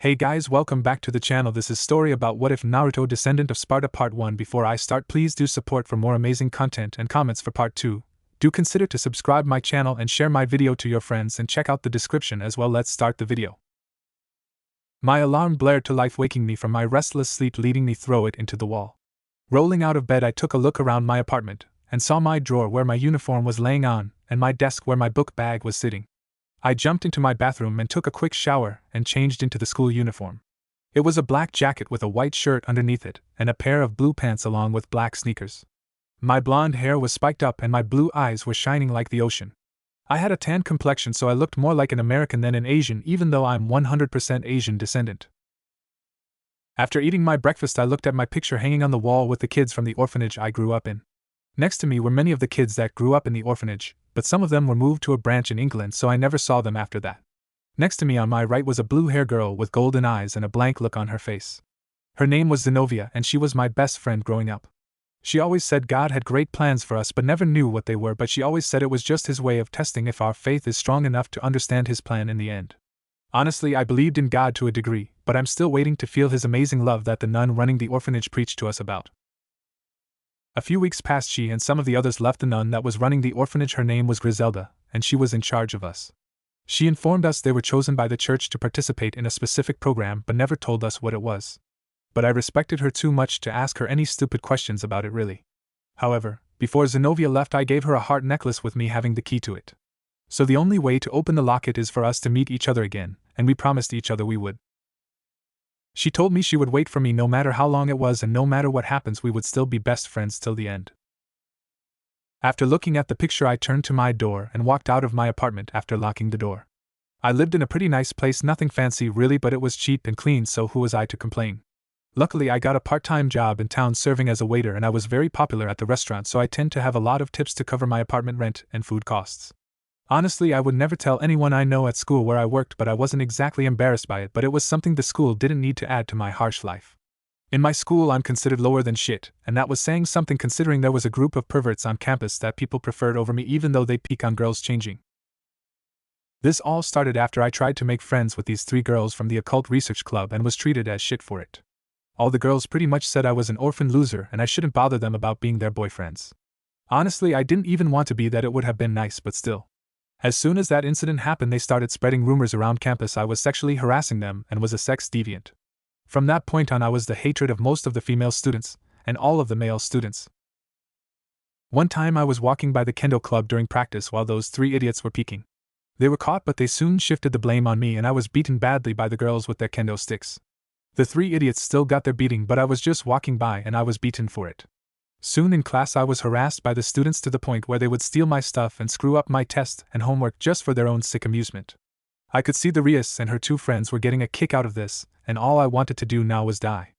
Hey guys, welcome back to the channel. This is story about what if Naruto Descendant of Sparta Part 1. Before I start, please do support for more amazing content and comments for Part 2. Do consider to subscribe my channel and share my video to your friends and check out the description as well. Let's start the video. My alarm blared to life, waking me from my restless sleep, leading me throw it into the wall. Rolling out of bed, I took a look around my apartment and saw my drawer where my uniform was laying on and my desk where my book bag was sitting. I jumped into my bathroom and took a quick shower and changed into the school uniform. It was a black jacket with a white shirt underneath it and a pair of blue pants along with black sneakers. My blonde hair was spiked up and my blue eyes were shining like the ocean. I had a tan complexion, so I looked more like an American than an Asian, even though I'm 100% Asian descendant. After eating my breakfast, I looked at my picture hanging on the wall with the kids from the orphanage I grew up in. Next to me were many of the kids that grew up in the orphanage, but some of them were moved to a branch in England, so I never saw them after that. Next to me on my right was a blue-haired girl with golden eyes and a blank look on her face. Her name was Zenobia, and she was my best friend growing up. She always said God had great plans for us but never knew what they were, but she always said it was just His way of testing if our faith is strong enough to understand His plan in the end. Honestly, I believed in God to a degree, but I'm still waiting to feel His amazing love that the nun running the orphanage preached to us about. A few weeks passed. She and some of the others left the nun that was running the orphanage. Her name was Griselda, and she was in charge of us. She informed us they were chosen by the church to participate in a specific program but never told us what it was. But I respected her too much to ask her any stupid questions about it, really. However, before Zenobia left, I gave her a heart necklace with me having the key to it. So the only way to open the locket is for us to meet each other again, and we promised each other we would. She told me she would wait for me no matter how long it was, and no matter what happens we would still be best friends till the end. After looking at the picture, I turned to my door and walked out of my apartment after locking the door. I lived in a pretty nice place, nothing fancy really, but it was cheap and clean, so who was I to complain? Luckily, I got a part-time job in town serving as a waiter, and I was very popular at the restaurant, so I tend to have a lot of tips to cover my apartment rent and food costs. Honestly, I would never tell anyone I know at school where I worked, but I wasn't exactly embarrassed by it, but it was something the school didn't need to add to my harsh life. In my school, I'm considered lower than shit, and that was saying something considering there was a group of perverts on campus that people preferred over me, even though they peek on girls changing. This all started after I tried to make friends with these 3 girls from the occult research club and was treated as shit for it. All the girls pretty much said I was an orphan loser and I shouldn't bother them about being their boyfriends. Honestly, I didn't even want to be that. It would have been nice, but still. As soon as that incident happened, they started spreading rumors around campus I was sexually harassing them and was a sex deviant. From that point on, I was the hatred of most of the female students, and all of the male students. One time I was walking by the kendo club during practice while those 3 idiots were peeking. They were caught, but they soon shifted the blame on me and I was beaten badly by the girls with their kendo sticks. The 3 idiots still got their beating, but I was just walking by and I was beaten for it. Soon in class I was harassed by the students to the point where they would steal my stuff and screw up my test and homework just for their own sick amusement. I could see the Rias and her 2 friends were getting a kick out of this, and all I wanted to do now was die.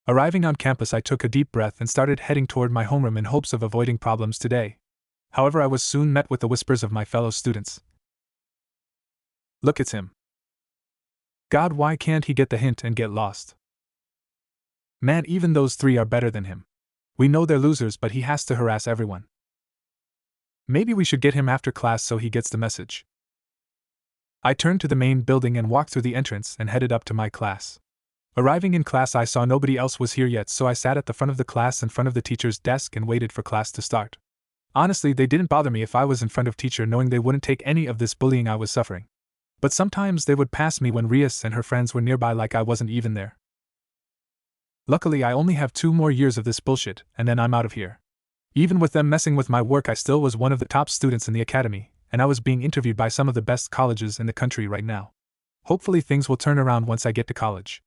Arriving on campus, I took a deep breath and started heading toward my homeroom in hopes of avoiding problems today. However, I was soon met with the whispers of my fellow students. Look, it's him. God, why can't he get the hint and get lost? Man, even those 3 are better than him. We know they're losers, but he has to harass everyone. Maybe we should get him after class so he gets the message. I turned to the main building and walked through the entrance and headed up to my class. Arriving in class, I saw nobody else was here yet, so I sat at the front of the class in front of the teacher's desk and waited for class to start. Honestly, they didn't bother me if I was in front of teacher, knowing they wouldn't take any of this bullying I was suffering. But sometimes they would pass me when Rias and her friends were nearby, like I wasn't even there. Luckily, I only have 2 more years of this bullshit, and then I'm out of here. Even with them messing with my work, I still was one of the top students in the academy, and I was being interviewed by some of the best colleges in the country right now. Hopefully things will turn around once I get to college.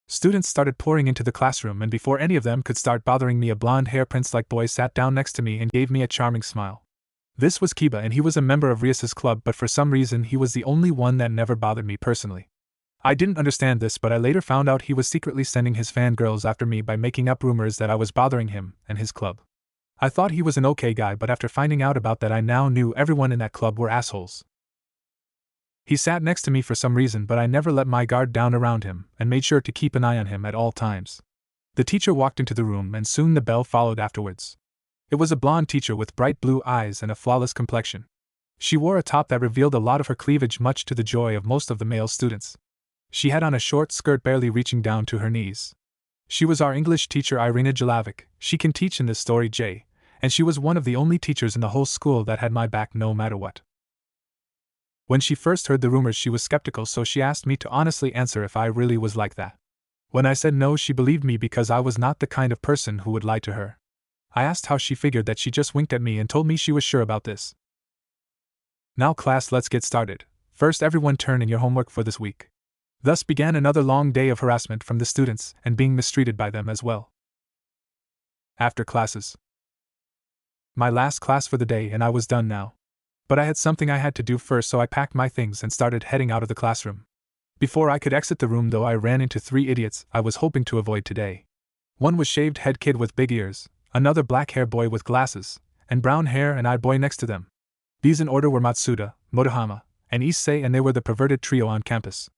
Students started pouring into the classroom, and before any of them could start bothering me, a blonde-haired prince-like boy sat down next to me and gave me a charming smile. This was Kiba, and he was a member of Rias's club, but for some reason he was the only one that never bothered me personally. I didn't understand this, but I later found out he was secretly sending his fangirls after me by making up rumors that I was bothering him and his club. I thought he was an okay guy, but after finding out about that, I now knew everyone in that club were assholes. He sat next to me for some reason, but I never let my guard down around him and made sure to keep an eye on him at all times. The teacher walked into the room and soon the bell followed afterwards. It was a blonde teacher with bright blue eyes and a flawless complexion. She wore a top that revealed a lot of her cleavage, much to the joy of most of the male students. She had on a short skirt barely reaching down to her knees. She was our English teacher Irina Jelavic. She can teach in this story J, and she was one of the only teachers in the whole school that had my back no matter what. When she first heard the rumors, she was skeptical, so she asked me to honestly answer if I really was like that. When I said no, she believed me because I was not the kind of person who would lie to her. I asked how she figured that. She just winked at me and told me she was sure about this. Now class, let's get started. First, everyone turn in your homework for this week. Thus began another long day of harassment from the students and being mistreated by them as well. After classes. My last class for the day, and I was done now. But I had something I had to do first, so I packed my things and started heading out of the classroom. Before I could exit the room, though, I ran into 3 idiots I was hoping to avoid today. One was shaved head kid with big ears, another black hair boy with glasses, and brown hair and eyed boy next to them. These in order were Matsuda, Motohama, and Issei, and they were the perverted trio on campus.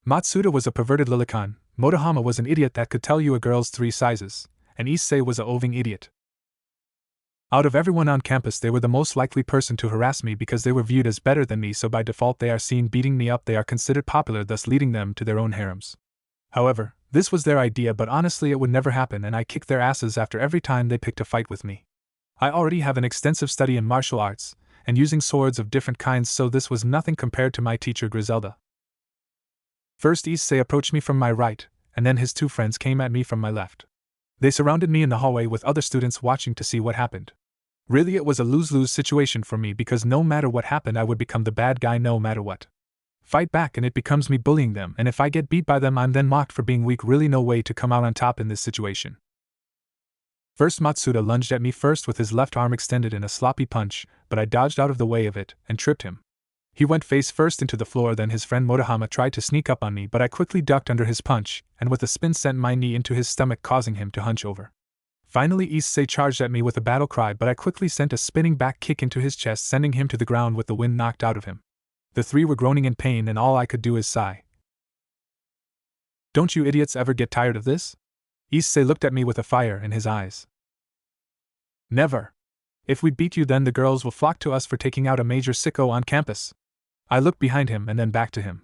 Matsuda was a perverted lilicon, Motohama was an idiot that could tell you a girl's 3 sizes, and Issei was a oving idiot. Out of everyone on campus, they were the most likely person to harass me because they were viewed as better than me, so by default they are seen beating me up. They are considered popular, thus leading them to their own harems. However, this was their idea, but honestly it would never happen, and I kicked their asses after every time they picked a fight with me. I already have an extensive study in martial arts, and using swords of different kinds, so this was nothing compared to my teacher Griselda. First Issei approached me from my right, and then his 2 friends came at me from my left. They surrounded me in the hallway with other students watching to see what happened. Really, it was a lose-lose situation for me because no matter what happened I would become the bad guy no matter what. Fight back and it becomes me bullying them, and if I get beat by them I'm then mocked for being weak. Really no way to come out on top in this situation. First Matsuda lunged at me first with his left arm extended in a sloppy punch, but I dodged out of the way of it and tripped him. He went face first into the floor, then his friend Motohama tried to sneak up on me, but I quickly ducked under his punch, and with a spin sent my knee into his stomach, causing him to hunch over. Finally Issei charged at me with a battle cry, but I quickly sent a spinning back kick into his chest, sending him to the ground with the wind knocked out of him. The 3 were groaning in pain, and all I could do is sigh. Don't you idiots ever get tired of this? Issei looked at me with a fire in his eyes. Never. If we beat you, then the girls will flock to us for taking out a major sicko on campus. I looked behind him and then back to him.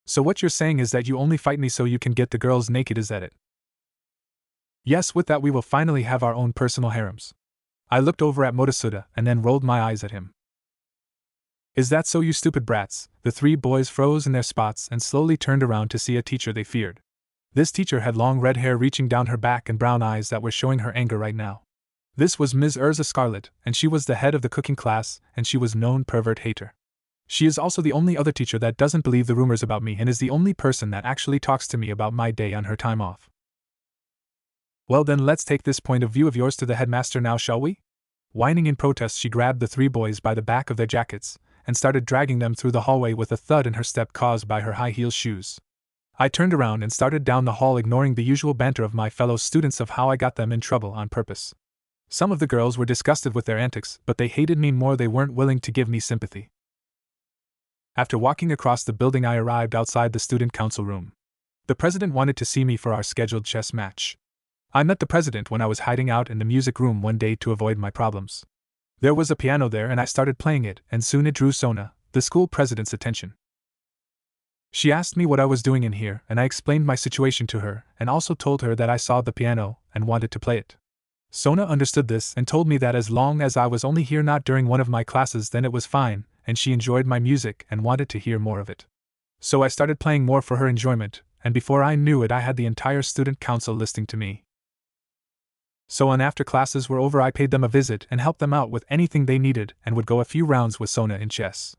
So what you're saying is that you only fight me so you can get the girls naked, is that it? Yes, with that we will finally have our own personal harems. I looked over at Matsuda and then rolled my eyes at him. Is that so, you stupid brats? The 3 boys froze in their spots and slowly turned around to see a teacher they feared. This teacher had long red hair reaching down her back and brown eyes that were showing her anger right now. This was Ms. Urza Scarlet, and she was the head of the cooking class, and she was known pervert hater. She is also the only other teacher that doesn't believe the rumors about me and is the only person that actually talks to me about my day on her time off. Well then, let's take this point of view of yours to the headmaster now, shall we? Whining in protest, she grabbed the 3 boys by the back of their jackets and started dragging them through the hallway with a thud in her step caused by her high heel shoes. I turned around and started down the hall, ignoring the usual banter of my fellow students of how I got them in trouble on purpose. Some of the girls were disgusted with their antics, but they hated me more. They weren't willing to give me sympathy. After walking across the building, I arrived outside the student council room. The president wanted to see me for our scheduled chess match. I met the president when I was hiding out in the music room one day to avoid my problems. There was a piano there and I started playing it, and soon it drew Sona, the school president's, attention. She asked me what I was doing in here, and I explained my situation to her, and also told her that I saw the piano and wanted to play it. Sona understood this and told me that as long as I was only here not during one of my classes, then it was fine, and she enjoyed my music and wanted to hear more of it. So I started playing more for her enjoyment, and before I knew it I had the entire student council listening to me. So on after classes were over, I paid them a visit and helped them out with anything they needed and would go a few rounds with Sona in chess.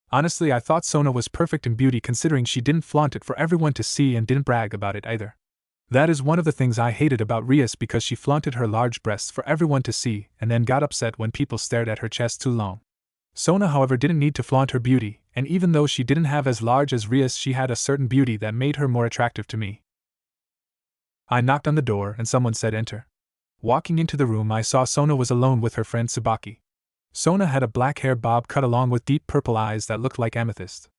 Honestly, I thought Sona was perfect in beauty, considering she didn't flaunt it for everyone to see and didn't brag about it either. That is one of the things I hated about Rias, because she flaunted her large breasts for everyone to see and then got upset when people stared at her chest too long. Sona, however, didn't need to flaunt her beauty, and even though she didn't have as large as Rias, she had a certain beauty that made her more attractive to me. I knocked on the door and someone said enter. Walking into the room, I saw Sona was alone with her friend Tsubaki. Sona had a black hair bob cut along with deep purple eyes that looked like amethyst.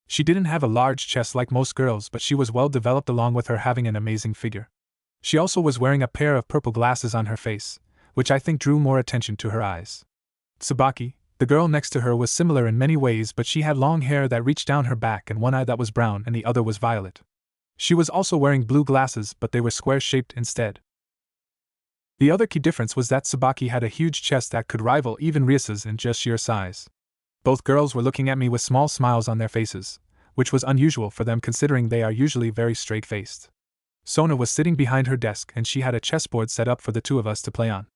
She didn't have a large chest like most girls, but she was well developed, along with her having an amazing figure. She also was wearing a pair of purple glasses on her face, which I think drew more attention to her eyes. Tsubaki, The girl next to her was similar in many ways, but she had long hair that reached down her back and one eye that was brown and the other was violet. She was also wearing blue glasses, but they were square-shaped instead. The other key difference was that Tsubaki had a huge chest that could rival even Rias's in just sheer size. Both girls were looking at me with small smiles on their faces, which was unusual for them considering they are usually very straight-faced. Sona was sitting behind her desk and she had a chessboard set up for the two of us to play on.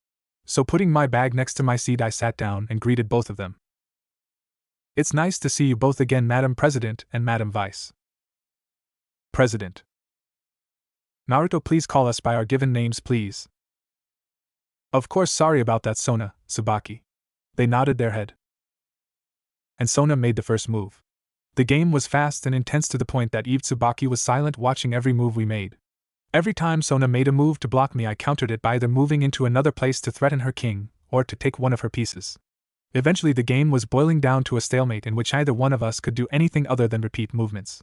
So putting my bag next to my seat, I sat down and greeted both of them. "It's nice to see you both again, Madam President and Madam Vice President. Naruto, please call us by our given names, please." "Of course, sorry about that, Sona, Tsubaki." They nodded their head. And Sona made the first move. The game was fast and intense to the point that Eve Tsubaki was silent, watching every move we made. Every time Sona made a move to block me, I countered it by either moving into another place to threaten her king, or to take one of her pieces. Eventually the game was boiling down to a stalemate in which either one of us could do anything other than repeat movements.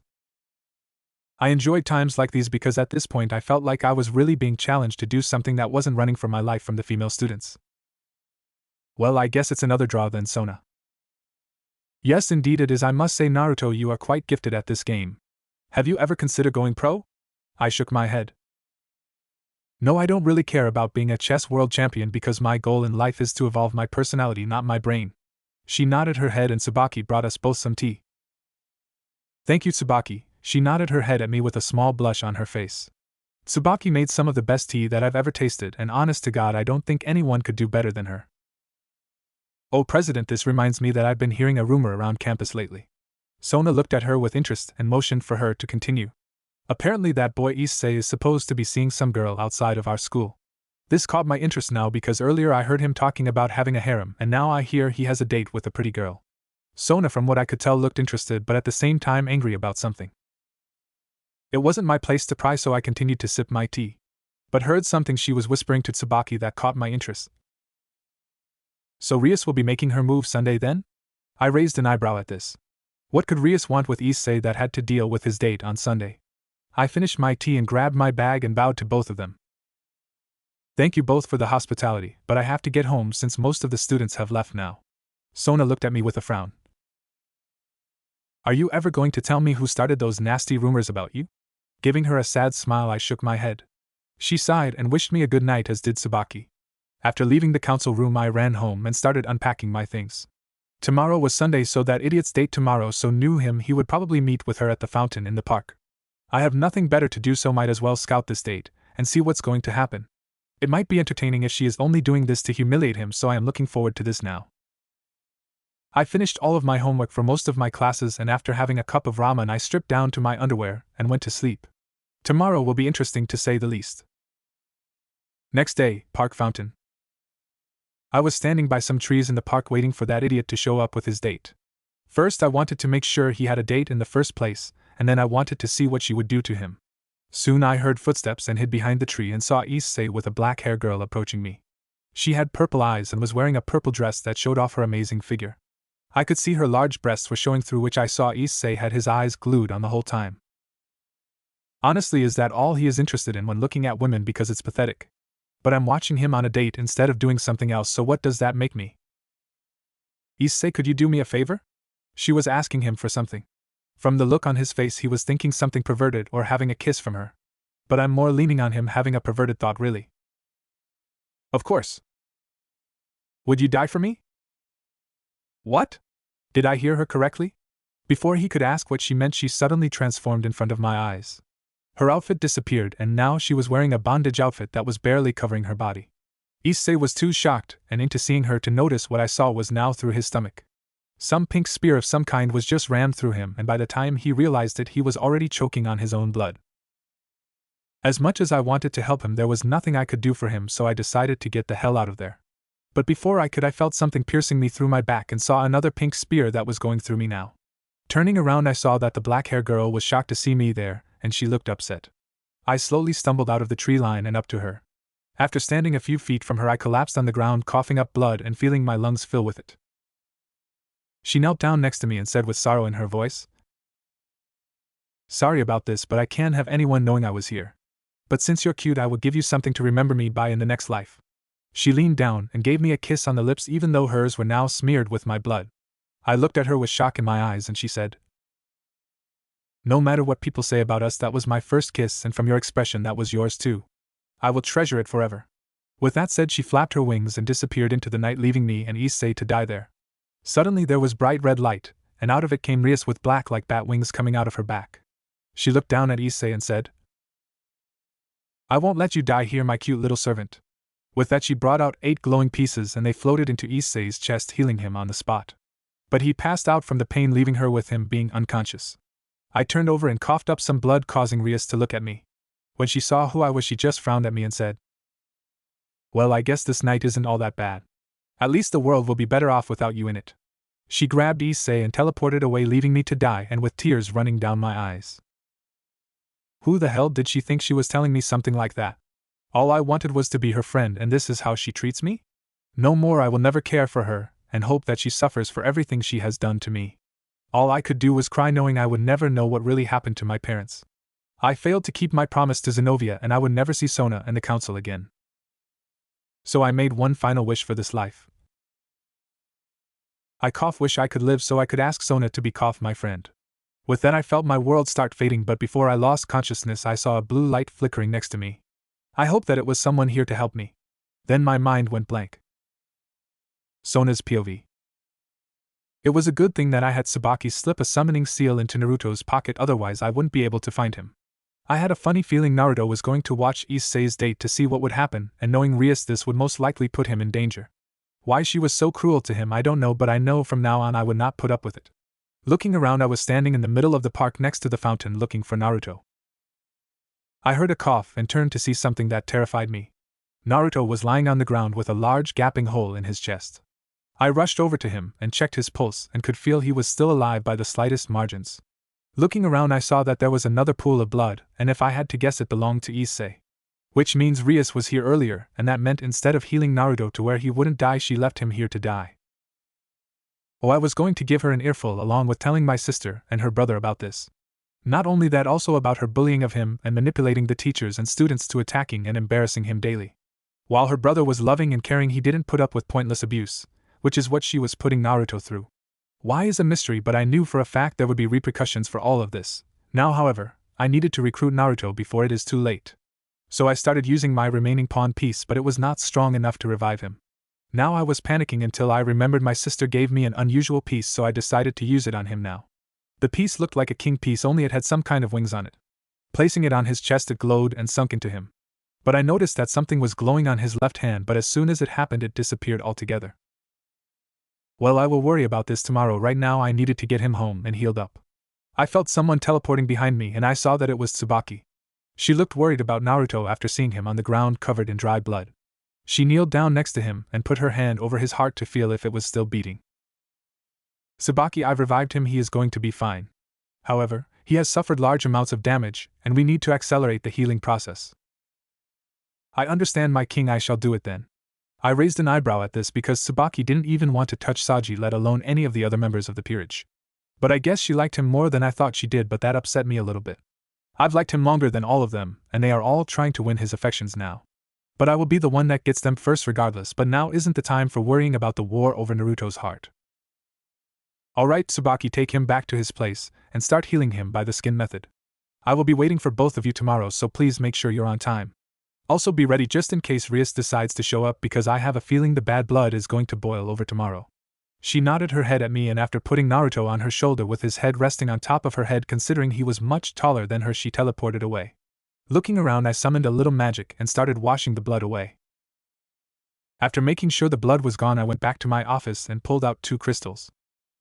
I enjoyed times like these because at this point I felt like I was really being challenged to do something that wasn't running for my life from the female students. "Well, I guess it's another draw then, Sona." "Yes, indeed it is. I must say, Naruto, you are quite gifted at this game. Have you ever considered going pro?" I shook my head. "No, I don't really care about being a chess world champion because my goal in life is to evolve my personality, not my brain." She nodded her head and Tsubaki brought us both some tea. "Thank you, Tsubaki." She nodded her head at me with a small blush on her face. Tsubaki made some of the best tea that I've ever tasted, and honest to God, I don't think anyone could do better than her. "Oh, President, this reminds me that I've been hearing a rumor around campus lately." Sona looked at her with interest and motioned for her to continue. "Apparently that boy Issei is supposed to be seeing some girl outside of our school. This caught my interest now because earlier I heard him talking about having a harem, and now I hear he has a date with a pretty girl." Sona, from what I could tell, looked interested but at the same time angry about something. It wasn't my place to pry, so I continued to sip my tea, but heard something she was whispering to Tsubaki that caught my interest. "So Rias will be making her move Sunday then?" I raised an eyebrow at this. What could Rias want with Issei that had to deal with his date on Sunday? I finished my tea and grabbed my bag and bowed to both of them. "Thank you both for the hospitality, but I have to get home since most of the students have left now." Sona looked at me with a frown. "Are you ever going to tell me who started those nasty rumors about you?" Giving her a sad smile, I shook my head. She sighed and wished me a good night, as did Tsubaki. After leaving the council room, I ran home and started unpacking my things. Tomorrow was Sunday, so that idiot's date tomorrow, so knew him he would probably meet with her at the fountain in the park. I have nothing better to do, so might as well scout this date and see what's going to happen. It might be entertaining if she is only doing this to humiliate him, so I am looking forward to this now. I finished all of my homework for most of my classes, and after having a cup of ramen I stripped down to my underwear and went to sleep. Tomorrow will be interesting to say the least. Next day, park fountain. I was standing by some trees in the park waiting for that idiot to show up with his date. First I wanted to make sure he had a date in the first place, and then I wanted to see what she would do to him. Soon I heard footsteps and hid behind the tree and saw Issei with a black-haired girl approaching me. She had purple eyes and was wearing a purple dress that showed off her amazing figure. I could see her large breasts were showing, through which I saw Issei had his eyes glued on the whole time. Honestly, is that all he is interested in when looking at women? Because it's pathetic. But I'm watching him on a date instead of doing something else, so what does that make me? "Issei, could you do me a favor?" She was asking him for something. From the look on his face, he was thinking something perverted or having a kiss from her. But I'm more leaning on him having a perverted thought, really. "Of course." "Would you die for me?" "What?" Did I hear her correctly? Before he could ask what she meant, she suddenly transformed in front of my eyes. Her outfit disappeared, and now she was wearing a bondage outfit that was barely covering her body. Issei was too shocked and into seeing her to notice what I saw was now through his stomach. Some pink spear of some kind was just rammed through him, and by the time he realized it, he was already choking on his own blood. As much as I wanted to help him, there was nothing I could do for him, so I decided to get the hell out of there. But before I could, I felt something piercing me through my back and saw another pink spear that was going through me now. Turning around, I saw that the black-haired girl was shocked to see me there, and she looked upset. I slowly stumbled out of the tree line and up to her. After standing a few feet from her, I collapsed on the ground, coughing up blood and feeling my lungs fill with it. She knelt down next to me and said with sorrow in her voice, "Sorry about this, but I can't have anyone knowing I was here. But since you're cute, I will give you something to remember me by in the next life." She leaned down and gave me a kiss on the lips even though hers were now smeared with my blood. I looked at her with shock in my eyes and she said, "No matter what people say about us, that was my first kiss, and from your expression that was yours too. I will treasure it forever." With that said, she flapped her wings and disappeared into the night, leaving me and Issei to die there. Suddenly there was bright red light, and out of it came Rias with black like bat wings coming out of her back. She looked down at Issei and said, "I won't let you die here, my cute little servant." With that she brought out 8 glowing pieces and they floated into Issei's chest, healing him on the spot. But he passed out from the pain, leaving her with him being unconscious. I turned over and coughed up some blood, causing Rias to look at me. When she saw who I was, she just frowned at me and said, "Well, I guess this night isn't all that bad. At least the world will be better off without you in it." She grabbed Issei and teleported away, leaving me to die and with tears running down my eyes. Who the hell did she think she was, telling me something like that? All I wanted was to be her friend, and this is how she treats me? No more. I will never care for her, and hope that she suffers for everything she has done to me. All I could do was cry, knowing I would never know what really happened to my parents. I failed to keep my promise to Zenobia, and I would never see Sona and the council again. So I made one final wish for this life. I wish I could live so I could ask Sona to be my friend. With that I felt my world start fading, but before I lost consciousness I saw a blue light flickering next to me. I hoped that it was someone here to help me. Then my mind went blank. Sona's POV. It was a good thing that I had Tsubaki slip a summoning seal into Naruto's pocket, otherwise I wouldn't be able to find him. I had a funny feeling Naruto was going to watch Issei's date to see what would happen, and knowing Rias, this would most likely put him in danger. Why she was so cruel to him I don't know, but I know from now on I would not put up with it. Looking around, I was standing in the middle of the park next to the fountain looking for Naruto. I heard a cough and turned to see something that terrified me. Naruto was lying on the ground with a large gaping hole in his chest. I rushed over to him and checked his pulse and could feel he was still alive by the slightest margins. Looking around, I saw that there was another pool of blood, and if I had to guess, it belonged to Issei. Which means Rias was here earlier, and that meant instead of healing Naruto to where he wouldn't die, she left him here to die. Oh, I was going to give her an earful along with telling my sister and her brother about this. Not only that, also about her bullying of him and manipulating the teachers and students to attacking and embarrassing him daily. While her brother was loving and caring, he didn't put up with pointless abuse, which is what she was putting Naruto through. Why is a mystery, but I knew for a fact there would be repercussions for all of this. Now, however, I needed to recruit Naruto before it is too late. So I started using my remaining pawn piece, but it was not strong enough to revive him. Now I was panicking until I remembered my sister gave me an unusual piece, so I decided to use it on him now. The piece looked like a king piece, only it had some kind of wings on it. Placing it on his chest, it glowed and sunk into him. But I noticed that something was glowing on his left hand, but as soon as it happened it disappeared altogether. Well, I will worry about this tomorrow. Right now I needed to get him home and healed up. I felt someone teleporting behind me and I saw that it was Tsubaki. She looked worried about Naruto after seeing him on the ground covered in dry blood. She kneeled down next to him and put her hand over his heart to feel if it was still beating. "Tsubaki, I've revived him. He is going to be fine. However, he has suffered large amounts of damage, and we need to accelerate the healing process." "I understand, my king. I shall do it then." I raised an eyebrow at this because Tsubaki didn't even want to touch Saji, let alone any of the other members of the peerage. But I guess she liked him more than I thought she did, but that upset me a little bit. I've liked him longer than all of them, and they are all trying to win his affections now. But I will be the one that gets them first regardless, but now isn't the time for worrying about the war over Naruto's heart. "Alright, Tsubaki, take him back to his place, and start healing him by the skin method. I will be waiting for both of you tomorrow, so please make sure you're on time. Also be ready just in case Rias decides to show up, because I have a feeling the bad blood is going to boil over tomorrow." She nodded her head at me, and after putting Naruto on her shoulder with his head resting on top of her head, considering he was much taller than her, she teleported away. Looking around, I summoned a little magic and started washing the blood away. After making sure the blood was gone, I went back to my office and pulled out 2 crystals.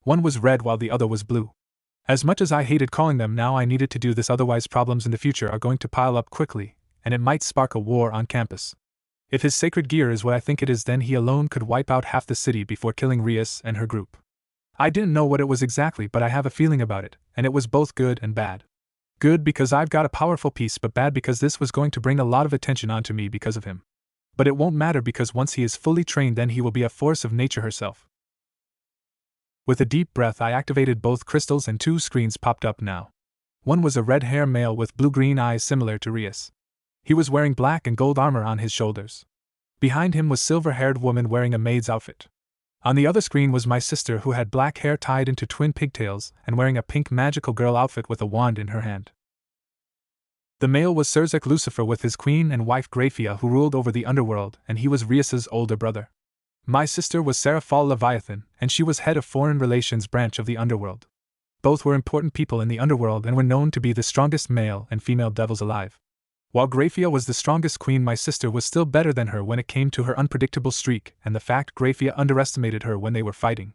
One was red while the other was blue. As much as I hated calling them, now I needed to do this, otherwise problems in the future are going to pile up quickly, and it might spark a war on campus. If his sacred gear is what I think it is, then he alone could wipe out half the city before killing Rias and her group. I didn't know what it was exactly, but I have a feeling about it, and it was both good and bad. Good because I've got a powerful piece, but bad because this was going to bring a lot of attention onto me because of him. But it won't matter, because once he is fully trained, then he will be a force of nature herself. With a deep breath, I activated both crystals and 2 screens popped up now. One was a red-haired male with blue-green eyes similar to Rias. He was wearing black and gold armor on his shoulders. Behind him was a silver-haired woman wearing a maid's outfit. On the other screen was my sister, who had black hair tied into twin pigtails and wearing a pink magical girl outfit with a wand in her hand. The male was Sirzek Lucifer with his queen and wife Graphia, who ruled over the underworld, and he was Rias's older brother. My sister was Seraphal Leviathan, and she was head of Foreign Relations branch of the underworld. Both were important people in the underworld and were known to be the strongest male and female devils alive. While Graphia was the strongest queen, my sister was still better than her when it came to her unpredictable streak and the fact Graphia underestimated her when they were fighting.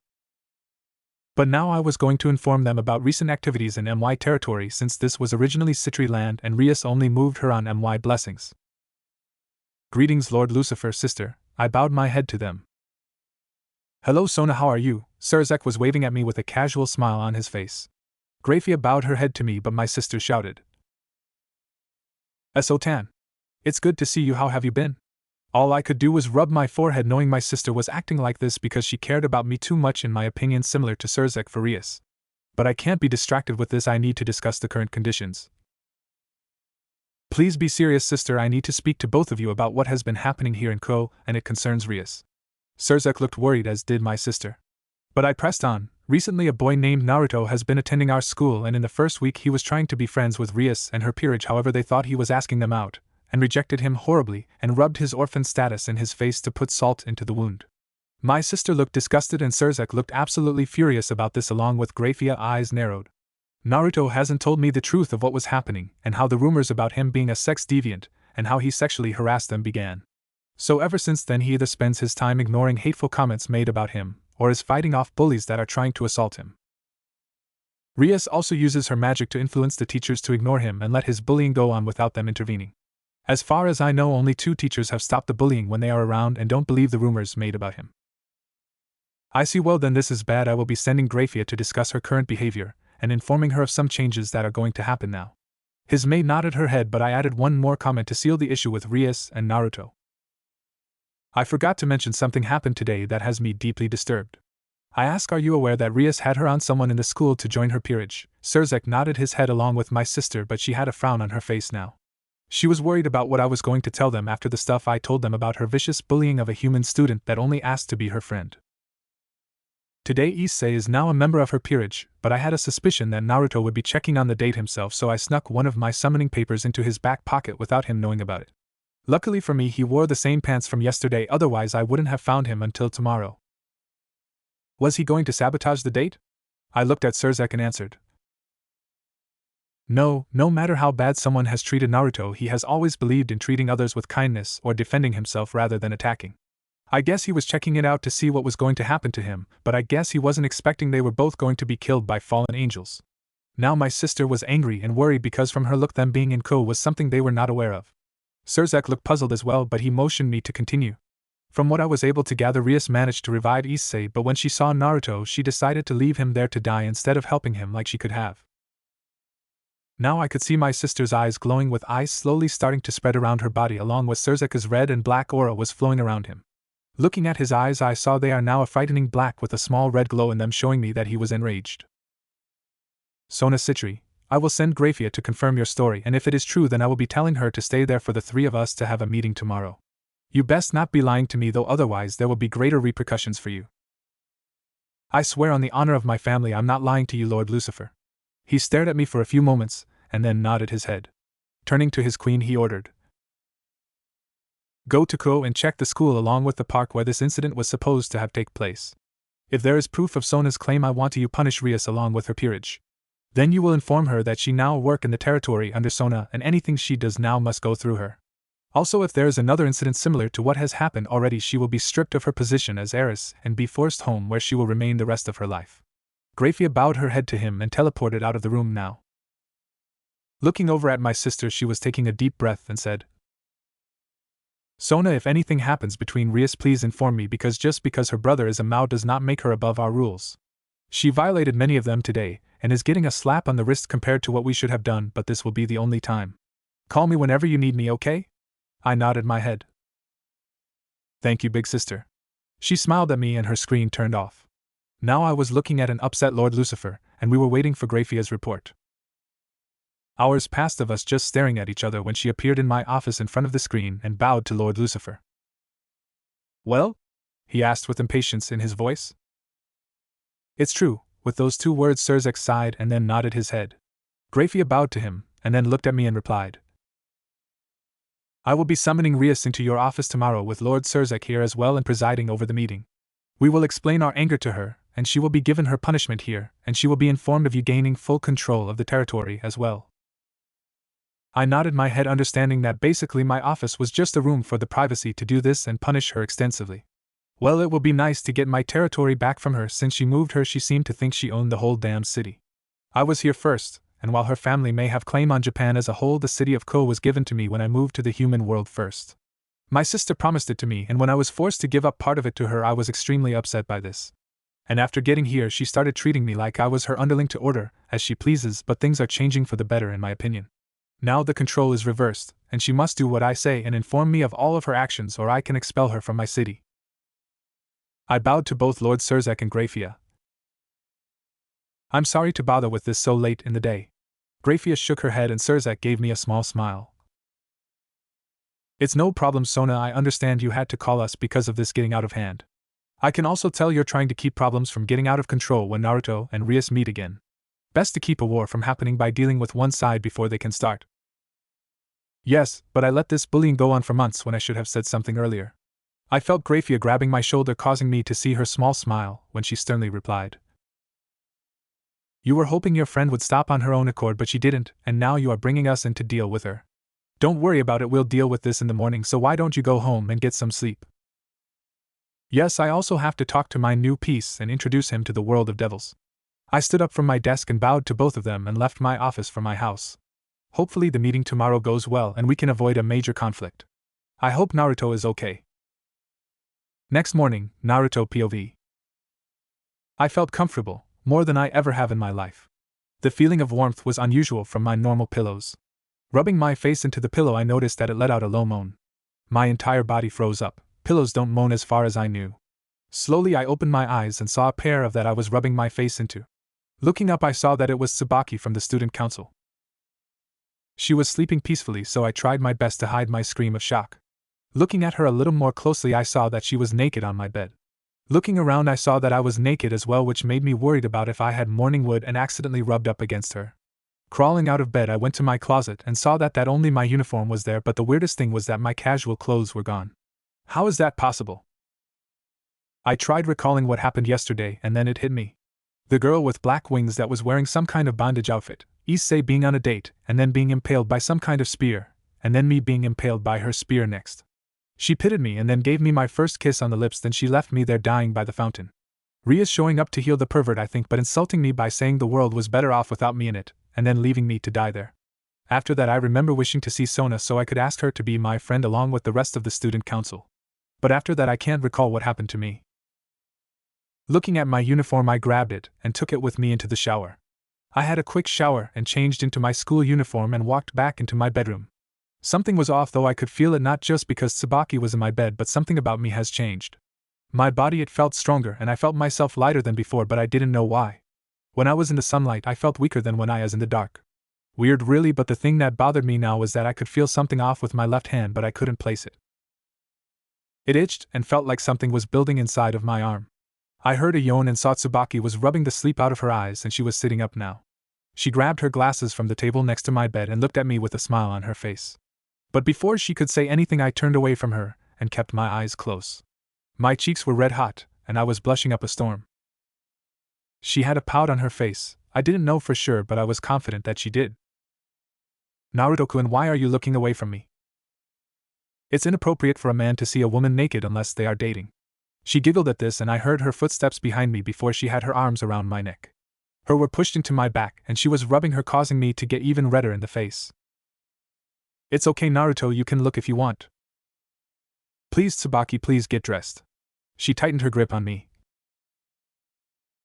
But now I was going to inform them about recent activities in MY territory, since this was originally Citri land and Rias only moved her on MY blessings. Greetings, Lord Lucifer, sister, I bowed my head to them. Hello Sona, how are you? Sirzek was waving at me with a casual smile on his face. Graphia bowed her head to me, but my sister shouted, Esotan. It's good to see you, how have you been? All I could do was rub my forehead, knowing my sister was acting like this because she cared about me too much, in my opinion similar to Sirzek for Rias. But I can't be distracted with this, I need to discuss the current conditions. Please be serious, sister, I need to speak to both of you about what has been happening here in Ko, and it concerns Rias. Sirzek looked worried, as did my sister. But I pressed on. Recently a boy named Naruto has been attending our school, and in the first week he was trying to be friends with Rias and her peerage. However, they thought he was asking them out, and rejected him horribly, and rubbed his orphan status in his face to put salt into the wound. My sister looked disgusted and Sirzek looked absolutely furious about this, along with Graphia eyes narrowed. Naruto hasn't told me the truth of what was happening, and how the rumors about him being a sex deviant, and how he sexually harassed them began. So ever since then he either spends his time ignoring hateful comments made about him, or is fighting off bullies that are trying to assault him. Rias also uses her magic to influence the teachers to ignore him and let his bullying go on without them intervening. As far as I know, only 2 teachers have stopped the bullying when they are around and don't believe the rumors made about him. I see, well then this is bad. I will be sending Graphia to discuss her current behavior, and informing her of some changes that are going to happen now. His maid nodded her head, but I added one more comment to seal the issue with Rias and Naruto. I forgot to mention something happened today that has me deeply disturbed. I asked, are you aware that Rias had her on someone in the school to join her peerage? Sirzek nodded his head along with my sister, but she had a frown on her face now. She was worried about what I was going to tell them after the stuff I told them about her vicious bullying of a human student that only asked to be her friend. Today Issei is now a member of her peerage, but I had a suspicion that Naruto would be checking on the date himself, so I snuck one of my summoning papers into his back pocket without him knowing about it. Luckily for me, he wore the same pants from yesterday, otherwise I wouldn't have found him until tomorrow. Was he going to sabotage the date? I looked at Sirzek and answered, No matter how bad someone has treated Naruto, he has always believed in treating others with kindness or defending himself rather than attacking. I guess he was checking it out to see what was going to happen to him, but I guess he wasn't expecting they were both going to be killed by fallen angels. Now my sister was angry and worried because from her look them being in Ko was something they were not aware of. Sirzek looked puzzled as well, but he motioned me to continue. From what I was able to gather, Rias managed to revive Issei, but when she saw Naruto she decided to leave him there to die instead of helping him like she could have. Now I could see my sister's eyes glowing, with eyes slowly starting to spread around her body, along with Sirzek's red and black aura was flowing around him. Looking at his eyes, I saw they are now a frightening black with a small red glow in them, showing me that he was enraged. Sona Citri, I will send Graphia to confirm your story, and if it is true then I will be telling her to stay there for the 3 of us to have a meeting tomorrow. You best not be lying to me though, otherwise there will be greater repercussions for you. I swear on the honor of my family I'm not lying to you, Lord Lucifer. He stared at me for a few moments, and then nodded his head. Turning to his queen he ordered, Go to Ko and check the school along with the park where this incident was supposed to have taken place. If there is proof of Sona's claim, I want you punish Rias along with her peerage. Then you will inform her that she now work in the territory under Sona, and anything she does now must go through her. Also, if there is another incident similar to what has happened already, she will be stripped of her position as heiress and be forced home, where she will remain the rest of her life. Graphia bowed her head to him and teleported out of the room now. Looking over at my sister, she was taking a deep breath and said, Sona, if anything happens between Rias, please inform me, because just because her brother is a Mao does not make her above our rules. She violated many of them today, and is getting a slap on the wrist compared to what we should have done, but this will be the only time. Call me whenever you need me, okay? I nodded my head. Thank you, big sister. She smiled at me and her screen turned off. Now I was looking at an upset Lord Lucifer, and we were waiting for Graphia's report. Hours passed of us just staring at each other when she appeared in my office in front of the screen and bowed to Lord Lucifer. Well? He asked with impatience in his voice. It's true. With those two words Surzek sighed and then nodded his head. Grafia bowed to him, and then looked at me and replied. I will be summoning Rias into your office tomorrow with Lord Surzek here as well and presiding over the meeting. We will explain our anger to her, and she will be given her punishment here, and she will be informed of you gaining full control of the territory as well. I nodded my head, understanding that basically my office was just a room for the privacy to do this and punish her extensively. Well, it will be nice to get my territory back from her. Since she moved her, she seemed to think she owned the whole damn city. I was here first, and while her family may have claim on Japan as a whole, the city of Ko was given to me when I moved to the human world first. My sister promised it to me, and when I was forced to give up part of it to her, I was extremely upset by this. And after getting here, she started treating me like I was her underling to order as she pleases, but things are changing for the better in my opinion. Now the control is reversed, and she must do what I say and inform me of all of her actions, or I can expel her from my city. I bowed to both Lord Surzek and Grafia. I'm sorry to bother with this so late in the day. Grafia shook her head and Surzek gave me a small smile. It's no problem, Sona. I understand you had to call us because of this getting out of hand. I can also tell you're trying to keep problems from getting out of control when Naruto and Rias meet again. Best to keep a war from happening by dealing with one side before they can start. Yes, but I let this bullying go on for months when I should have said something earlier. I felt Grafia grabbing my shoulder, causing me to see her small smile when she sternly replied. You were hoping your friend would stop on her own accord, but she didn't, and now you are bringing us in to deal with her. Don't worry about it, we'll deal with this in the morning, so why don't you go home and get some sleep? Yes, I also have to talk to my new piece and introduce him to the world of devils. I stood up from my desk and bowed to both of them and left my office for my house. Hopefully the meeting tomorrow goes well and we can avoid a major conflict. I hope Naruto is okay. Next morning, Naruto POV. I felt comfortable, more than I ever have in my life. The feeling of warmth was unusual from my normal pillows. Rubbing my face into the pillow, I noticed that it let out a low moan. My entire body froze up. Pillows don't moan as far as I knew. Slowly I opened my eyes and saw a pair of that I was rubbing my face into. Looking up, I saw that it was Tsubaki from the student council. She was sleeping peacefully, so I tried my best to hide my scream of shock. Looking at her a little more closely, I saw that she was naked on my bed. Looking around, I saw that I was naked as well, which made me worried about if I had morning wood and accidentally rubbed up against her. Crawling out of bed, I went to my closet and saw that only my uniform was there, but the weirdest thing was that my casual clothes were gone. How is that possible? I tried recalling what happened yesterday, and then it hit me. The girl with black wings that was wearing some kind of bondage outfit, Issei being on a date, and then being impaled by some kind of spear, and then me being impaled by her spear next. She pitied me and then gave me my first kiss on the lips, then she left me there dying by the fountain. Rias showing up to heal the pervert, I think, but insulting me by saying the world was better off without me in it, and then leaving me to die there. After that I remember wishing to see Sona so I could ask her to be my friend along with the rest of the student council. But after that I can't recall what happened to me. Looking at my uniform, I grabbed it and took it with me into the shower. I had a quick shower and changed into my school uniform and walked back into my bedroom. Something was off, though I could feel it, not just because Tsubaki was in my bed, but something about me has changed. My body, it felt stronger and I felt myself lighter than before, but I didn't know why. When I was in the sunlight I felt weaker than when I was in the dark. Weird really, but the thing that bothered me now was that I could feel something off with my left hand, but I couldn't place it. It itched and felt like something was building inside of my arm. I heard a yawn and saw Tsubaki was rubbing the sleep out of her eyes, and she was sitting up now. She grabbed her glasses from the table next to my bed and looked at me with a smile on her face. But before she could say anything I turned away from her and kept my eyes close. My cheeks were red hot, and I was blushing up a storm. She had a pout on her face. I didn't know for sure, but I was confident that she did. Naruto-kun, why are you looking away from me? It's inappropriate for a man to see a woman naked unless they are dating. She giggled at this and I heard her footsteps behind me before she had her arms around my neck. Her were pushed into my back and she was rubbing her, causing me to get even redder in the face. It's okay, Naruto, you can look if you want. Please, Tsubaki, please get dressed. She tightened her grip on me.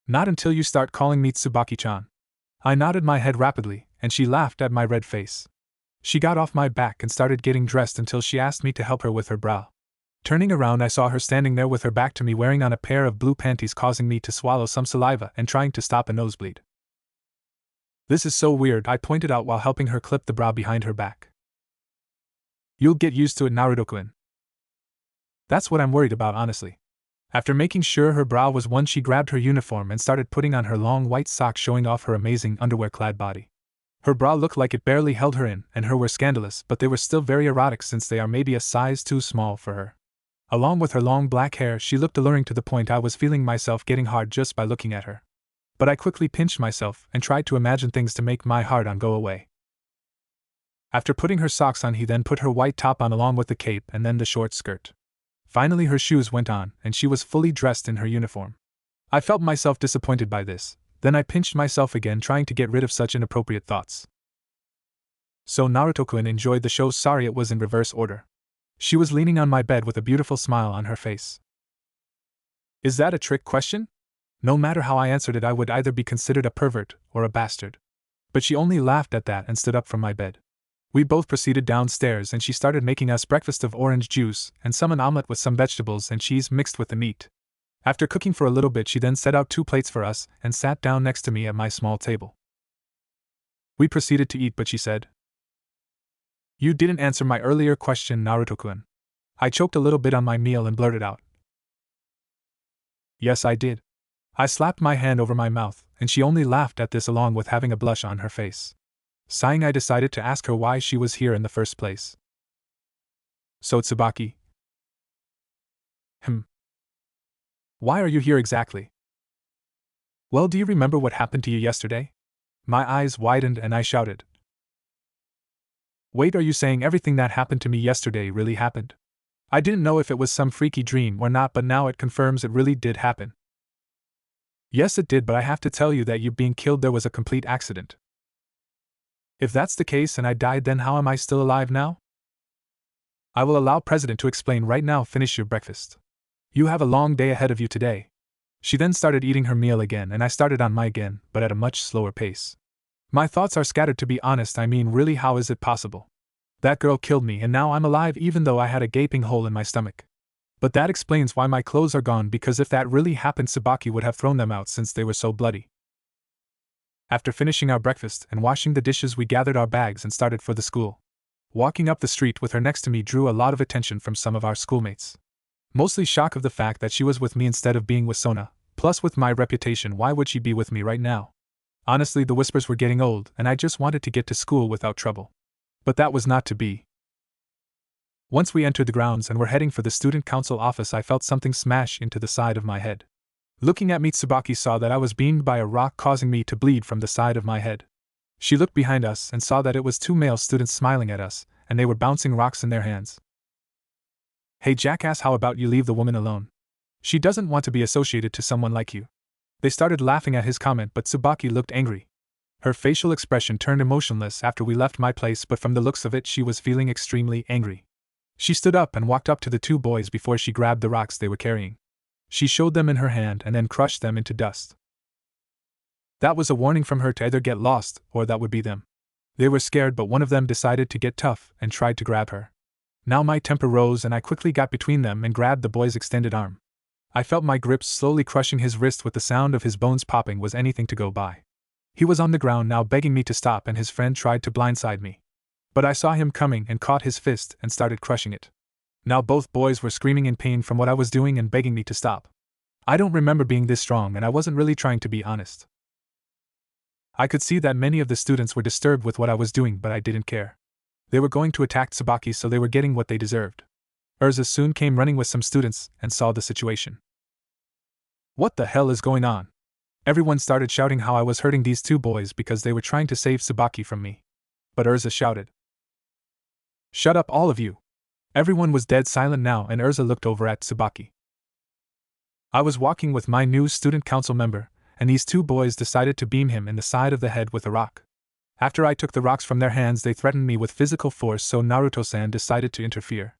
Not until you start calling me Tsubaki-chan. I nodded my head rapidly, and she laughed at my red face. She got off my back and started getting dressed until she asked me to help her with her brow. Turning around, I saw her standing there with her back to me, wearing on a pair of blue panties, causing me to swallow some saliva and trying to stop a nosebleed. This is so weird, I pointed out while helping her clip the brow behind her back. You'll get used to it, Naruto-kun. That's what I'm worried about, honestly. After making sure her brow was one, she grabbed her uniform and started putting on her long white socks, showing off her amazing underwear-clad body. Her bra looked like it barely held her in, and her were scandalous, but they were still very erotic since they are maybe a size too small for her. Along with her long black hair, she looked alluring to the point I was feeling myself getting hard just by looking at her. But I quickly pinched myself and tried to imagine things to make my hard-on go away. After putting her socks on, he then put her white top on along with the cape and then the short skirt. Finally her shoes went on, and she was fully dressed in her uniform. I felt myself disappointed by this. Then I pinched myself again, trying to get rid of such inappropriate thoughts. So Naruto-kun enjoyed the show. Sorry, it was in reverse order. She was leaning on my bed with a beautiful smile on her face. Is that a trick question? No matter how I answered it, I would either be considered a pervert or a bastard. But she only laughed at that and stood up from my bed. We both proceeded downstairs, and she started making us breakfast of orange juice and an omelet with some vegetables and cheese mixed with the meat. After cooking for a little bit, she then set out 2 plates for us and sat down next to me at my small table. We proceeded to eat, but she said, "You didn't answer my earlier question, Naruto-kun." I choked a little bit on my meal and blurted out, "Yes, I did." I slapped my hand over my mouth, and she only laughed at this along with having a blush on her face. Sighing, I decided to ask her why she was here in the first place. "So Tsubaki." "Why are you here exactly?" "Well, do you remember what happened to you yesterday?" My eyes widened and I shouted, "Wait, are you saying everything that happened to me yesterday really happened?" I didn't know if it was some freaky dream or not, but now it confirms it really did happen. "Yes, it did, but I have to tell you that you being killed there was a complete accident." "If that's the case and I died, then how am I still alive now?" "I will allow President to explain right now. Finish your breakfast. You have a long day ahead of you today." She then started eating her meal again, and I started on my again, but at a much slower pace. My thoughts are scattered, to be honest. I mean, really, how is it possible? That girl killed me and now I'm alive, even though I had a gaping hole in my stomach. But that explains why my clothes are gone, because if that really happened, Tsubaki would have thrown them out since they were so bloody. After finishing our breakfast and washing the dishes, we gathered our bags and started for the school. Walking up the street with her next to me drew a lot of attention from some of our schoolmates. Mostly shock of the fact that she was with me instead of being with Sona, plus with my reputation, why would she be with me right now? Honestly, the whispers were getting old and I just wanted to get to school without trouble. But that was not to be. Once we entered the grounds and were heading for the student council office, I felt something smash into the side of my head. Looking at me, Tsubaki saw that I was beamed by a rock, causing me to bleed from the side of my head. She looked behind us and saw that it was 2 male students smiling at us, and they were bouncing rocks in their hands. "Hey jackass, how about you leave the woman alone? She doesn't want to be associated to someone like you." They started laughing at his comment, but Tsubaki looked angry. Her facial expression turned emotionless after we left my place, but from the looks of it she was feeling extremely angry. She stood up and walked up to the 2 boys before she grabbed the rocks they were carrying. She showed them in her hand and then crushed them into dust. That was a warning from her to either get lost, or that would be them. They were scared, but one of them decided to get tough and tried to grab her. Now my temper rose and I quickly got between them and grabbed the boy's extended arm. I felt my grip slowly crushing his wrist, with the sound of his bones popping was anything to go by. He was on the ground now, begging me to stop, and his friend tried to blindside me. But I saw him coming and caught his fist and started crushing it. Now both boys were screaming in pain from what I was doing and begging me to stop. I don't remember being this strong, and I wasn't really trying to be honest. I could see that many of the students were disturbed with what I was doing, but I didn't care. They were going to attack Tsubaki, so they were getting what they deserved. Urza soon came running with some students and saw the situation. "What the hell is going on?" Everyone started shouting how I was hurting these 2 boys because they were trying to save Tsubaki from me. But Urza shouted, "Shut up, all of you!" Everyone was dead silent now, and Urza looked over at Tsubaki. I was walking with my new student council member, and these 2 boys decided to beam him in the side of the head with a rock. After I took the rocks from their hands, they threatened me with physical force, so Naruto-san decided to interfere.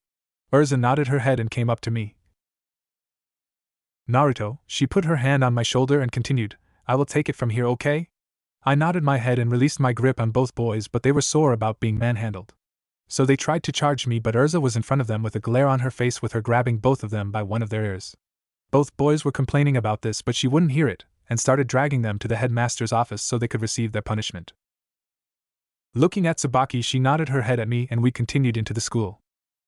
Urza nodded her head and came up to me. "Naruto," she put her hand on my shoulder and continued, "I will take it from here, okay?" I nodded my head and released my grip on both boys, but they were sore about being manhandled. So they tried to charge me, but Urza was in front of them with a glare on her face, with her grabbing both of them by one of their ears. Both boys were complaining about this, but she wouldn't hear it, and started dragging them to the headmaster's office so they could receive their punishment. Looking at Tsubaki, she nodded her head at me and we continued into the school.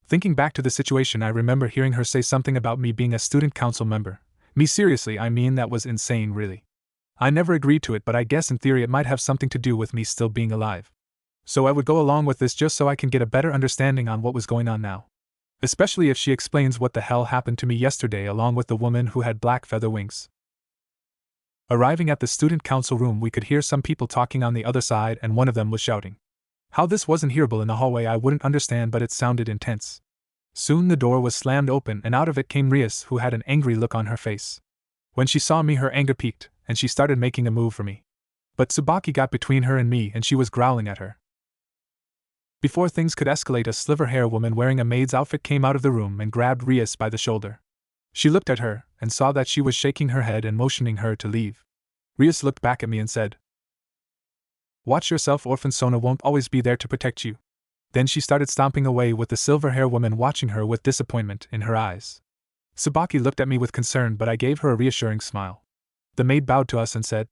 Thinking back to the situation, I remember hearing her say something about me being a student council member. Me seriously, I mean, that was insane, really. I never agreed to it, but I guess in theory it might have something to do with me still being alive. So I would go along with this just so I can get a better understanding on what was going on now. Especially if she explains what the hell happened to me yesterday along with the woman who had black feather wings. Arriving at the student council room, we could hear some people talking on the other side, and one of them was shouting. How this wasn't hearable in the hallway I wouldn't understand, but it sounded intense. Soon the door was slammed open and out of it came Rias, who had an angry look on her face. When she saw me, her anger peaked, and she started making a move for me. But Tsubaki got between her and me, and she was growling at her. Before things could escalate, a sliver-hair woman wearing a maid's outfit came out of the room and grabbed Rias by the shoulder. She looked at her, and saw that she was shaking her head and motioning her to leave. Rias looked back at me and said, "Watch yourself, orphan Sona won't always be there to protect you." Then she started stomping away with the silver-hair woman watching her with disappointment in her eyes. Tsubaki looked at me with concern, but I gave her a reassuring smile. The maid bowed to us and said,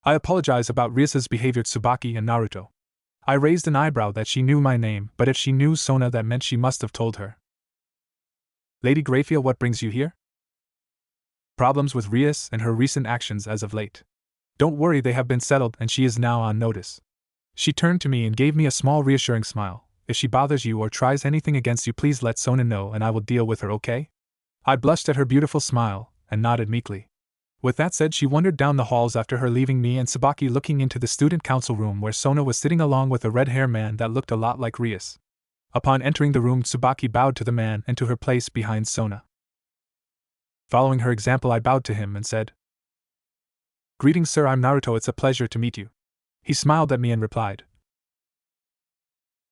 "I apologize about Rias's behavior, Tsubaki and Naruto." I raised an eyebrow that she knew my name, but if she knew Sona, that meant she must have told her. "Lady Grayfield, what brings you here?" "Problems with Rias and her recent actions as of late. Don't worry, they have been settled and she is now on notice." She turned to me and gave me a small reassuring smile. "If she bothers you or tries anything against you, please let Sona know and I will deal with her, okay?" I blushed at her beautiful smile and nodded meekly. With that said, she wandered down the halls after her, leaving me and Tsubaki looking into the student council room where Sona was sitting along with a red-haired man that looked a lot like Rias. Upon entering the room, Tsubaki bowed to the man and to her place behind Sona. Following her example, I bowed to him and said, "Greetings, sir, I'm Naruto, it's a pleasure to meet you." He smiled at me and replied,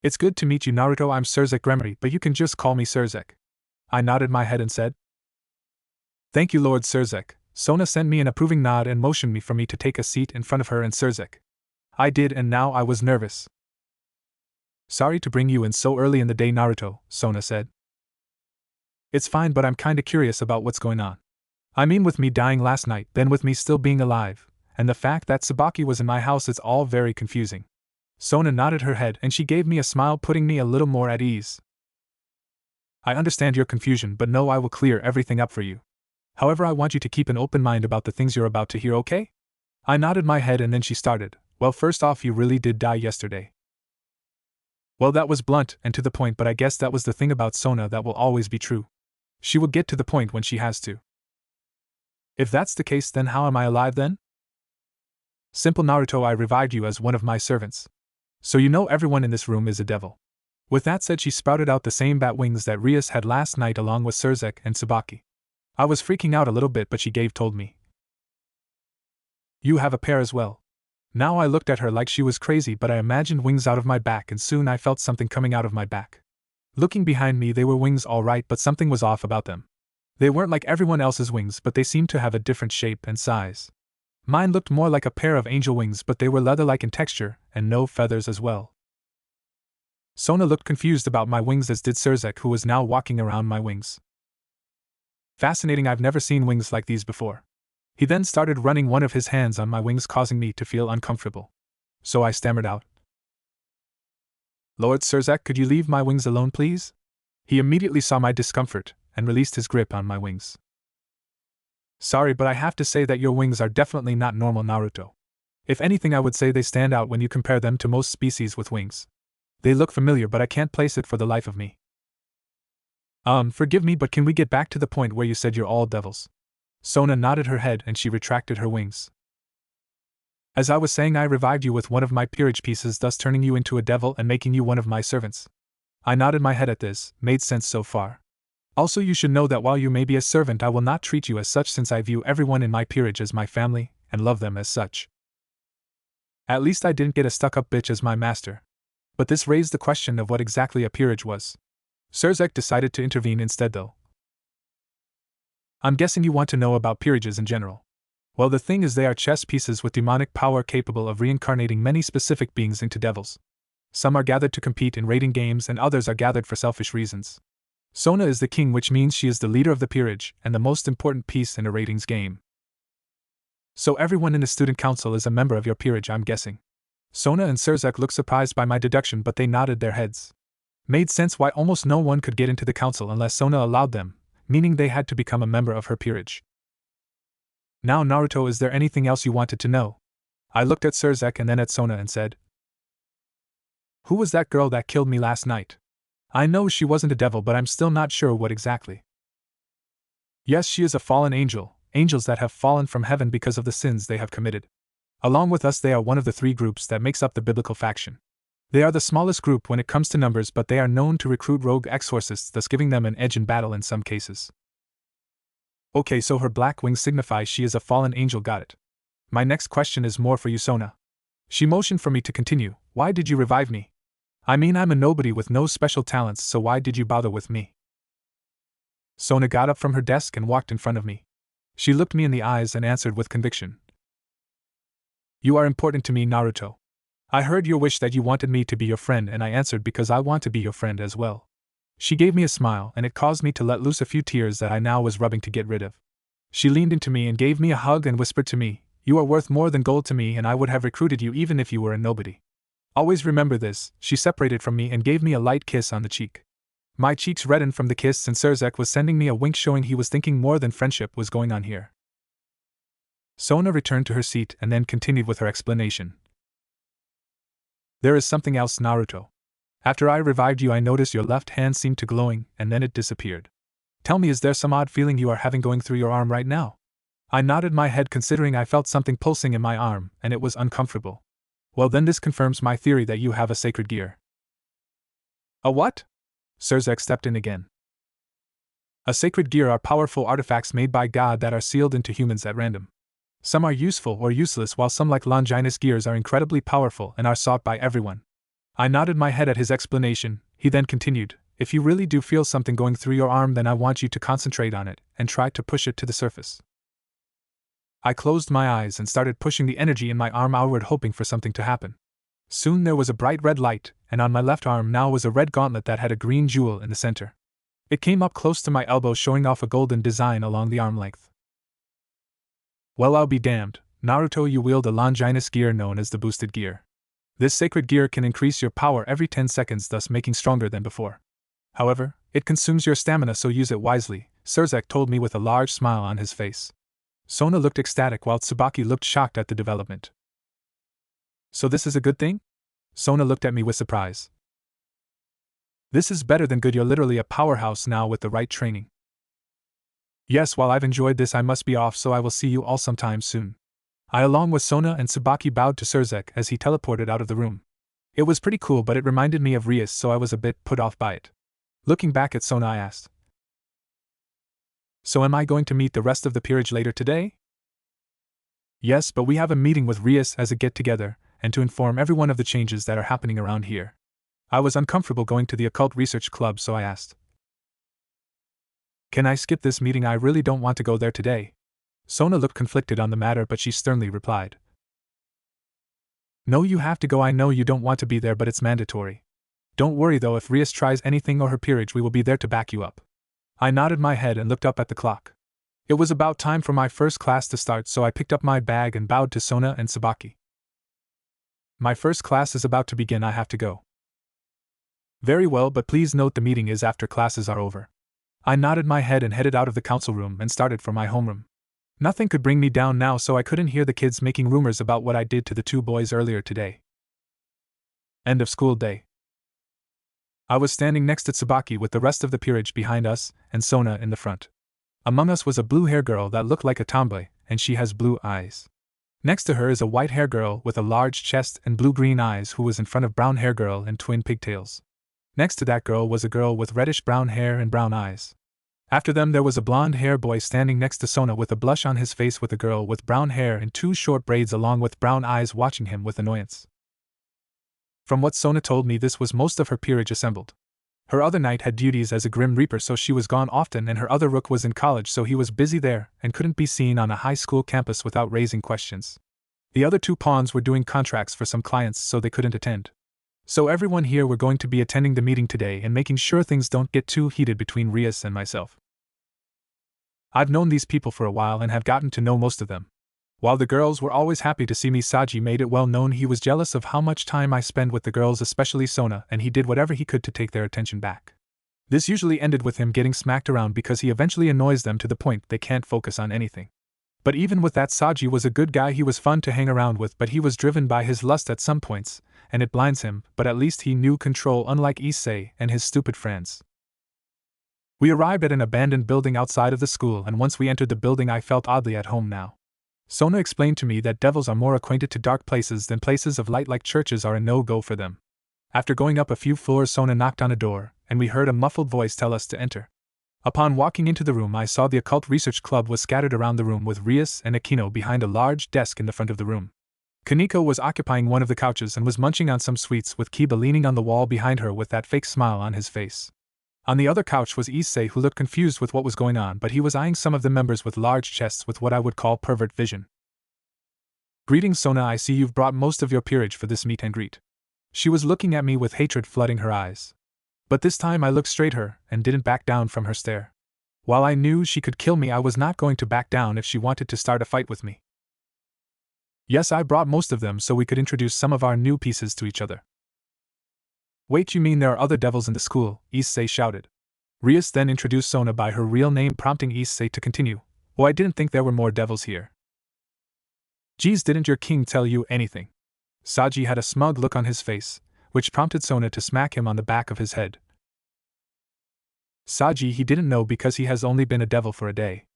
"It's good to meet you, Naruto, I'm Surzek Gremory, but you can just call me Surzek." I nodded my head and said, "Thank you, Lord Surzek." Sona sent me an approving nod and motioned me for me to take a seat in front of her and Surzek. I did, and now I was nervous. "Sorry to bring you in so early in the day, Naruto," Sona said. "It's fine, but I'm kinda curious about what's going on. I mean, with me dying last night, then with me still being alive, and the fact that Tsubaki was in my house, it's all very confusing." Sona nodded her head and she gave me a smile, putting me a little more at ease. "I understand your confusion, but no, I will clear everything up for you. However, I want you to keep an open mind about the things you're about to hear, okay?" I nodded my head and then she started, "Well, first off, you really did die yesterday." Well, that was blunt and to the point, but I guess that was the thing about Sona that will always be true. She will get to the point when she has to. If that's the case, then how am I alive then? Simple, Naruto, I revived you as one of my servants. So you know everyone in this room is a devil. With that said, she sprouted out the same bat wings that Rias had last night along with Surzek and Tsubaki. I was freaking out a little bit, but she told me, "You have a pair as well." Now I looked at her like she was crazy, but I imagined wings out of my back, and soon I felt something coming out of my back. Looking behind me, they were wings all right, but something was off about them. They weren't like everyone else's wings, but they seemed to have a different shape and size. Mine looked more like a pair of angel wings, but they were leather-like in texture, and no feathers as well. Sona looked confused about my wings, as did Surzek, who was now walking around my wings. "Fascinating, I've never seen wings like these before." He then started running one of his hands on my wings, causing me to feel uncomfortable. So I stammered out, "Lord Surzek, could you leave my wings alone, please?" He immediately saw my discomfort and released his grip on my wings. "Sorry, but I have to say that your wings are definitely not normal, Naruto. If anything, I would say they stand out when you compare them to most species with wings. They look familiar, but I can't place it for the life of me." Forgive me, but can we get back to the point where you said you're all devils?" Sona nodded her head and she retracted her wings. "As I was saying, I revived you with one of my peerage pieces, thus turning you into a devil and making you one of my servants." I nodded my head at this. Made sense so far. "Also, you should know that while you may be a servant, I will not treat you as such, since I view everyone in my peerage as my family and love them as such. At least I didn't get a stuck-up bitch as my master." But this raised the question of what exactly a peerage was. Surzek decided to intervene instead, though. "I'm guessing you want to know about peerages in general. Well, the thing is, they are chess pieces with demonic power capable of reincarnating many specific beings into devils. Some are gathered to compete in raiding games, and others are gathered for selfish reasons. Sona is the king, which means she is the leader of the peerage and the most important piece in a ratings game. So everyone in the student council is a member of your peerage, I'm guessing." Sona and Surzek looked surprised by my deduction, but they nodded their heads. Made sense why almost no one could get into the council unless Sona allowed them, meaning they had to become a member of her peerage. Now Naruto, is there anything else you wanted to know? I looked at Surzek and then at Sona and said, who was that girl that killed me last night? I know she wasn't a devil, but I'm still not sure what exactly. Yes, she is a fallen angel, angels that have fallen from heaven because of the sins they have committed. Along with us, they are one of the 3 groups that makes up the biblical faction. They are the smallest group when it comes to numbers, but they are known to recruit rogue exorcists, thus giving them an edge in battle in some cases. Okay, so her black wings signify she is a fallen angel, got it. My next question is more for you, Sona. She motioned for me to continue. Why did you revive me? I mean, I'm a nobody with no special talents, so why did you bother with me? Sona got up from her desk and walked in front of me. She looked me in the eyes and answered with conviction. You are important to me, Naruto. I heard your wish that you wanted me to be your friend, and I answered because I want to be your friend as well. She gave me a smile, and it caused me to let loose a few tears that I now was rubbing to get rid of. She leaned into me and gave me a hug and whispered to me, you are worth more than gold to me, and I would have recruited you even if you were a nobody. Always remember this. She separated from me and gave me a light kiss on the cheek. My cheeks reddened from the kiss, and Surzek was sending me a wink showing he was thinking more than friendship was going on here. Sona returned to her seat and then continued with her explanation. There is something else, Naruto. After I revived you, I noticed your left hand seemed to glowing, and then it disappeared. Tell me, is there some odd feeling you are having going through your arm right now? I nodded my head, considering I felt something pulsing in my arm, and it was uncomfortable. Well, then this confirms my theory that you have a sacred gear. A what? Surzek stepped in again. A sacred gear are powerful artifacts made by God that are sealed into humans at random. Some are useful or useless, while some, like Longinus gears, are incredibly powerful and are sought by everyone. I nodded my head at his explanation. He then continued, if you really do feel something going through your arm, then I want you to concentrate on it and try to push it to the surface. I closed my eyes and started pushing the energy in my arm outward, hoping for something to happen. Soon there was a bright red light, and on my left arm now was a red gauntlet that had a green jewel in the center. It came up close to my elbow, showing off a golden design along the arm length. Well, I'll be damned, Naruto, you wield a Longinus gear known as the boosted gear. This sacred gear can increase your power every 10 seconds, thus making stronger than before. However, it consumes your stamina, so use it wisely, Surzek told me with a large smile on his face. Sona looked ecstatic while Tsubaki looked shocked at the development. So this is a good thing? Sona looked at me with surprise. This is better than good, you're literally a powerhouse now with the right training. Yes, while I've enjoyed this, I must be off, so I will see you all sometime soon. I, along with Sona and Tsubaki, bowed to Surzek as he teleported out of the room. It was pretty cool, but it reminded me of Rias, so I was a bit put off by it. Looking back at Sona, I asked, so am I going to meet the rest of the peerage later today? Yes, but we have a meeting with Rias as a get-together, and to inform everyone of the changes that are happening around here. I was uncomfortable going to the occult research club, so I asked, can I skip this meeting? I really don't want to go there today. Sona looked conflicted on the matter, but she sternly replied, no, you have to go. I know you don't want to be there, but it's mandatory. Don't worry though, if Rias tries anything or her peerage, we will be there to back you up. I nodded my head and looked up at the clock. It was about time for my first class to start, so I picked up my bag and bowed to Sona and Tsubaki. My first class is about to begin, I have to go. Very well, but please note the meeting is after classes are over. I nodded my head and headed out of the council room and started for my homeroom. Nothing could bring me down now, so I couldn't hear the kids making rumors about what I did to the 2 boys earlier today. End of school day. I was standing next to Tsubaki with the rest of the peerage behind us, and Sona in the front. Among us was a blue-hair girl that looked like a tomboy, and she has blue eyes. Next to her is a white-hair girl with a large chest and blue-green eyes who was in front of brown-hair girl and twin pigtails. Next to that girl was a girl with reddish-brown hair and brown eyes. After them there was a blonde-hair boy standing next to Sona with a blush on his face, with a girl with brown hair and 2 short braids along with brown eyes watching him with annoyance. From what Sona told me, this was most of her peerage assembled. Her other knight had duties as a Grim Reaper, so she was gone often, and her other rook was in college, so he was busy there and couldn't be seen on a high school campus without raising questions. The other 2 pawns were doing contracts for some clients, so they couldn't attend. So everyone here were going to be attending the meeting today and making sure things don't get too heated between Rias and myself. I've known these people for a while and have gotten to know most of them. While the girls were always happy to see me, Saji made it well known he was jealous of how much time I spend with the girls, especially Sona, and he did whatever he could to take their attention back. This usually ended with him getting smacked around because he eventually annoys them to the point they can't focus on anything. But even with that, Saji was a good guy. He was fun to hang around with, but he was driven by his lust at some points, and it blinds him, but at least he knew control, unlike Issei and his stupid friends. We arrived at an abandoned building outside of the school, and once we entered the building I felt oddly at home now. Sona explained to me that devils are more acquainted to dark places than places of light, like churches are a no-go for them. After going up a few floors, Sona knocked on a door, and we heard a muffled voice tell us to enter. Upon walking into the room, I saw the occult research club was scattered around the room, with Rias and Akino behind a large desk in the front of the room. Kaneko was occupying one of the couches and was munching on some sweets, with Kiba leaning on the wall behind her with that fake smile on his face. On the other couch was Issei, who looked confused with what was going on, but he was eyeing some of the members with large chests with what I would call pervert vision. "Greetings, Sona, I see you've brought most of your peerage for this meet and greet." She was looking at me with hatred flooding her eyes. But this time I looked straight at her, and didn't back down from her stare. While I knew she could kill me, I was not going to back down if she wanted to start a fight with me. "Yes, I brought most of them so we could introduce some of our new pieces to each other." "Wait, you mean there are other devils in the school?" Issei shouted. Rias then introduced Sona by her real name, prompting Issei to continue. "Oh, I didn't think there were more devils here." "Geez, didn't your king tell you anything?" Saji had a smug look on his face, which prompted Sona to smack him on the back of his head. "Saji, he didn't know because he has only been a devil for a day."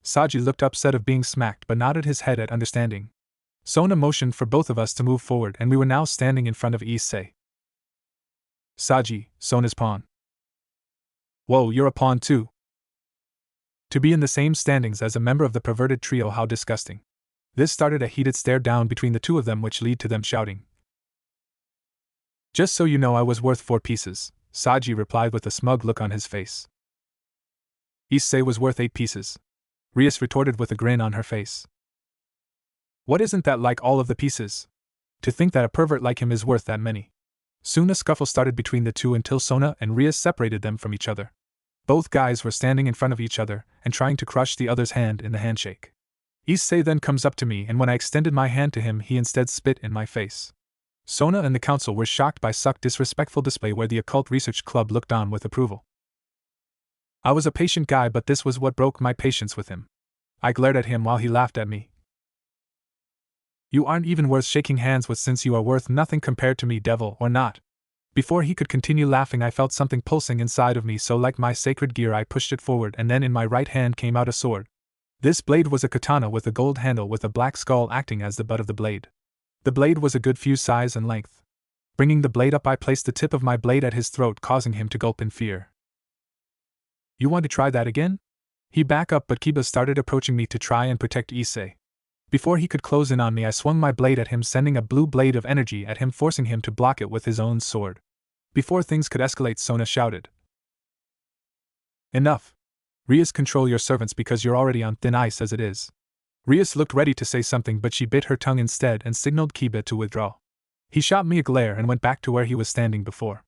Saji looked upset of being smacked but nodded his head at understanding. Sona motioned for both of us to move forward, and we were now standing in front of Issei. "Saji, Sona's pawn." "Whoa, you're a pawn too?" To be in the same standings as a member of the perverted trio, how disgusting. This started a heated stare down between the two of them, which led to them shouting. "Just so you know, I was worth 4 pieces, Saji replied with a smug look on his face. "Issei was worth 8 pieces. Rias retorted with a grin on her face. "What, isn't that like all of the pieces? To think that a pervert like him is worth that many." Soon a scuffle started between the two until Sona and Rias separated them from each other. Both guys were standing in front of each other and trying to crush the other's hand in the handshake. Issei then comes up to me, and when I extended my hand to him, he instead spit in my face. Sona and the council were shocked by such disrespectful display, where the occult research club looked on with approval. I was a patient guy, but this was what broke my patience with him. I glared at him while he laughed at me. "You aren't even worth shaking hands with, since you are worth nothing compared to me, devil or not." Before he could continue laughing, I felt something pulsing inside of me, so like my sacred gear I pushed it forward, and then in my right hand came out a sword. This blade was a katana with a gold handle with a black skull acting as the butt of the blade. The blade was a good few size and length. Bringing the blade up, I placed the tip of my blade at his throat, causing him to gulp in fear. "You want to try that again?" He backed up, but Kiba started approaching me to try and protect Issei. Before he could close in on me, I swung my blade at him, sending a blue blade of energy at him, forcing him to block it with his own sword. Before things could escalate, Sona shouted, "Enough! Rias, control your servants because you're already on thin ice as it is." Rias looked ready to say something, but she bit her tongue instead and signaled Kiba to withdraw. He shot me a glare and went back to where he was standing before.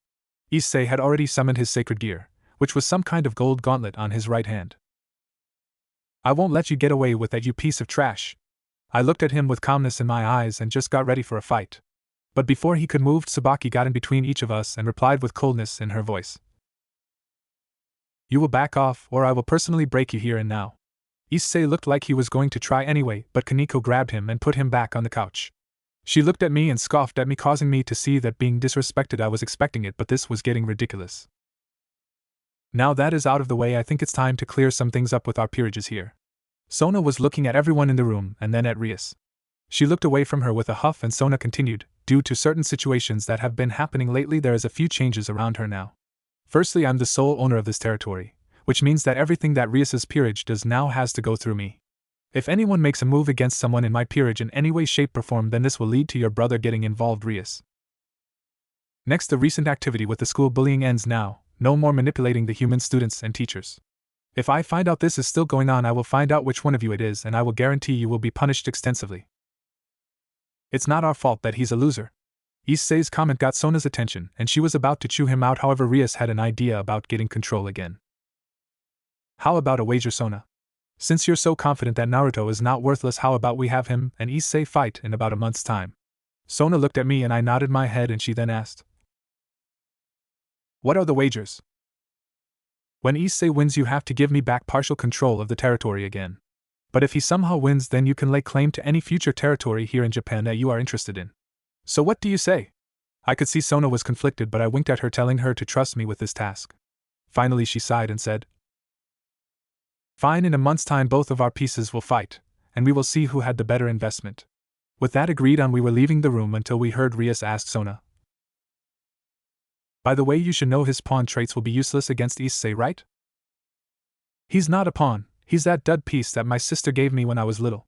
Issei had already summoned his sacred gear, which was some kind of gold gauntlet, on his right hand. "I won't let you get away with that, you piece of trash." I looked at him with calmness in my eyes and just got ready for a fight. But before he could move, Tsubaki got in between each of us and replied with coldness in her voice. "You will back off, or I will personally break you here and now." Issei looked like he was going to try anyway, but Kaneko grabbed him and put him back on the couch. She looked at me and scoffed at me, causing me to see that being disrespected I was expecting it, but this was getting ridiculous. Now that is out of the way, I think it's time to clear some things up with our peerages here. Sona was looking at everyone in the room and then at Rias. She looked away from her with a huff, and Sona continued, "Due to certain situations that have been happening lately, there is a few changes around her now. Firstly, I'm the sole owner of this territory, which means that everything that Rias's peerage does now has to go through me. If anyone makes a move against someone in my peerage in any way, shape, or form, then this will lead to your brother getting involved, Rias. Next, the recent activity with the school bullying ends now. No more manipulating the human students and teachers. If I find out this is still going on, I will find out which one of you it is, and I will guarantee you will be punished extensively. It's not our fault that he's a loser." Issei's comment got Sona's attention, and she was about to chew him out. However, Rias had an idea about getting control again. "How about a wager, Sona? Since you're so confident that Naruto is not worthless, how about we have him and Issei fight in about a month's time? Sona looked at me and I nodded my head, and she then asked, "What are the wagers?" "When Issei wins, you have to give me back partial control of the territory again. But if he somehow wins, then you can lay claim to any future territory here in Japan that you are interested in. So what do you say?" I could see Sona was conflicted, but I winked at her, telling her to trust me with this task. Finally she sighed and said, "Fine, in a month's time both of our pieces will fight, and we will see who had the better investment." With that agreed on, we were leaving the room until we heard Rias ask Sona, "By the way, you should know his pawn traits will be useless against Issei, right?" "He's not a pawn, he's that dud piece that my sister gave me when I was little."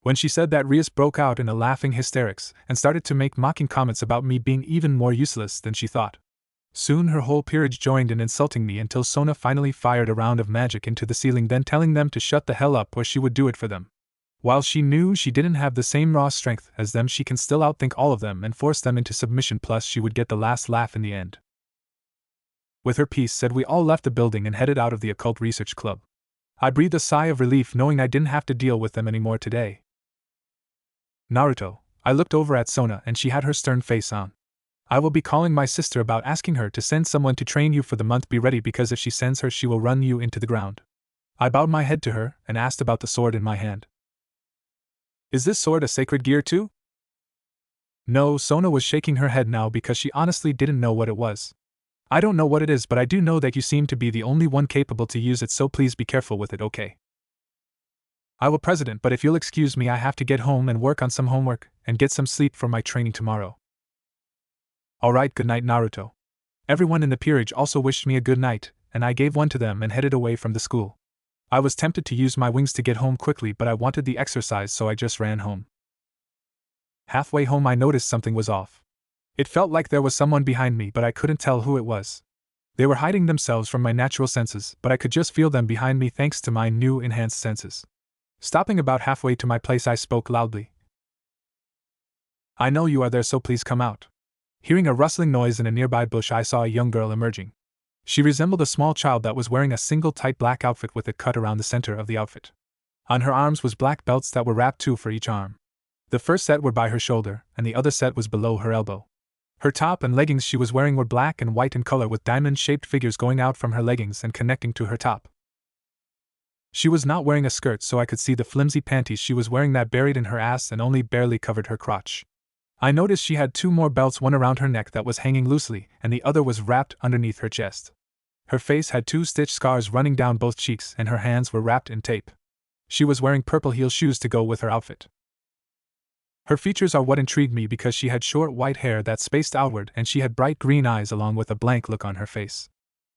When she said that, Rias broke out in a laughing hysterics and started to make mocking comments about me being even more useless than she thought. Soon her whole peerage joined in insulting me until Sona finally fired a round of magic into the ceiling, then telling them to shut the hell up or she would do it for them. While she knew she didn't have the same raw strength as them, she can still outthink all of them and force them into submission, plus she would get the last laugh in the end. With her piece said, we all left the building and headed out of the occult research club. I breathed a sigh of relief knowing I didn't have to deal with them anymore today. "Naruto," I looked over at Sona and she had her stern face on. "I will be calling my sister about asking her to send someone to train you for the month. Be ready, because if she sends her, she will run you into the ground." I bowed my head to her and asked about the sword in my hand. "Is this sword a sacred gear too?" "No," Sona was shaking her head now because she honestly didn't know what it was. "I don't know what it is, but I do know that you seem to be the only one capable to use it, so please be careful with it, okay?" "I will, President, but if you'll excuse me, I have to get home and work on some homework and get some sleep for my training tomorrow." "Alright, good night, Naruto." Everyone in the peerage also wished me a good night, and I gave one to them and headed away from the school. I was tempted to use my wings to get home quickly, but I wanted the exercise, so I just ran home. Halfway home I noticed something was off. It felt like there was someone behind me, but I couldn't tell who it was. They were hiding themselves from my natural senses, but I could just feel them behind me thanks to my new enhanced senses. Stopping about halfway to my place, I spoke loudly. "I know you are there, so please come out." Hearing a rustling noise in a nearby bush, I saw a young girl emerging. She resembled a small child that was wearing a single tight black outfit with a cut around the center of the outfit. On her arms was black belts that were wrapped, two for each arm. The first set were by her shoulder, and the other set was below her elbow. Her top and leggings she was wearing were black and white in color, with diamond-shaped figures going out from her leggings and connecting to her top. She was not wearing a skirt, so I could see the flimsy panties she was wearing that buried in her ass and only barely covered her crotch. I noticed she had two more belts, one around her neck that was hanging loosely, and the other was wrapped underneath her chest. Her face had two stitch scars running down both cheeks, and her hands were wrapped in tape. She was wearing purple heel shoes to go with her outfit. Her features are what intrigued me, because she had short white hair that spaced outward, and she had bright green eyes along with a blank look on her face.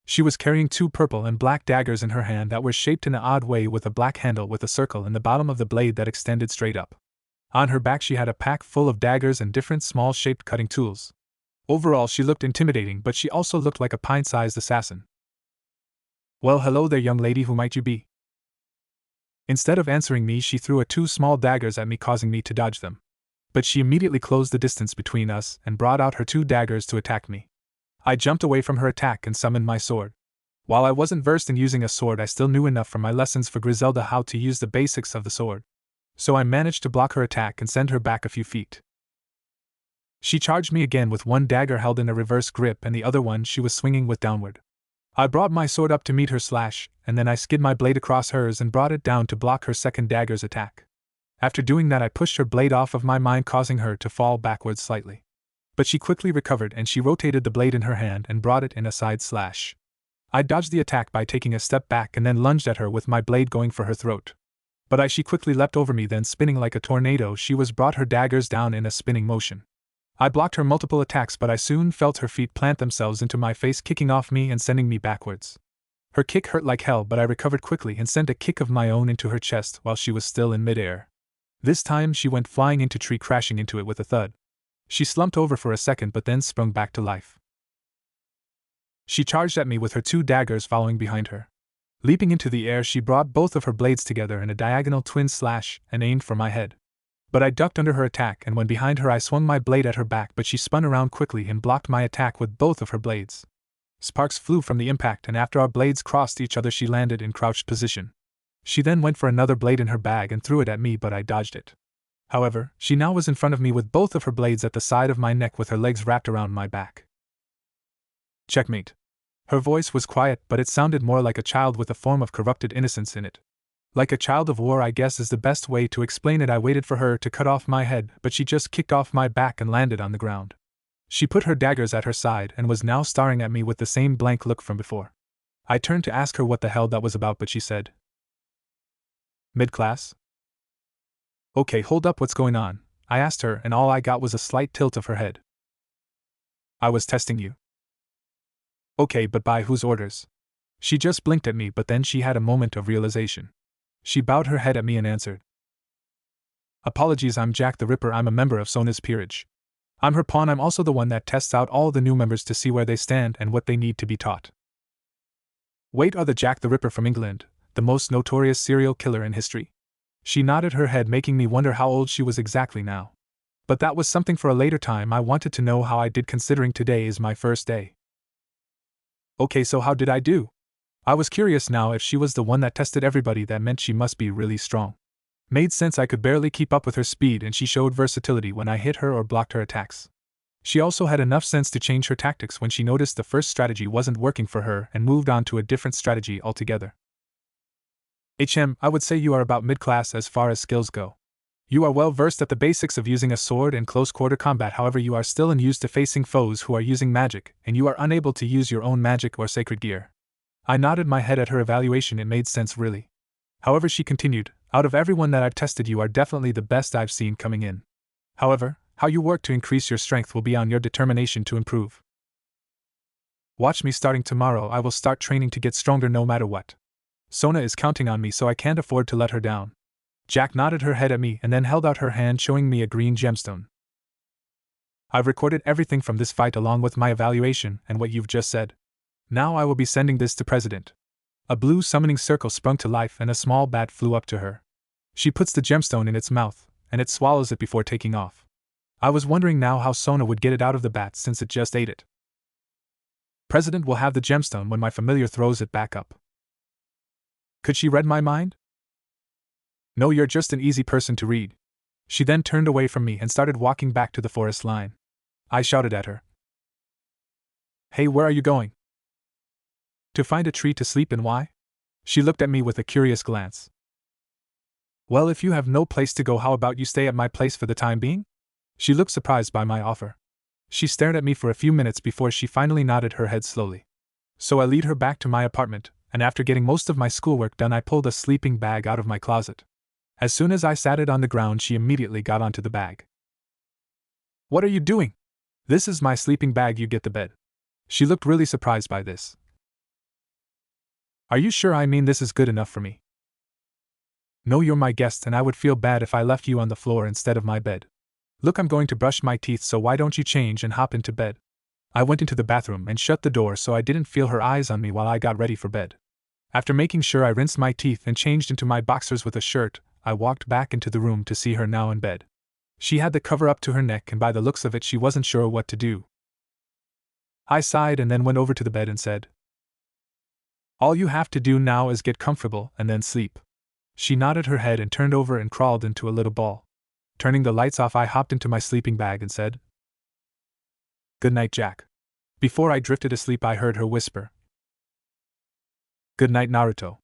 She was carrying two purple and black daggers in her hand that were shaped in an odd way, with a black handle with a circle in the bottom of the blade that extended straight up. On her back she had a pack full of daggers and different small-shaped cutting tools. Overall she looked intimidating, but she also looked like a pint-sized assassin. "Well, hello there, young lady, who might you be?" Instead of answering me, she threw two small daggers at me, causing me to dodge them. But she immediately closed the distance between us and brought out her two daggers to attack me. I jumped away from her attack and summoned my sword. While I wasn't versed in using a sword, I still knew enough from my lessons for Griselda how to use the basics of the sword. So I managed to block her attack and send her back a few feet. She charged me again with one dagger held in a reverse grip, and the other one she was swinging with downward. I brought my sword up to meet her slash, and then I skid my blade across hers and brought it down to block her second dagger's attack. After doing that, I pushed her blade off of my mind, causing her to fall backwards slightly. But she quickly recovered and she rotated the blade in her hand and brought it in a side slash. I dodged the attack by taking a step back and then lunged at her with my blade going for her throat. But she quickly leapt over me, then spinning like a tornado she was brought her daggers down in a spinning motion. I blocked her multiple attacks, but I soon felt her feet plant themselves into my face, kicking off me and sending me backwards. Her kick hurt like hell, but I recovered quickly and sent a kick of my own into her chest while she was still in midair. This time she went flying into a tree, crashing into it with a thud. She slumped over for a second but then sprung back to life. She charged at me with her two daggers following behind her. Leaping into the air, she brought both of her blades together in a diagonal twin slash and aimed for my head. But I ducked under her attack, and when behind her I swung my blade at her back, but she spun around quickly and blocked my attack with both of her blades. Sparks flew from the impact, and after our blades crossed each other she landed in crouched position. She then went for another blade in her bag and threw it at me, but I dodged it. However, she now was in front of me with both of her blades at the side of my neck with her legs wrapped around my back. Checkmate. Her voice was quiet, but it sounded more like a child with a form of corrupted innocence in it. Like a child of war, I guess is the best way to explain it. I waited for her to cut off my head, but she just kicked off my back and landed on the ground. She put her daggers at her side and was now staring at me with the same blank look from before. I turned to ask her what the hell that was about, but she said, "Mid-class?" "Okay, hold up, what's going on?" I asked her, and all I got was a slight tilt of her head. "I was testing you." "Okay, but by whose orders?" She just blinked at me, but then she had a moment of realization. She bowed her head at me and answered, "Apologies, I'm Jack the Ripper. I'm a member of Sona's peerage. I'm her pawn. I'm also the one that tests out all the new members to see where they stand and what they need to be taught." "Wait, are the Jack the Ripper from England, the most notorious serial killer in history?" She nodded her head, making me wonder how old she was exactly now. But that was something for a later time. I wanted to know how I did, considering today is my first day. "Okay, so how did I do?" I was curious now. If she was the one that tested everybody, that meant she must be really strong. Made sense. I could barely keep up with her speed, and she showed versatility when I hit her or blocked her attacks. She also had enough sense to change her tactics when she noticed the first strategy wasn't working for her and moved on to a different strategy altogether. I would say you are about mid-class as far as skills go. You are well versed at the basics of using a sword in close-quarter combat. However, you are still unused to facing foes who are using magic, and you are unable to use your own magic or sacred gear. I nodded my head at her evaluation. It made sense, really. However, she continued, "Out of everyone that I've tested, you are definitely the best I've seen coming in. However, how you work to increase your strength will be on your determination to improve. Watch me. Starting tomorrow, I will start training to get stronger no matter what. Sona is counting on me, so I can't afford to let her down." Jack nodded her head at me and then held out her hand, showing me a green gemstone. "I've recorded everything from this fight along with my evaluation and what you've just said. Now I will be sending this to President." A blue summoning circle sprung to life and a small bat flew up to her. She puts the gemstone in its mouth, and it swallows it before taking off. I was wondering now how Sona would get it out of the bat since it just ate it. "President will have the gemstone when my familiar throws it back up." Could she read my mind? "No, you're just an easy person to read." She then turned away from me and started walking back to the forest line. I shouted at her, "Hey, where are you going?" "To find a tree to sleep in." "Why?" She looked at me with a curious glance. "Well, if you have no place to go, how about you stay at my place for the time being?" She looked surprised by my offer. She stared at me for a few minutes before she finally nodded her head slowly. So I lead her back to my apartment, and after getting most of my schoolwork done, I pulled a sleeping bag out of my closet. As soon as I sat it on the ground, she immediately got onto the bag. "What are you doing?" "This is my sleeping bag, you get the bed." She looked really surprised by this. "Are you sure? I mean, this is good enough for me." "No, you're my guest, and I would feel bad if I left you on the floor instead of my bed. Look, I'm going to brush my teeth, so why don't you change and hop into bed?" I went into the bathroom and shut the door so I didn't feel her eyes on me while I got ready for bed. After making sure I rinsed my teeth and changed into my boxers with a shirt, I walked back into the room to see her now in bed. She had the cover up to her neck, and by the looks of it, she wasn't sure what to do. I sighed and then went over to the bed and said, "All you have to do now is get comfortable and then sleep." She nodded her head and turned over and crawled into a little ball. Turning the lights off, I hopped into my sleeping bag and said, "Good night, Jack." Before I drifted asleep, I heard her whisper, "Good night, Naruto."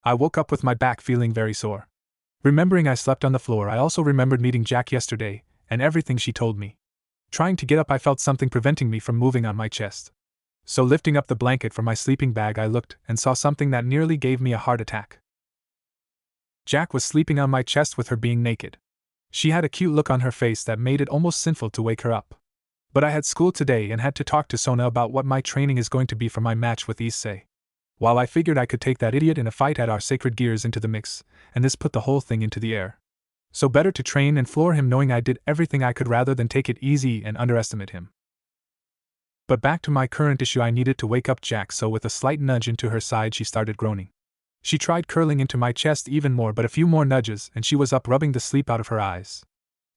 I woke up with my back feeling very sore. Remembering I slept on the floor, I also remembered meeting Jack yesterday, and everything she told me. Trying to get up, I felt something preventing me from moving on my chest. So lifting up the blanket from my sleeping bag, I looked and saw something that nearly gave me a heart attack. Jack was sleeping on my chest with her being naked. She had a cute look on her face that made it almost sinful to wake her up. But I had school today and had to talk to Sona about what my training is going to be for my match with Issei. While I figured I could take that idiot in a fight, add our sacred gears into the mix, and this put the whole thing into the air. So better to train and floor him knowing I did everything I could rather than take it easy and underestimate him. But back to my current issue, I needed to wake up Jack, so with a slight nudge into her side, she started groaning. She tried curling into my chest even more, but a few more nudges and she was up, rubbing the sleep out of her eyes.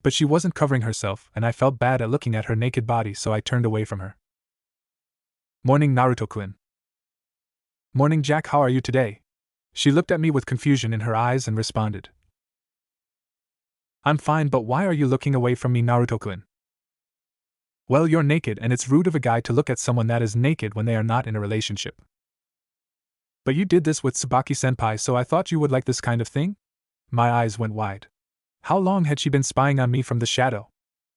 But she wasn't covering herself, and I felt bad at looking at her naked body, so I turned away from her. "Morning, Naruto-kun." "Morning, Jack, how are you today?" She looked at me with confusion in her eyes and responded, "I'm fine, but why are you looking away from me, Naruto-kun?" "Well, you're naked and it's rude of a guy to look at someone that is naked when they are not in a relationship." "But you did this with Tsubaki-senpai, so I thought you would like this kind of thing?" My eyes went wide. How long had she been spying on me from the shadow?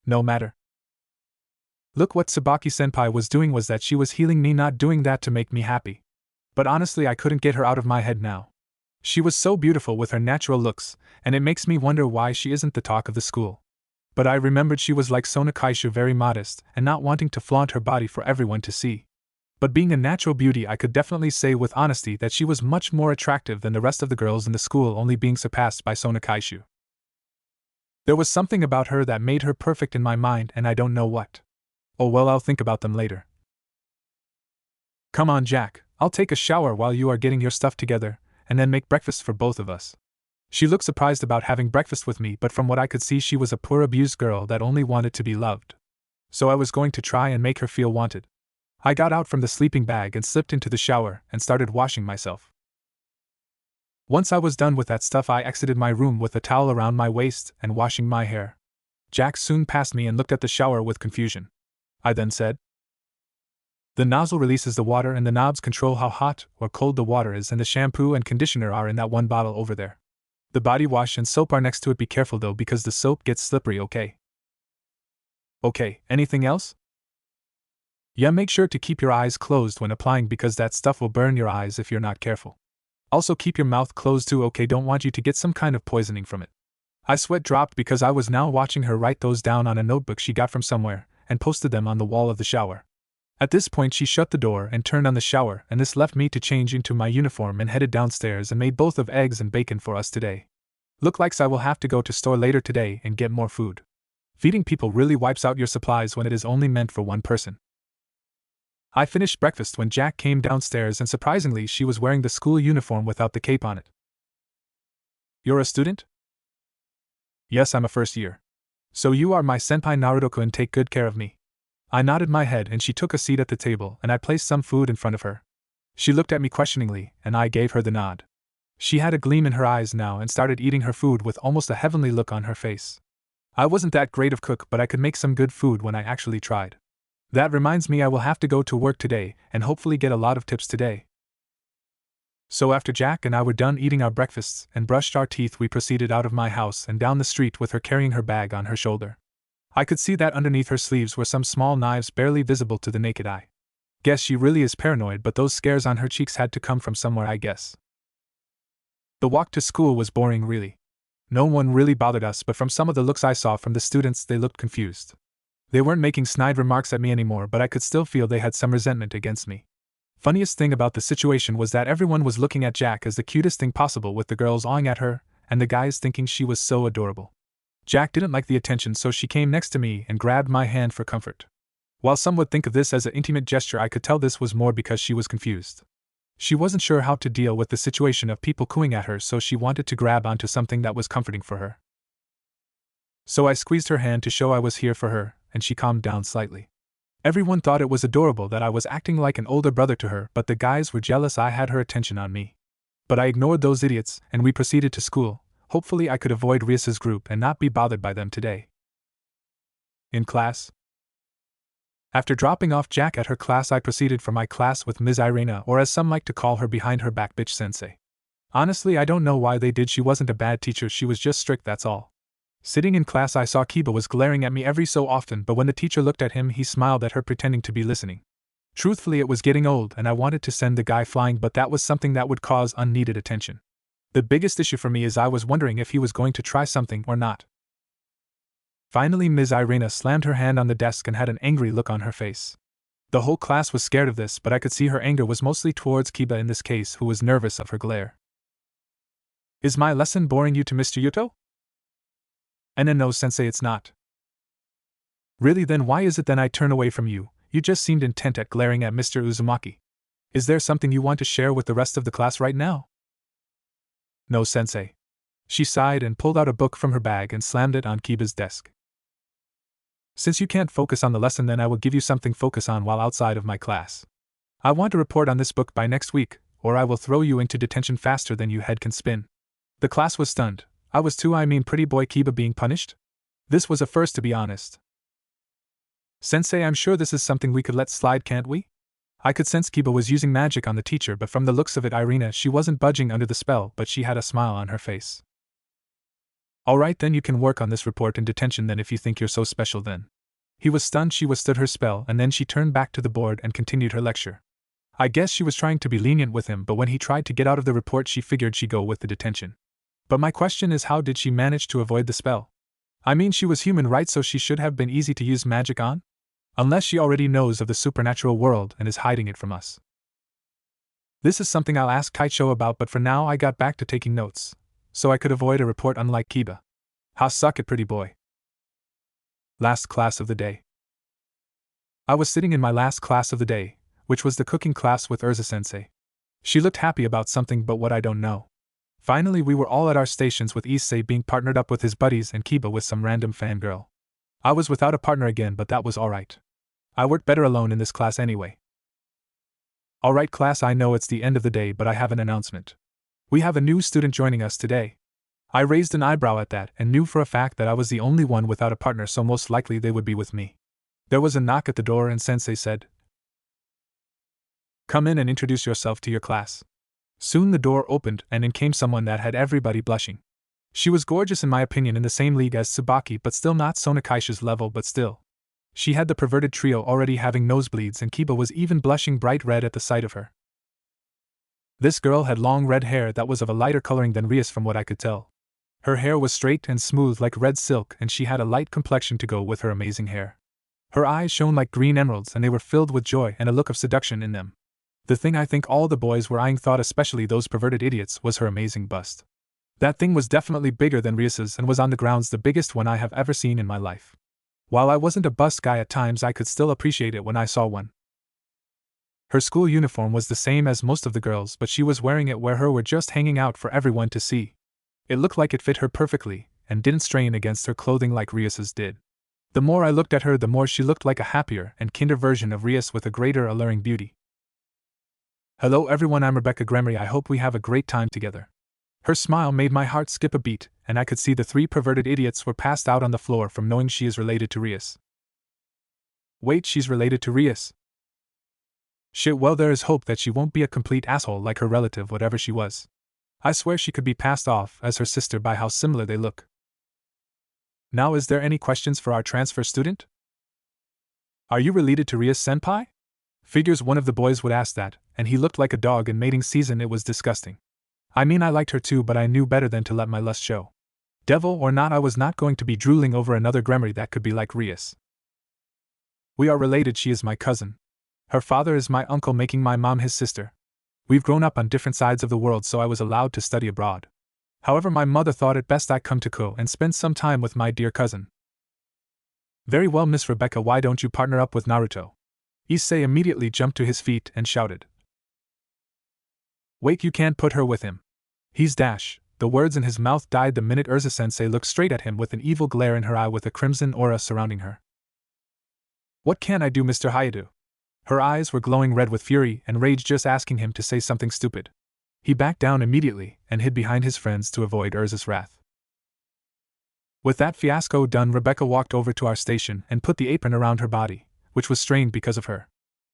No matter. Look, what Tsubaki-senpai was doing was that she was healing me, not doing that to make me happy. But honestly, I couldn't get her out of my head now. She was so beautiful with her natural looks, and it makes me wonder why she isn't the talk of the school. But I remembered she was like Sona Kaishu, very modest, and not wanting to flaunt her body for everyone to see. But being a natural beauty, I could definitely say with honesty that she was much more attractive than the rest of the girls in the school, only being surpassed by Sona Kaishu. There was something about her that made her perfect in my mind, and I don't know what. Oh well, I'll think about them later. Come on, Jack, I'll take a shower while you are getting your stuff together, and then make breakfast for both of us. She looked surprised about having breakfast with me, but from what I could see, she was a poor abused girl that only wanted to be loved. So I was going to try and make her feel wanted. I got out from the sleeping bag and slipped into the shower and started washing myself. Once I was done with that stuff, I exited my room with a towel around my waist and washing my hair. Jack soon passed me and looked at the shower with confusion. I then said, "The nozzle releases the water and the knobs control how hot or cold the water is, and the shampoo and conditioner are in that one bottle over there. The body wash and soap are next to it. Be careful though, because the soap gets slippery, okay?" "Okay, anything else?" "Yeah, make sure to keep your eyes closed when applying, because that stuff will burn your eyes if you're not careful. Also keep your mouth closed too, okay? Don't want you to get some kind of poisoning from it." I sweat dropped because I was now watching her write those down on a notebook she got from somewhere, and posted them on the wall of the shower. At this point she shut the door and turned on the shower, and this left me to change into my uniform and headed downstairs and made both of eggs and bacon for us today. Look likes I will have to go to store later today and get more food. Feeding people really wipes out your supplies when it is only meant for one person. I finished breakfast when Jack came downstairs, and surprisingly she was wearing the school uniform without the cape on it. "You're a student?" "Yes, I'm a first year." "So you are my senpai Naruto-kun, take good care of me." I nodded my head and she took a seat at the table, and I placed some food in front of her. She looked at me questioningly, and I gave her the nod. She had a gleam in her eyes now and started eating her food with almost a heavenly look on her face. I wasn't that great of cook, but I could make some good food when I actually tried. That reminds me, I will have to go to work today and hopefully get a lot of tips today. So after Jack and I were done eating our breakfasts and brushed our teeth, we proceeded out of my house and down the street with her carrying her bag on her shoulder. I could see that underneath her sleeves were some small knives barely visible to the naked eye. Guess she really is paranoid, but those scares on her cheeks had to come from somewhere, I guess. The walk to school was boring, really. No one really bothered us, but from some of the looks I saw from the students, they looked confused. They weren't making snide remarks at me anymore, but I could still feel they had some resentment against me. Funniest thing about the situation was that everyone was looking at Jack as the cutest thing possible, with the girls awing at her, and the guys thinking she was so adorable. Jack didn't like the attention, so she came next to me and grabbed my hand for comfort. While some would think of this as an intimate gesture, I could tell this was more because she was confused. She wasn't sure how to deal with the situation of people cooing at her, so she wanted to grab onto something that was comforting for her. So I squeezed her hand to show I was here for her, and she calmed down slightly. Everyone thought it was adorable that I was acting like an older brother to her, but the guys were jealous I had her attention on me. But I ignored those idiots, and we proceeded to school. Hopefully I could avoid Rias's group and not be bothered by them today. In class. After dropping off Jack at her class, I proceeded for my class with Ms. Irena, or as some like to call her behind her back, bitch sensei. Honestly, I don't know why they did. She wasn't a bad teacher, she was just strict, that's all. Sitting in class, I saw Kiba was glaring at me every so often, but when the teacher looked at him, he smiled at her, pretending to be listening. Truthfully, it was getting old, and I wanted to send the guy flying, but that was something that would cause unneeded attention. The biggest issue for me is I was wondering if he was going to try something or not. Finally, Ms. Irena slammed her hand on the desk and had an angry look on her face. The whole class was scared of this, but I could see her anger was mostly towards Kiba in this case, who was nervous of her glare. "Is my lesson boring you to Mr. Yuto?" "And no, sensei, it's not." "Really? Then why is it then I turn away from you? You just seemed intent at glaring at Mr. Uzumaki. Is there something you want to share with the rest of the class right now?" "No, sensei." She sighed and pulled out a book from her bag and slammed it on Kiba's desk. "Since you can't focus on the lesson, then I will give you something to focus on while outside of my class. I want to report on this book by next week, or I will throw you into detention faster than your head can spin." The class was stunned. I was too, pretty boy Kiba being punished? This was a first, to be honest. "Sensei, I'm sure this is something we could let slide, can't we?" I could sense Kiba was using magic on the teacher, but from the looks of it, Irina, she wasn't budging under the spell, but she had a smile on her face. "Alright, then you can work on this report in detention then if you think you're so special then." He was stunned. She withstood her spell, and then she turned back to the board and continued her lecture. I guess she was trying to be lenient with him, but when he tried to get out of the report, she figured she'd go with the detention. But my question is, how did she manage to avoid the spell? She was human, right? So she should have been easy to use magic on? Unless she already knows of the supernatural world and is hiding it from us. This is something I'll ask Kaicho about, but for now I got back to taking notes, so I could avoid a report unlike Kiba. Ha, suck it, pretty boy. Last class of the day. I was sitting in my last class of the day, which was the cooking class with Urza-sensei. She looked happy about something, but what I don't know. Finally, we were all at our stations, with Issei being partnered up with his buddies and Kiba with some random fangirl. I was without a partner again, but that was alright. I worked better alone in this class anyway. Alright class, I know it's the end of the day, but I have an announcement. We have a new student joining us today. I raised an eyebrow at that and knew for a fact that I was the only one without a partner, so most likely they would be with me. There was a knock at the door and Sensei said, "Come in and introduce yourself to your class." Soon the door opened and in came someone that had everybody blushing. She was gorgeous in my opinion, in the same league as Tsubaki, but still not Sona Kaisha's level, but still. She had the perverted trio already having nosebleeds, and Kiba was even blushing bright red at the sight of her. This girl had long red hair that was of a lighter coloring than Rias from what I could tell. Her hair was straight and smooth like red silk, and she had a light complexion to go with her amazing hair. Her eyes shone like green emeralds, and they were filled with joy and a look of seduction in them. The thing I think all the boys were eyeing, thought especially those perverted idiots, was her amazing bust. That thing was definitely bigger than Rias's and was on the grounds the biggest one I have ever seen in my life. While I wasn't a bust guy at times, I could still appreciate it when I saw one. Her school uniform was the same as most of the girls, but she was wearing it where her were just hanging out for everyone to see. It looked like it fit her perfectly, and didn't strain against her clothing like Rias's did. The more I looked at her, the more she looked like a happier and kinder version of Rias with a greater alluring beauty. "Hello everyone, I'm Rebecca Gremery. I hope we have a great time together." Her smile made my heart skip a beat, and I could see the three perverted idiots were passed out on the floor from knowing she is related to Rias. Wait, she's related to Rias? Shit, well, there is hope that she won't be a complete asshole like her relative, whatever she was. I swear she could be passed off as her sister by how similar they look. Now, is there any questions for our transfer student? Are you related to Rias senpai? Figures one of the boys would ask that, and he looked like a dog in mating season. It was disgusting. I liked her too, but I knew better than to let my lust show. Devil or not, I was not going to be drooling over another Gremery that could be like Rias. We are related. She is my cousin. Her father is my uncle, making my mom his sister. We've grown up on different sides of the world, so I was allowed to study abroad. However, my mother thought it best I come to Ko and spend some time with my dear cousin. Very well, Miss Rebecca, why don't you partner up with Naruto? Issei immediately jumped to his feet and shouted. Wait, you can't put her with him. He's dash. The words in his mouth died the minute Urza-sensei looked straight at him with an evil glare in her eye with a crimson aura surrounding her. What can I do, Mr. Hayadu? Her eyes were glowing red with fury and rage, just asking him to say something stupid. He backed down immediately and hid behind his friends to avoid Urza's wrath. With that fiasco done, Rebecca walked over to our station and put the apron around her body, which was strained because of her.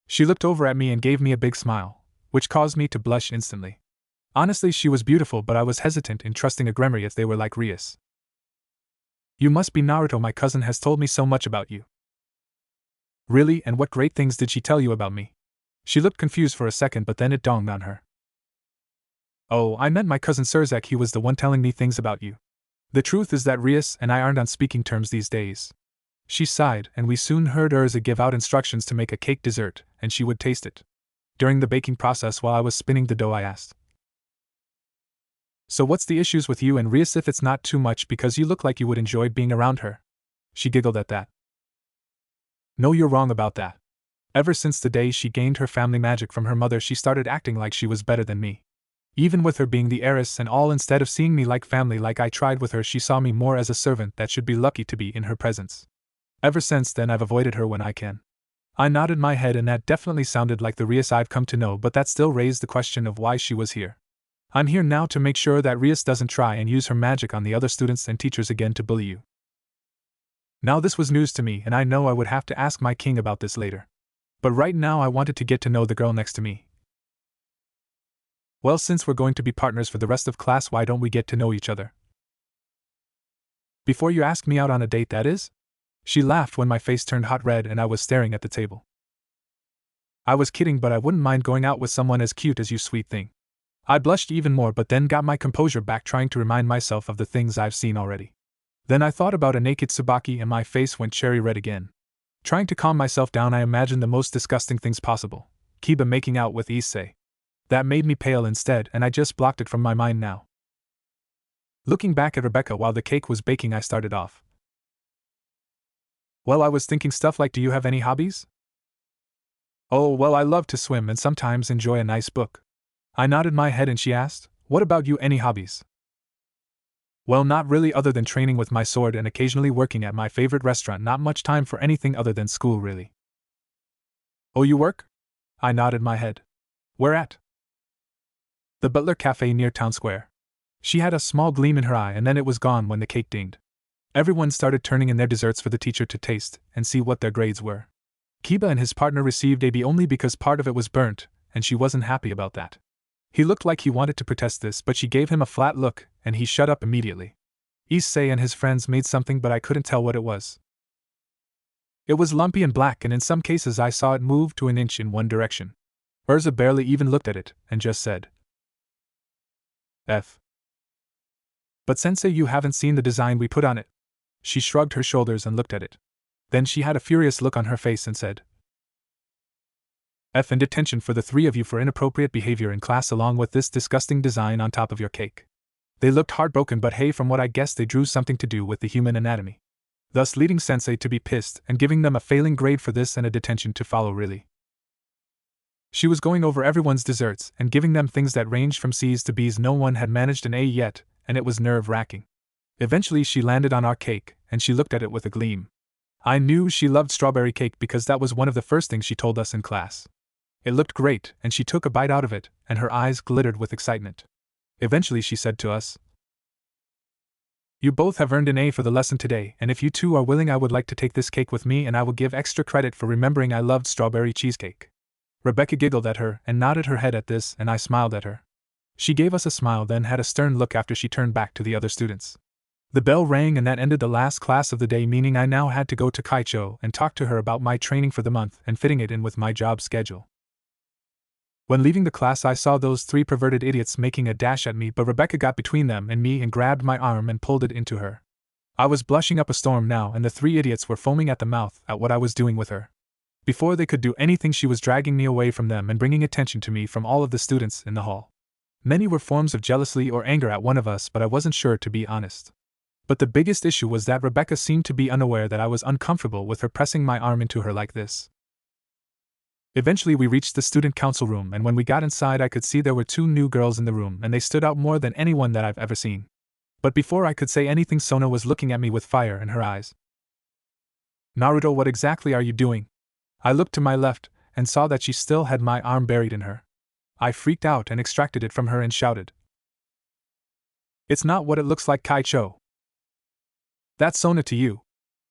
She looked over at me and gave me a big smile, which caused me to blush instantly. Honestly, she was beautiful, but I was hesitant in trusting a Gremery if they were like Rias. You must be Naruto. My cousin has told me so much about you. Really, and what great things did she tell you about me? She looked confused for a second, but then it dawned on her. Oh, I meant my cousin Surzak. He was the one telling me things about you. The truth is that Rias and I aren't on speaking terms these days. She sighed, and we soon heard Urza give out instructions to make a cake dessert, and she would taste it. During the baking process, while I was spinning the dough, I asked, So what's the issues with you and Rias, if it's not too much, because you look like you would enjoy being around her? She giggled at that. No, you're wrong about that. Ever since the day she gained her family magic from her mother, she started acting like she was better than me. Even with her being the heiress and all, instead of seeing me like family like I tried with her, she saw me more as a servant that should be lucky to be in her presence. Ever since then, I've avoided her when I can. I nodded my head, and that definitely sounded like the Rias I've come to know, but that still raised the question of why she was here. I'm here now to make sure that Rias doesn't try and use her magic on the other students and teachers again to bully you. Now this was news to me, and I know I would have to ask my king about this later. But right now I wanted to get to know the girl next to me. Well, since we're going to be partners for the rest of class, why don't we get to know each other? Before you ask me out on a date, that is? She laughed when my face turned hot red and I was staring at the table. I was kidding, but I wouldn't mind going out with someone as cute as you, sweet thing. I blushed even more, but then got my composure back, trying to remind myself of the things I've seen already. Then I thought about a naked Tsubaki and my face went cherry red again. Trying to calm myself down, I imagined the most disgusting things possible. Kiba making out with Issei. That made me pale instead, and I just blocked it from my mind now. Looking back at Rebecca while the cake was baking, I started off. Well, I was thinking stuff like, do you have any hobbies? Oh, well, I love to swim and sometimes enjoy a nice book. I nodded my head and she asked, what about you, any hobbies? Well, not really, other than training with my sword and occasionally working at my favorite restaurant. Not much time for anything other than school, really. Oh, you work? I nodded my head. Where at? The Butler Cafe near Town Square. She had a small gleam in her eye, and then it was gone when the cake dinged. Everyone started turning in their desserts for the teacher to taste and see what their grades were. Kiba and his partner received a B only because part of it was burnt, and she wasn't happy about that. He looked like he wanted to protest this, but she gave him a flat look, and he shut up immediately. Issei and his friends made something, but I couldn't tell what it was. It was lumpy and black, and in some cases I saw it move to an inch in one direction. Urza barely even looked at it, and just said, F. But sensei, you haven't seen the design we put on it. She shrugged her shoulders and looked at it. Then she had a furious look on her face and said, F and detention for the three of you for inappropriate behavior in class, along with this disgusting design on top of your cake. They looked heartbroken, but hey, from what I guess they drew something to do with the human anatomy. Thus leading sensei to be pissed and giving them a failing grade for this and a detention to follow, really. She was going over everyone's desserts and giving them things that ranged from C's to B's. No one had managed an A yet, and it was nerve-wracking. Eventually she landed on our cake, and she looked at it with a gleam. I knew she loved strawberry cake because that was one of the first things she told us in class. It looked great, and she took a bite out of it, and her eyes glittered with excitement. Eventually she said to us, You both have earned an A for the lesson today, and if you two are willing, I would like to take this cake with me, and I will give extra credit for remembering I loved strawberry cheesecake. Rebecca giggled at her and nodded her head at this, and I smiled at her. She gave us a smile, then had a stern look after she turned back to the other students. The bell rang, and that ended the last class of the day, meaning I now had to go to Kaicho and talk to her about my training for the month and fitting it in with my job schedule. When leaving the class, I saw those three perverted idiots making a dash at me, but Rebecca got between them and me and grabbed my arm and pulled it into her. I was blushing up a storm now, and the three idiots were foaming at the mouth at what I was doing with her. Before they could do anything, she was dragging me away from them and bringing attention to me from all of the students in the hall. Many were forms of jealousy or anger at one of us, but I wasn't sure, to be honest. But the biggest issue was that Rebecca seemed to be unaware that I was uncomfortable with her pressing my arm into her like this. Eventually we reached the student council room, and when we got inside I could see there were two new girls in the room, and they stood out more than anyone that I've ever seen. But before I could say anything, Sona was looking at me with fire in her eyes. Naruto, what exactly are you doing? I looked to my left, and saw that she still had my arm buried in her. I freaked out and extracted it from her and shouted, It's not what it looks like, Kaicho. That's Sona to you.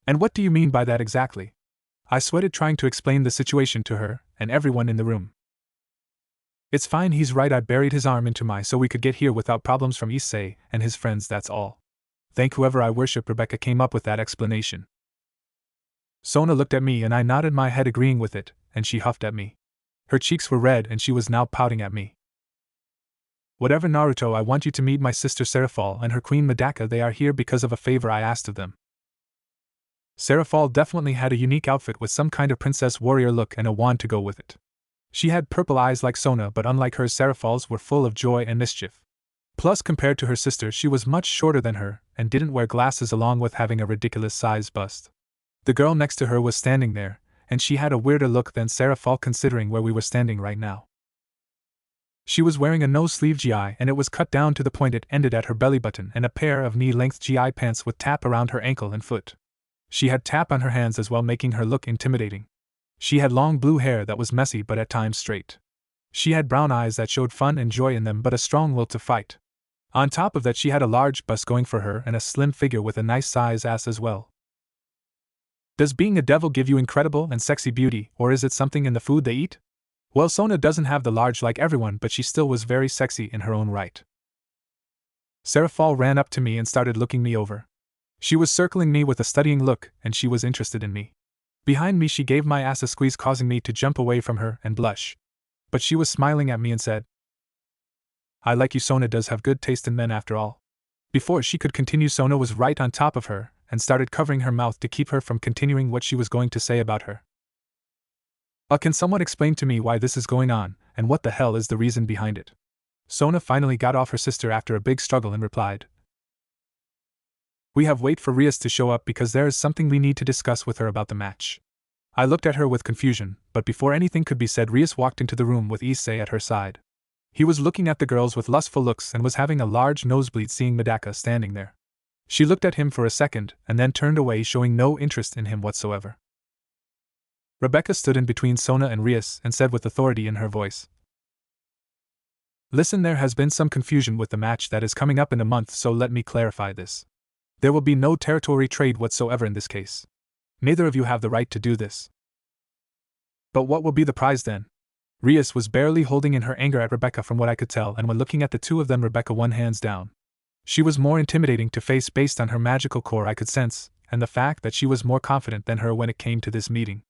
And what do you mean by that exactly? I sweated trying to explain the situation to her and everyone in the room. It's fine, he's right, I buried his arm into so we could get here without problems from Issei and his friends, that's all. Thank whoever I worship Rebecca came up with that explanation. Sona looked at me and I nodded my head agreeing with it, and she huffed at me. Her cheeks were red and she was now pouting at me. Whatever, Naruto, I want you to meet my sister Seraphal and her queen Medaka. They are here because of a favor I asked of them. Seraphal definitely had a unique outfit with some kind of princess warrior look and a wand to go with it. She had purple eyes like Sona, but unlike hers, Seraphal's were full of joy and mischief. Plus, compared to her sister, she was much shorter than her and didn't wear glasses, along with having a ridiculous sized bust. The girl next to her was standing there, and she had a weirder look than Seraphal considering where we were standing right now. She was wearing a no-sleeve GI, and it was cut down to the point it ended at her belly button, and a pair of knee-length GI pants with tap around her ankle and foot. She had tap on her hands as well, making her look intimidating. She had long blue hair that was messy but at times straight. She had brown eyes that showed fun and joy in them but a strong will to fight. On top of that she had a large bust going for her and a slim figure with a nice size ass as well. Does being a devil give you incredible and sexy beauty, or is it something in the food they eat? Well, Sona doesn't have the large like everyone, but she still was very sexy in her own right. Serafal ran up to me and started looking me over. She was circling me with a studying look, and she was interested in me. Behind me she gave my ass a squeeze, causing me to jump away from her and blush. But she was smiling at me and said, "I like you." Sona does have good taste in men after all. Before she could continue, Sona was right on top of her and started covering her mouth to keep her from continuing what she was going to say about her. Can someone explain to me why this is going on, and what the hell is the reason behind it?" Sona finally got off her sister after a big struggle and replied, "We have wait for Rias to show up because there is something we need to discuss with her about the match." I looked at her with confusion, but before anything could be said, Rias walked into the room with Issei at her side. He was looking at the girls with lustful looks and was having a large nosebleed seeing Medaka standing there. She looked at him for a second and then turned away, showing no interest in him whatsoever. Rebecca stood in between Sona and Rias and said with authority in her voice, "Listen, there has been some confusion with the match that is coming up in a month, so let me clarify this. There will be no territory trade whatsoever in this case. Neither of you have the right to do this." "But what will be the prize then?" Rias was barely holding in her anger at Rebecca from what I could tell, and when looking at the two of them, Rebecca won hands down. She was more intimidating to face based on her magical core, I could sense, and the fact that she was more confident than her when it came to this meeting.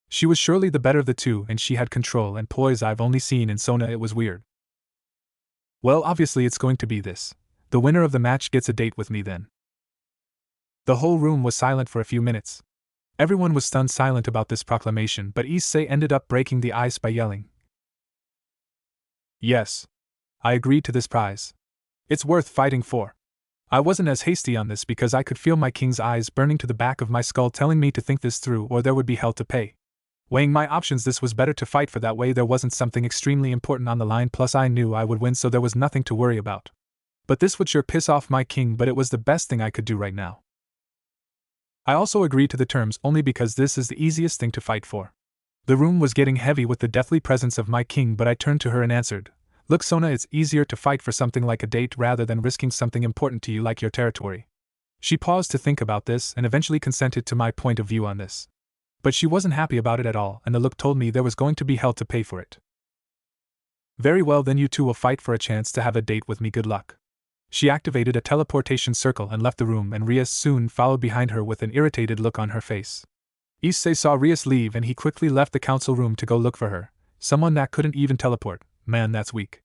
She was surely the better of the two, and she had control and poise I've only seen in Sona. It was weird. "Well, obviously it's going to be this. The winner of the match gets a date with me then." The whole room was silent for a few minutes. Everyone was stunned silent about this proclamation, but Issei ended up breaking the ice by yelling, "Yes. I agreed to this prize. It's worth fighting for." I wasn't as hasty on this because I could feel my king's eyes burning to the back of my skull, telling me to think this through or there would be hell to pay. Weighing my options, this was better to fight for, that way there wasn't something extremely important on the line, plus I knew I would win, so there was nothing to worry about. But this would sure piss off my king, but it was the best thing I could do right now. I also agreed to the terms only because this is the easiest thing to fight for. The room was getting heavy with the deathly presence of my king, but I turned to her and answered, "Look, Sona, it's easier to fight for something like a date rather than risking something important to you like your territory." She paused to think about this and eventually consented to my point of view on this. But she wasn't happy about it at all, and the look told me there was going to be hell to pay for it. "Very well, then you two will fight for a chance to have a date with me. Good luck." She activated a teleportation circle and left the room, and Rias soon followed behind her with an irritated look on her face. Issei saw Rias leave and he quickly left the council room to go look for her. "Someone that couldn't even teleport, man, that's weak,"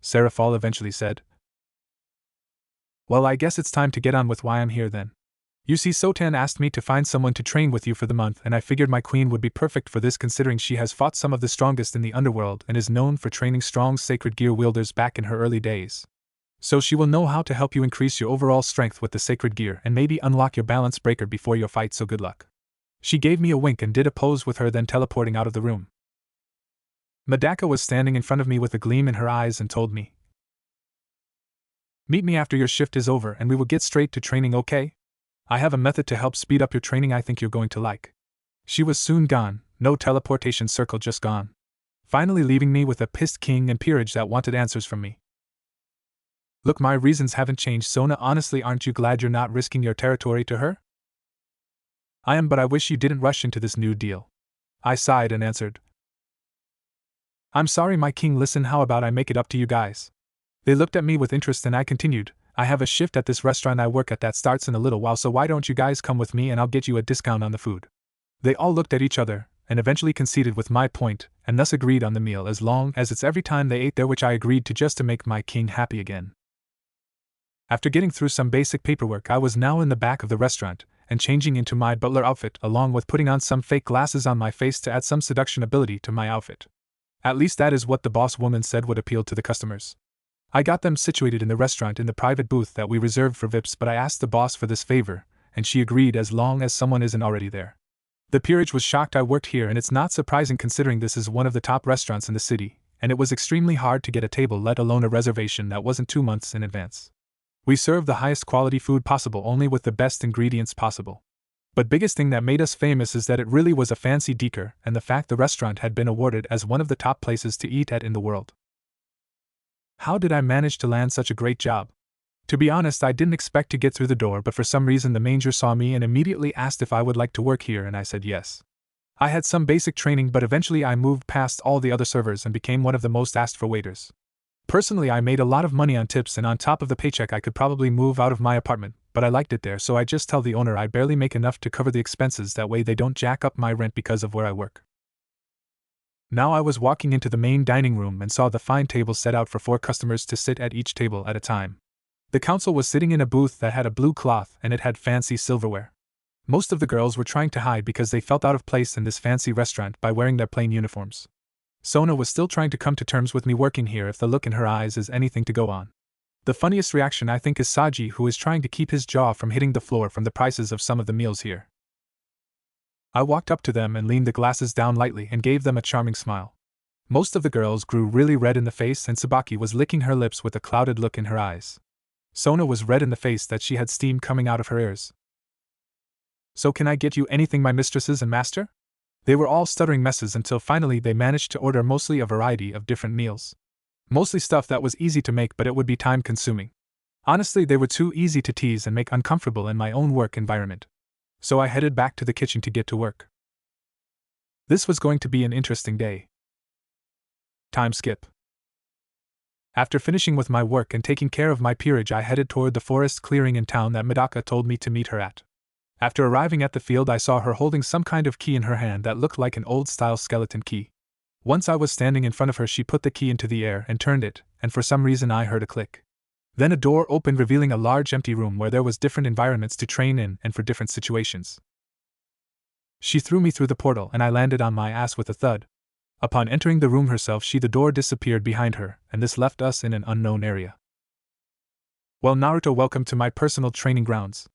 Serafal eventually said. "Well, I guess it's time to get on with why I'm here then. You see, Sotan asked me to find someone to train with you for the month, and I figured my queen would be perfect for this, considering she has fought some of the strongest in the underworld and is known for training strong sacred gear wielders back in her early days. So she will know how to help you increase your overall strength with the sacred gear and maybe unlock your balance breaker before your fight, so good luck." She gave me a wink and did a pose with her, then teleporting out of the room. Medaka was standing in front of me with a gleam in her eyes and told me, "Meet me after your shift is over and we will get straight to training, okay? I have a method to help speed up your training I think you're going to like." She was soon gone, no teleportation circle, just gone. Finally leaving me with a pissed king and peerage that wanted answers from me. "Look, my reasons haven't changed, Sona. Honestly, aren't you glad you're not risking your territory to her?" "I am, but I wish you didn't rush into this new deal." I sighed and answered, "I'm sorry, my king. Listen, how about I make it up to you guys?" They looked at me with interest and I continued, "I have a shift at this restaurant I work at that starts in a little while, so why don't you guys come with me and I'll get you a discount on the food." They all looked at each other and eventually conceded with my point and thus agreed on the meal as long as it's every time they ate there, which I agreed to just to make my king happy again. After getting through some basic paperwork, I was now in the back of the restaurant and changing into my butler outfit, along with putting on some fake glasses on my face to add some seduction ability to my outfit. At least that is what the boss woman said would appeal to the customers. I got them situated in the restaurant in the private booth that we reserved for VIPs, but I asked the boss for this favor, and she agreed as long as someone isn't already there. The peerage was shocked I worked here, and it's not surprising considering this is one of the top restaurants in the city, and it was extremely hard to get a table, let alone a reservation that wasn't 2 months in advance. We served the highest quality food possible, only with the best ingredients possible. But biggest thing that made us famous is that it really was a fancy deker, and the fact the restaurant had been awarded as one of the top places to eat at in the world. How did I manage to land such a great job? To be honest, I didn't expect to get through the door, but for some reason the manager saw me and immediately asked if I would like to work here, and I said yes. I had some basic training, but eventually I moved past all the other servers and became one of the most asked for waiters. Personally, I made a lot of money on tips, and on top of the paycheck I could probably move out of my apartment, but I liked it there, so I just tell the owner I barely make enough to cover the expenses, that way they don't jack up my rent because of where I work. Now I was walking into the main dining room and saw the fine table set out for 4 customers to sit at each table at a time. The council was sitting in a booth that had a blue cloth and it had fancy silverware. Most of the girls were trying to hide because they felt out of place in this fancy restaurant by wearing their plain uniforms. Sona was still trying to come to terms with me working here if the look in her eyes is anything to go on. The funniest reaction I think is Saji, who is trying to keep his jaw from hitting the floor from the prices of some of the meals here. I walked up to them and leaned the glasses down lightly and gave them a charming smile. Most of the girls grew really red in the face, and Tsubaki was licking her lips with a clouded look in her eyes. Sona was red in the face that she had steam coming out of her ears. "So can I get you anything, my mistresses and master?" They were all stuttering messes until finally they managed to order mostly a variety of different meals. Mostly stuff that was easy to make, but it would be time consuming. Honestly, they were too easy to tease and make uncomfortable in my own work environment. So I headed back to the kitchen to get to work. This was going to be an interesting day. Time skip. After finishing with my work and taking care of my peerage, I headed toward the forest clearing in town that Medaka told me to meet her at. After arriving at the field, I saw her holding some kind of key in her hand that looked like an old-style skeleton key. Once I was standing in front of her, she put the key into the air and turned it, and for some reason I heard a click. Then a door opened, revealing a large empty room where there was different environments to train in and for different situations. She threw me through the portal and I landed on my ass with a thud. Upon entering the room herself, the door disappeared behind her, and this left us in an unknown area. Well, Naruto, welcome to my personal training grounds.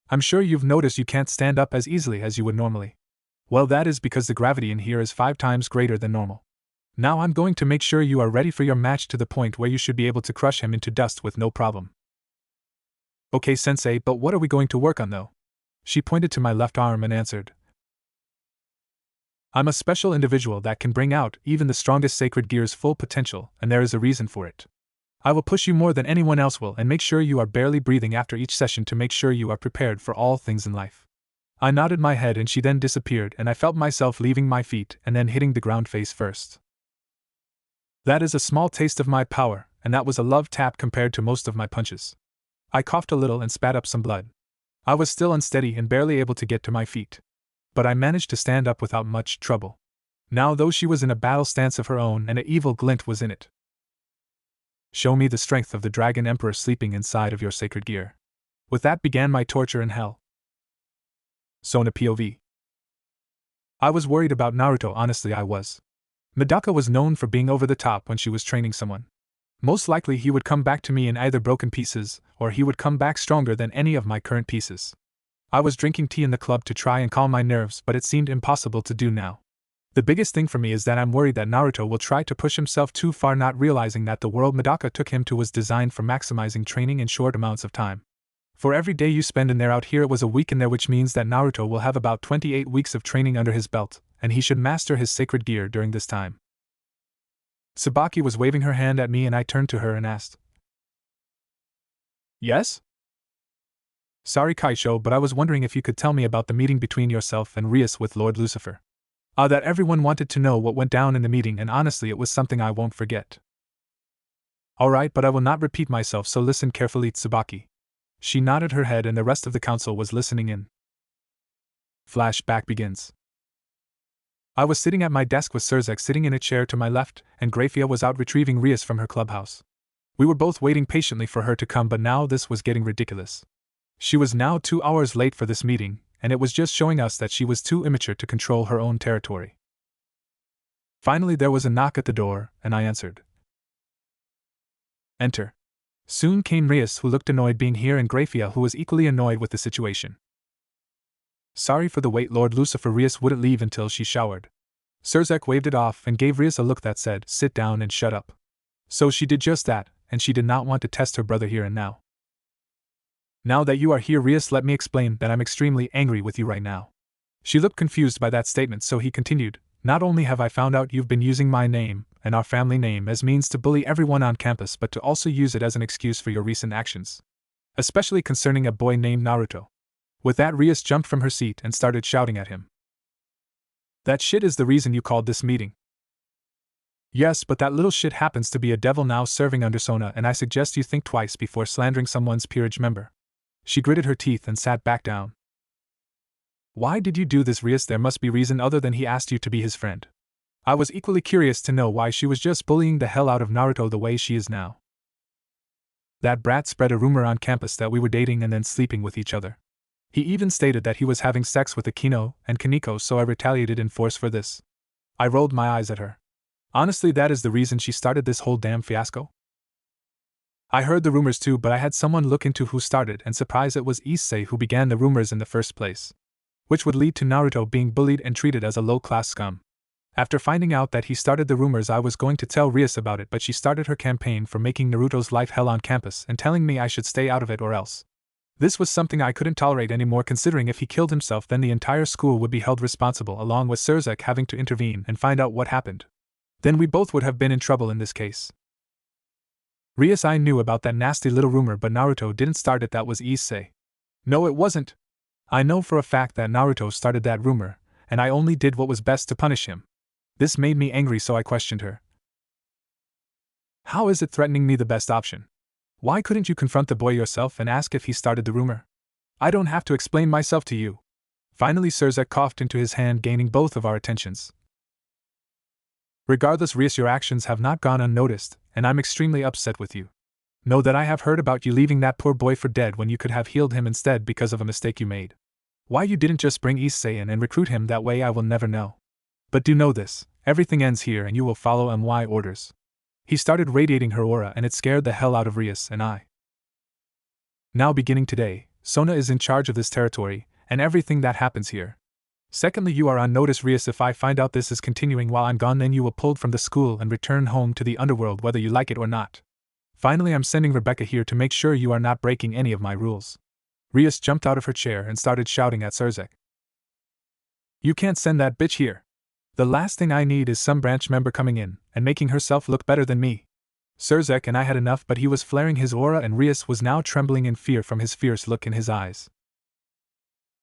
I'm sure you've noticed you can't stand up as easily as you would normally. Well, that is because the gravity in here is 5 times greater than normal. Now I'm going to make sure you are ready for your match to the point where you should be able to crush him into dust with no problem. Okay, sensei, but what are we going to work on though? She pointed to my left arm and answered. I'm a special individual that can bring out even the strongest sacred gear's full potential, and there is a reason for it. I will push you more than anyone else will and make sure you are barely breathing after each session to make sure you are prepared for all things in life. I nodded my head and she then disappeared, and I felt myself leaving my feet and then hitting the ground face first. That is a small taste of my power, and that was a love tap compared to most of my punches. I coughed a little and spat up some blood. I was still unsteady and barely able to get to my feet. But I managed to stand up without much trouble. Now, though, she was in a battle stance of her own and an evil glint was in it. Show me the strength of the Dragon Emperor sleeping inside of your sacred gear. With that began my torture in hell. Sona POV. I was worried about Naruto, honestly I was. Medaka was known for being over the top when she was training someone. Most likely he would come back to me in either broken pieces, or he would come back stronger than any of my current pieces. I was drinking tea in the club to try and calm my nerves, but it seemed impossible to do now. The biggest thing for me is that I'm worried that Naruto will try to push himself too far, not realizing that the world Medaka took him to was designed for maximizing training in short amounts of time. For every day you spend in there, out here it was a week in there, which means that Naruto will have about 28 weeks of training under his belt, and he should master his sacred gear during this time. Tsubaki was waving her hand at me and I turned to her and asked. Yes? Sorry Kaisho, but I was wondering if you could tell me about the meeting between yourself and Rias with Lord Lucifer. That everyone wanted to know what went down in the meeting, and honestly it was something I won't forget. Alright, but I will not repeat myself, so listen carefully, Tsubaki. She nodded her head and the rest of the council was listening in. Flashback begins. I was sitting at my desk with Surzek sitting in a chair to my left, and Grafia was out retrieving Rias from her clubhouse. We were both waiting patiently for her to come, but now this was getting ridiculous. She was now 2 hours late for this meeting, and it was just showing us that she was too immature to control her own territory. Finally there was a knock at the door, and I answered. Enter. Soon came Rias, who looked annoyed being here, and Grafia, who was equally annoyed with the situation. Sorry for the wait, Lord Lucifer. Rias wouldn't leave until she showered. Surzek waved it off and gave Rias a look that said, sit down and shut up. So she did just that, and she did not want to test her brother here and now. Now that you are here, Rias, let me explain that I'm extremely angry with you right now. She looked confused by that statement, so he continued, not only have I found out you've been using my name and our family name as means to bully everyone on campus, but to also use it as an excuse for your recent actions. Especially concerning a boy named Naruto. With that, Rias jumped from her seat and started shouting at him. That shit is the reason you called this meeting. Yes, but that little shit happens to be a devil now serving under Sona, and I suggest you think twice before slandering someone's peerage member. She gritted her teeth and sat back down. Why did you do this, Rias? There must be reason other than he asked you to be his friend. I was equally curious to know why she was just bullying the hell out of Naruto the way she is now. That brat spread a rumor on campus that we were dating and then sleeping with each other. He even stated that he was having sex with Akino and Kaneko, so I retaliated in force for this. I rolled my eyes at her. Honestly, that is the reason she started this whole damn fiasco? I heard the rumors too, but I had someone look into who started, and surprised it was Issei who began the rumors in the first place. Which would lead to Naruto being bullied and treated as a low-class scum. After finding out that he started the rumors, I was going to tell Rias about it, but she started her campaign for making Naruto's life hell on campus and telling me I should stay out of it or else. This was something I couldn't tolerate anymore, considering if he killed himself then the entire school would be held responsible, along with Surzek having to intervene and find out what happened. Then we both would have been in trouble in this case. Rias, I knew about that nasty little rumor, but Naruto didn't start it. That was Issei. No, it wasn't. I know for a fact that Naruto started that rumor, and I only did what was best to punish him. This made me angry, so I questioned her. How is it threatening me the best option? Why couldn't you confront the boy yourself and ask if he started the rumor? I don't have to explain myself to you. Finally, Surzek coughed into his hand, gaining both of our attentions. Regardless, Rias, your actions have not gone unnoticed, and I'm extremely upset with you. Know that I have heard about you leaving that poor boy for dead when you could have healed him instead because of a mistake you made. Why you didn't just bring Issei in and recruit him that way, I will never know. But do know this, everything ends here and you will follow my orders. He started radiating her aura, and it scared the hell out of Rias and I. Now, beginning today, Sona is in charge of this territory and everything that happens here. Secondly, you are on notice, Rias. If I find out this is continuing while I'm gone, then you will pulled from the school and return home to the underworld whether you like it or not. Finally, I'm sending Rebecca here to make sure you are not breaking any of my rules. Rias jumped out of her chair and started shouting at Surzek. You can't send that bitch here. The last thing I need is some branch member coming in and making herself look better than me. Surzek and I had enough, but he was flaring his aura and Rias was now trembling in fear from his fierce look in his eyes.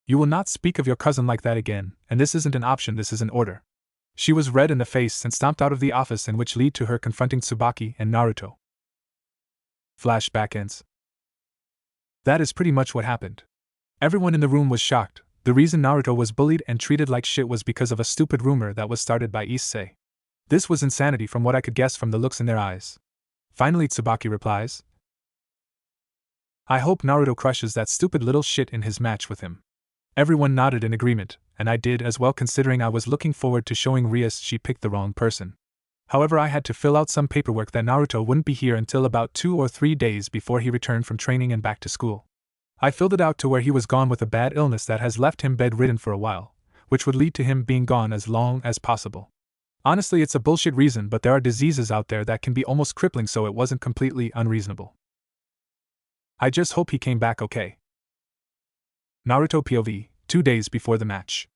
You will not speak of your cousin like that again, and this isn't an option, this is an order. She was red in the face and stomped out of the office, in which led to her confronting Tsubaki and Naruto. Flashback ends. That is pretty much what happened. Everyone in the room was shocked. The reason Naruto was bullied and treated like shit was because of a stupid rumor that was started by Issei. This was insanity from what I could guess from the looks in their eyes. Finally, Tsubaki replies, I hope Naruto crushes that stupid little shit in his match with him. Everyone nodded in agreement, and I did as well, considering I was looking forward to showing Rias she picked the wrong person. However, I had to fill out some paperwork that Naruto wouldn't be here until about 2 or 3 days before he returned from training and back to school. I filled it out to where he was gone with a bad illness that has left him bedridden for a while, which would lead to him being gone as long as possible. Honestly, it's a bullshit reason, but there are diseases out there that can be almost crippling, so it wasn't completely unreasonable. I just hope he came back okay. Naruto POV, 2 days before the match.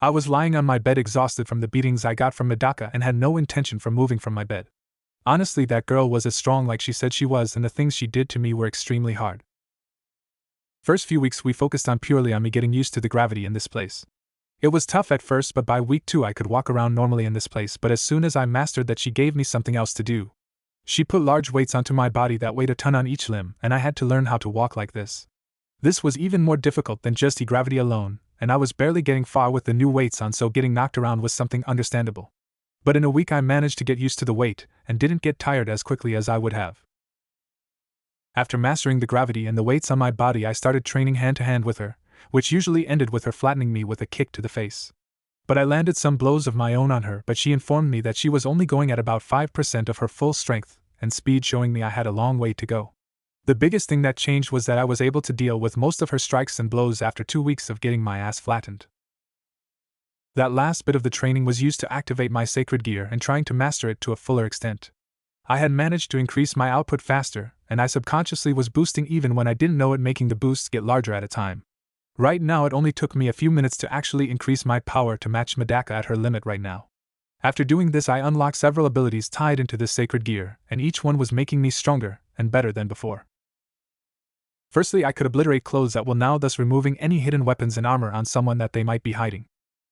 I was lying on my bed exhausted from the beatings I got from Medaka and had no intention for moving from my bed. Honestly, that girl was as strong like she said she was, and the things she did to me were extremely hard. First few weeks we focused on purely on me getting used to the gravity in this place. It was tough at first, but by week 2 I could walk around normally in this place, but as soon as I mastered that, she gave me something else to do. She put large weights onto my body that weighed a ton on each limb, and I had to learn how to walk like this. This was even more difficult than just gravity alone, and I was barely getting far with the new weights on, so getting knocked around was something understandable. But in a week I managed to get used to the weight, and didn't get tired as quickly as I would have. After mastering the gravity and the weights on my body, I started training hand-to-hand with her, which usually ended with her flattening me with a kick to the face. But I landed some blows of my own on her, but she informed me that she was only going at about 5% of her full strength and speed, showing me I had a long way to go. The biggest thing that changed was that I was able to deal with most of her strikes and blows after 2 weeks of getting my ass flattened. That last bit of the training was used to activate my sacred gear and trying to master it to a fuller extent. I had managed to increase my output faster, and I subconsciously was boosting even when I didn't know it, making the boosts get larger at a time. Right now it only took me a few minutes to actually increase my power to match Medaka at her limit right now. After doing this, I unlocked several abilities tied into this sacred gear, and each one was making me stronger and better than before. Firstly, I could obliterate clothes at will now, thus removing any hidden weapons and armor on someone that they might be hiding.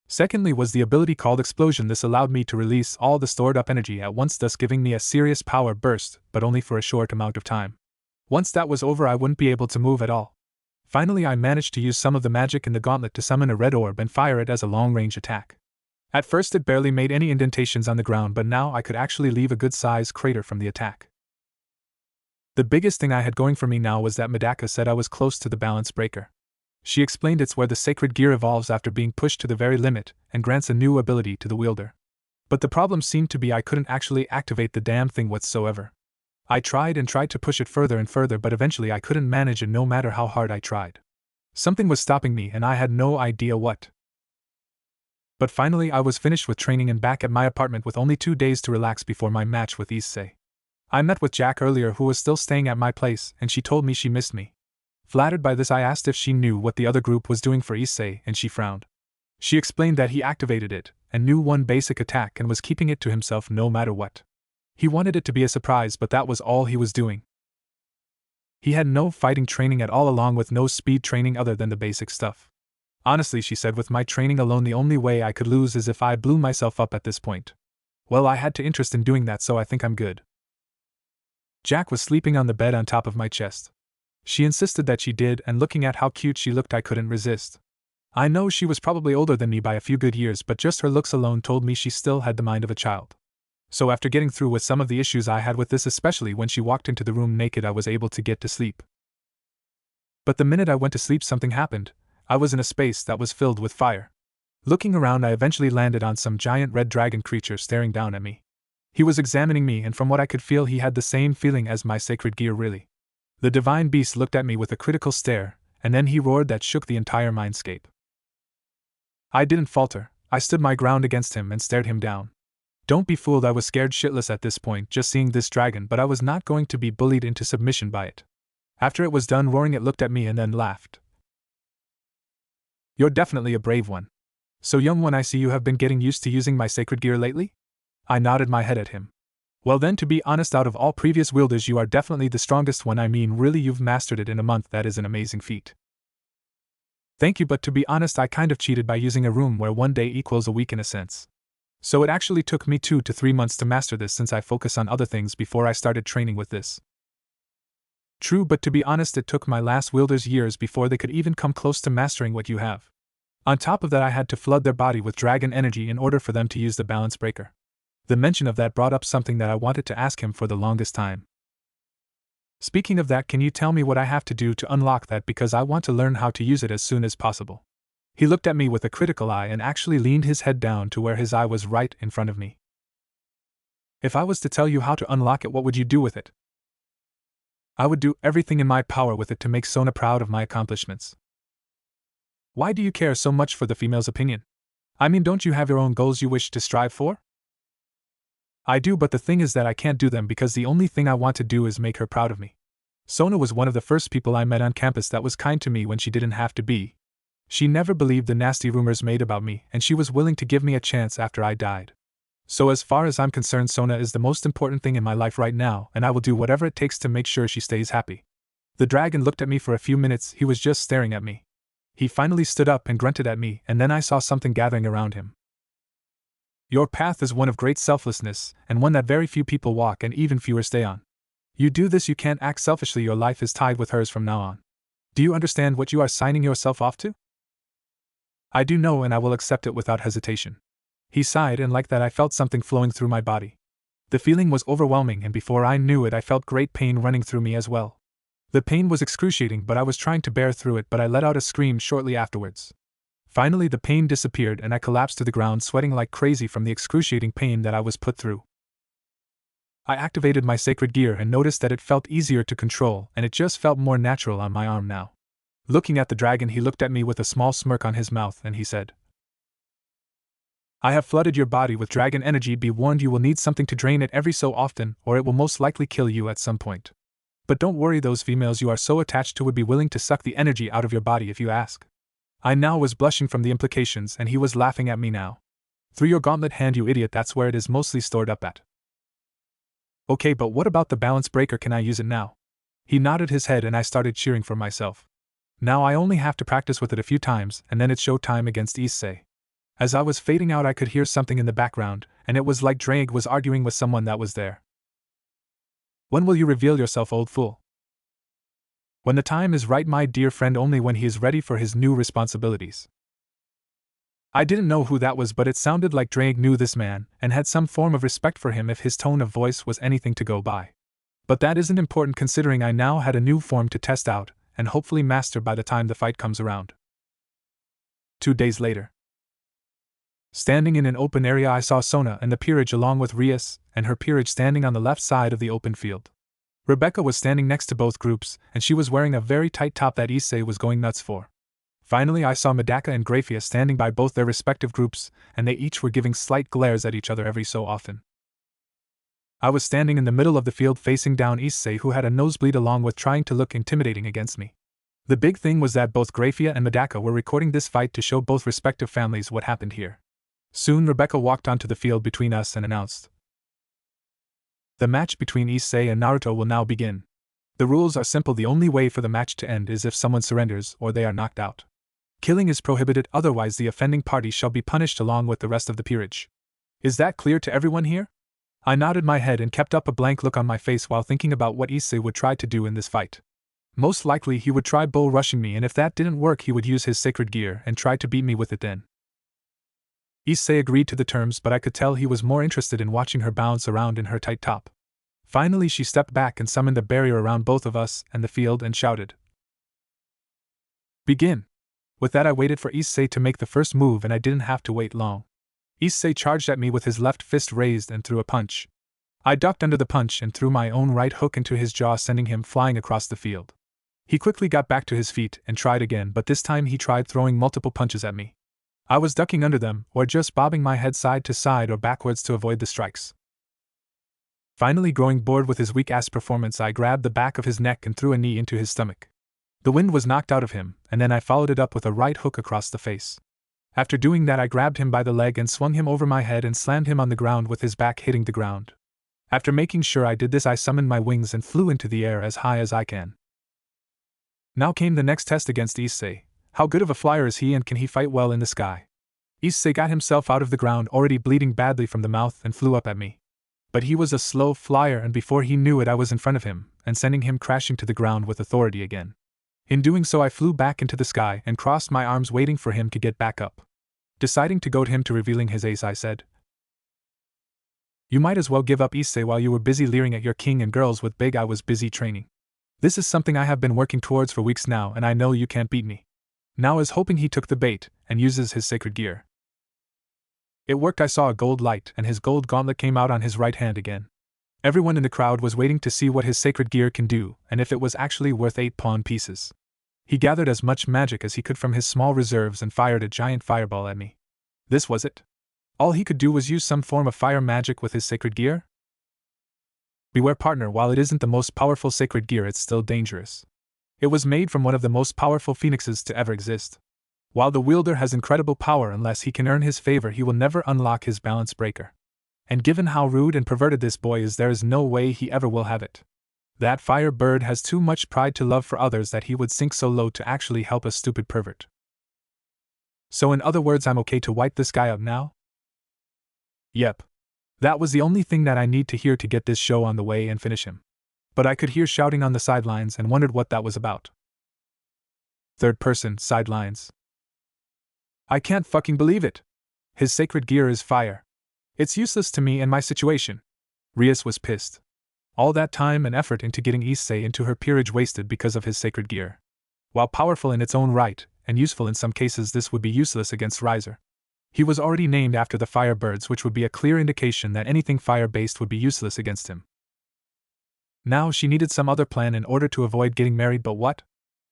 Secondly was the ability called Explosion. This allowed me to release all the stored up energy at once, thus giving me a serious power burst, but only for a short amount of time. Once that was over, I wouldn't be able to move at all. Finally, I managed to use some of the magic in the gauntlet to summon a red orb and fire it as a long-range attack. At first it barely made any indentations on the ground, but now I could actually leave a good-sized crater from the attack. The biggest thing I had going for me now was that Medaka said I was close to the balance breaker. She explained it's where the sacred gear evolves after being pushed to the very limit and grants a new ability to the wielder. But the problem seemed to be I couldn't actually activate the damn thing whatsoever. I tried and tried to push it further and further, but eventually I couldn't manage it no matter how hard I tried. Something was stopping me and I had no idea what. But finally I was finished with training and back at my apartment with only 2 days to relax before my match with Issei. I met with Jack earlier, who was still staying at my place, and she told me she missed me. Flattered by this, I asked if she knew what the other group was doing for Issei, and she frowned. She explained that he activated it, and knew one basic attack and was keeping it to himself no matter what. He wanted it to be a surprise, but that was all he was doing. He had no fighting training at all, along with no speed training other than the basic stuff. Honestly, she said, with my training alone the only way I could lose is if I blew myself up at this point. Well, I had to interest in doing that, so I think I'm good. Jack was sleeping on the bed on top of my chest. She insisted that she did, and looking at how cute she looked I couldn't resist. I know she was probably older than me by a few good years, but just her looks alone told me she still had the mind of a child. So after getting through with some of the issues I had with this, especially when she walked into the room naked, I was able to get to sleep. But the minute I went to sleep something happened. I was in a space that was filled with fire. Looking around I eventually landed on some giant red dragon creature staring down at me. He was examining me, and from what I could feel he had the same feeling as my sacred gear really. The divine beast looked at me with a critical stare, and then he roared that shook the entire mindscape. I didn't falter. I stood my ground against him and stared him down. Don't be fooled, I was scared shitless at this point just seeing this dragon, but I was not going to be bullied into submission by it. After it was done roaring, it looked at me and then laughed. You're definitely a brave one. So young one, I see you have been getting used to using my sacred gear lately? I nodded my head at him. Well then, to be honest, out of all previous wielders you are definitely the strongest one. I mean, really, you've mastered it in a month. That is an amazing feat. Thank you, but to be honest, I kind of cheated by using a room where 1 day equals a week in a sense. So it actually took me 2 to 3 months to master this, since I focus on other things before I started training with this. True, but to be honest, it took my last wielders years before they could even come close to mastering what you have. On top of that, I had to flood their body with dragon energy in order for them to use the balance breaker. The mention of that brought up something that I wanted to ask him for the longest time. Speaking of that, can you tell me what I have to do to unlock that, because I want to learn how to use it as soon as possible? He looked at me with a critical eye and actually leaned his head down to where his eye was right in front of me. If I was to tell you how to unlock it, what would you do with it? I would do everything in my power with it to make Sona proud of my accomplishments. Why do you care so much for the female's opinion? I mean, don't you have your own goals you wish to strive for? I do, but the thing is that I can't do them because the only thing I want to do is make her proud of me. Sona was one of the first people I met on campus that was kind to me when she didn't have to be. She never believed the nasty rumors made about me, and she was willing to give me a chance after I died. So as far as I'm concerned, Sona is the most important thing in my life right now, and I will do whatever it takes to make sure she stays happy. The dragon looked at me for a few minutes. He was just staring at me. He finally stood up and grunted at me, and then I saw something gathering around him. Your path is one of great selflessness, and one that very few people walk and even fewer stay on. You do this, you can't act selfishly. Your life is tied with hers from now on. Do you understand what you are signing yourself off to? I do know, and I will accept it without hesitation. He sighed, and like that I felt something flowing through my body. The feeling was overwhelming, and before I knew it I felt great pain running through me as well. The pain was excruciating, but I was trying to bear through it, but I let out a scream shortly afterwards. Finally the pain disappeared and I collapsed to the ground, sweating like crazy from the excruciating pain that I was put through. I activated my sacred gear and noticed that it felt easier to control, and it just felt more natural on my arm now. Looking at the dragon, he looked at me with a small smirk on his mouth and he said, I have flooded your body with dragon energy. Be warned, you will need something to drain it every so often, or it will most likely kill you at some point. But don't worry, those females you are so attached to would be willing to suck the energy out of your body if you ask. I now was blushing from the implications and he was laughing at me now. Through your gauntlet hand, you idiot, that's where it is mostly stored up at. Okay, but what about the balance breaker, can I use it now? He nodded his head and I started cheering for myself. Now I only have to practice with it a few times and then it's show time against Issei. As I was fading out I could hear something in the background, and it was like Drake was arguing with someone that was there. When will you reveal yourself, old fool? When the time is right, my dear friend, only when he is ready for his new responsibilities. I didn't know who that was, but it sounded like Drake knew this man and had some form of respect for him if his tone of voice was anything to go by. But that isn't important considering I now had a new form to test out and hopefully master by the time the fight comes around. 2 days later. Standing in an open area, I saw Sona and the peerage along with Rias and her peerage standing on the left side of the open field. Rebecca was standing next to both groups, and she was wearing a very tight top that Issei was going nuts for. Finally, I saw Medaka and Grafia standing by both their respective groups, and they each were giving slight glares at each other every so often. I was standing in the middle of the field facing down Issei, who had a nosebleed, along with trying to look intimidating against me. The big thing was that both Grafia and Medaka were recording this fight to show both respective families what happened here. Soon Rebecca walked onto the field between us and announced, "The match between Issei and Naruto will now begin. The rules are simple. The only way for the match to end is if someone surrenders or they are knocked out. Killing is prohibited, otherwise the offending party shall be punished along with the rest of the peerage. Is that clear to everyone here?" I nodded my head and kept up a blank look on my face while thinking about what Issei would try to do in this fight. Most likely he would try bull rushing me, and if that didn't work he would use his sacred gear and try to beat me with it then. Issei agreed to the terms, but I could tell he was more interested in watching her bounce around in her tight top. Finally she stepped back and summoned a barrier around both of us and the field and shouted, "Begin!" With that I waited for Issei to make the first move, and I didn't have to wait long. Issei charged at me with his left fist raised and threw a punch. I ducked under the punch and threw my own right hook into his jaw, sending him flying across the field. He quickly got back to his feet and tried again, but this time he tried throwing multiple punches at me. I was ducking under them, or just bobbing my head side to side or backwards to avoid the strikes. Finally, growing bored with his weak-ass performance, I grabbed the back of his neck and threw a knee into his stomach. The wind was knocked out of him, and then I followed it up with a right hook across the face. After doing that I grabbed him by the leg and swung him over my head and slammed him on the ground with his back hitting the ground. After making sure I did this, I summoned my wings and flew into the air as high as I can. Now came the next test against Issei. How good of a flyer is he, and can he fight well in the sky? Issei got himself out of the ground, already bleeding badly from the mouth, and flew up at me. But he was a slow flyer, and before he knew it I was in front of him, and sending him crashing to the ground with authority again. In doing so I flew back into the sky and crossed my arms waiting for him to get back up. Deciding to goad him to revealing his ace, I said, "You might as well give up, Issei, while you were busy leering at your king and girls with Big. I was busy training. This is something I have been working towards for weeks now, and I know you can't beat me." Now, as hoping he took the bait and uses his sacred gear. It worked. I saw a gold light and his gold gauntlet came out on his right hand again. Everyone in the crowd was waiting to see what his sacred gear can do and if it was actually worth 8 pawn pieces. He gathered as much magic as he could from his small reserves and fired a giant fireball at me. This was it. All he could do was use some form of fire magic with his sacred gear? Beware, partner, while it isn't the most powerful sacred gear, it's still dangerous. It was made from one of the most powerful phoenixes to ever exist. While the wielder has incredible power, unless he can earn his favor, he will never unlock his balance breaker. And given how rude and perverted this boy is, there is no way he ever will have it. That fire bird has too much pride to love for others that he would sink so low to actually help a stupid pervert. So in other words, I'm okay to wipe this guy out now? Yep. That was the only thing that I need to hear to get this show on the way and finish him. But I could hear shouting on the sidelines and wondered what that was about. Third person, sidelines. I can't fucking believe it. His sacred gear is fire. It's useless to me and my situation. Rias was pissed. All that time and effort into getting Issei into her peerage wasted because of his sacred gear. While powerful in its own right, and useful in some cases, this would be useless against Riser. He was already named after the fire birds, which would be a clear indication that anything fire-based would be useless against him. Now she needed some other plan in order to avoid getting married, but what?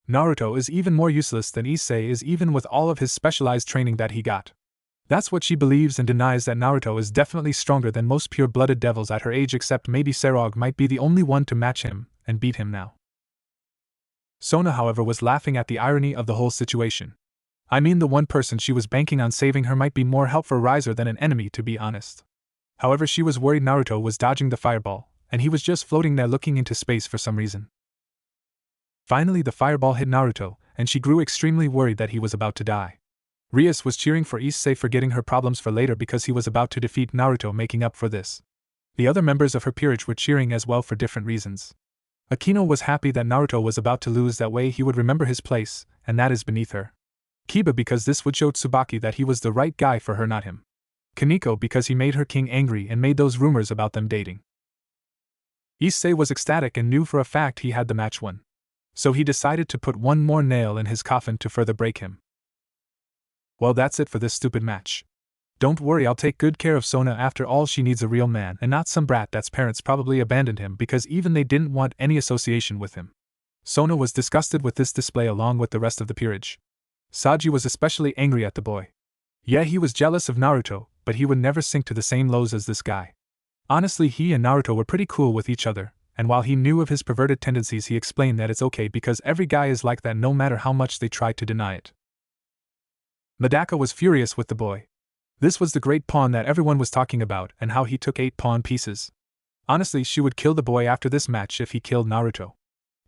Naruto is even more useless than Issei is, even with all of his specialized training that he got. That's what she believes, and denies that Naruto is definitely stronger than most pure-blooded devils at her age, except maybe Serog might be the only one to match him, and beat him now. Sona, however, was laughing at the irony of the whole situation. I mean, the one person she was banking on saving her might be more help for Rias than an enemy, to be honest. However, she was worried Naruto was dodging the fireball, and he was just floating there looking into space for some reason. Finally, the fireball hit Naruto, and she grew extremely worried that he was about to die. Rias was cheering for Ise, forgetting her problems for later because he was about to defeat Naruto, making up for this. The other members of her peerage were cheering as well for different reasons. Akino was happy that Naruto was about to lose, that way he would remember his place, and that is beneath her. Kiba because this would show Tsubaki that he was the right guy for her, not him. Kaneko because he made her king angry and made those rumors about them dating. Issei was ecstatic and knew for a fact he had the match won. So he decided to put one more nail in his coffin to further break him. Well, that's it for this stupid match. Don't worry, I'll take good care of Sona. After all, she needs a real man and not some brat that's parents probably abandoned him because even they didn't want any association with him. Sona was disgusted with this display along with the rest of the peerage. Saji was especially angry at the boy. Yeah, he was jealous of Naruto, but he would never sink to the same lows as this guy. Honestly, he and Naruto were pretty cool with each other, and while he knew of his perverted tendencies, he explained that it's okay because every guy is like that no matter how much they try to deny it. Madaka was furious with the boy. This was the great pawn that everyone was talking about, and how he took 8 pawn pieces. Honestly, she would kill the boy after this match if he killed Naruto.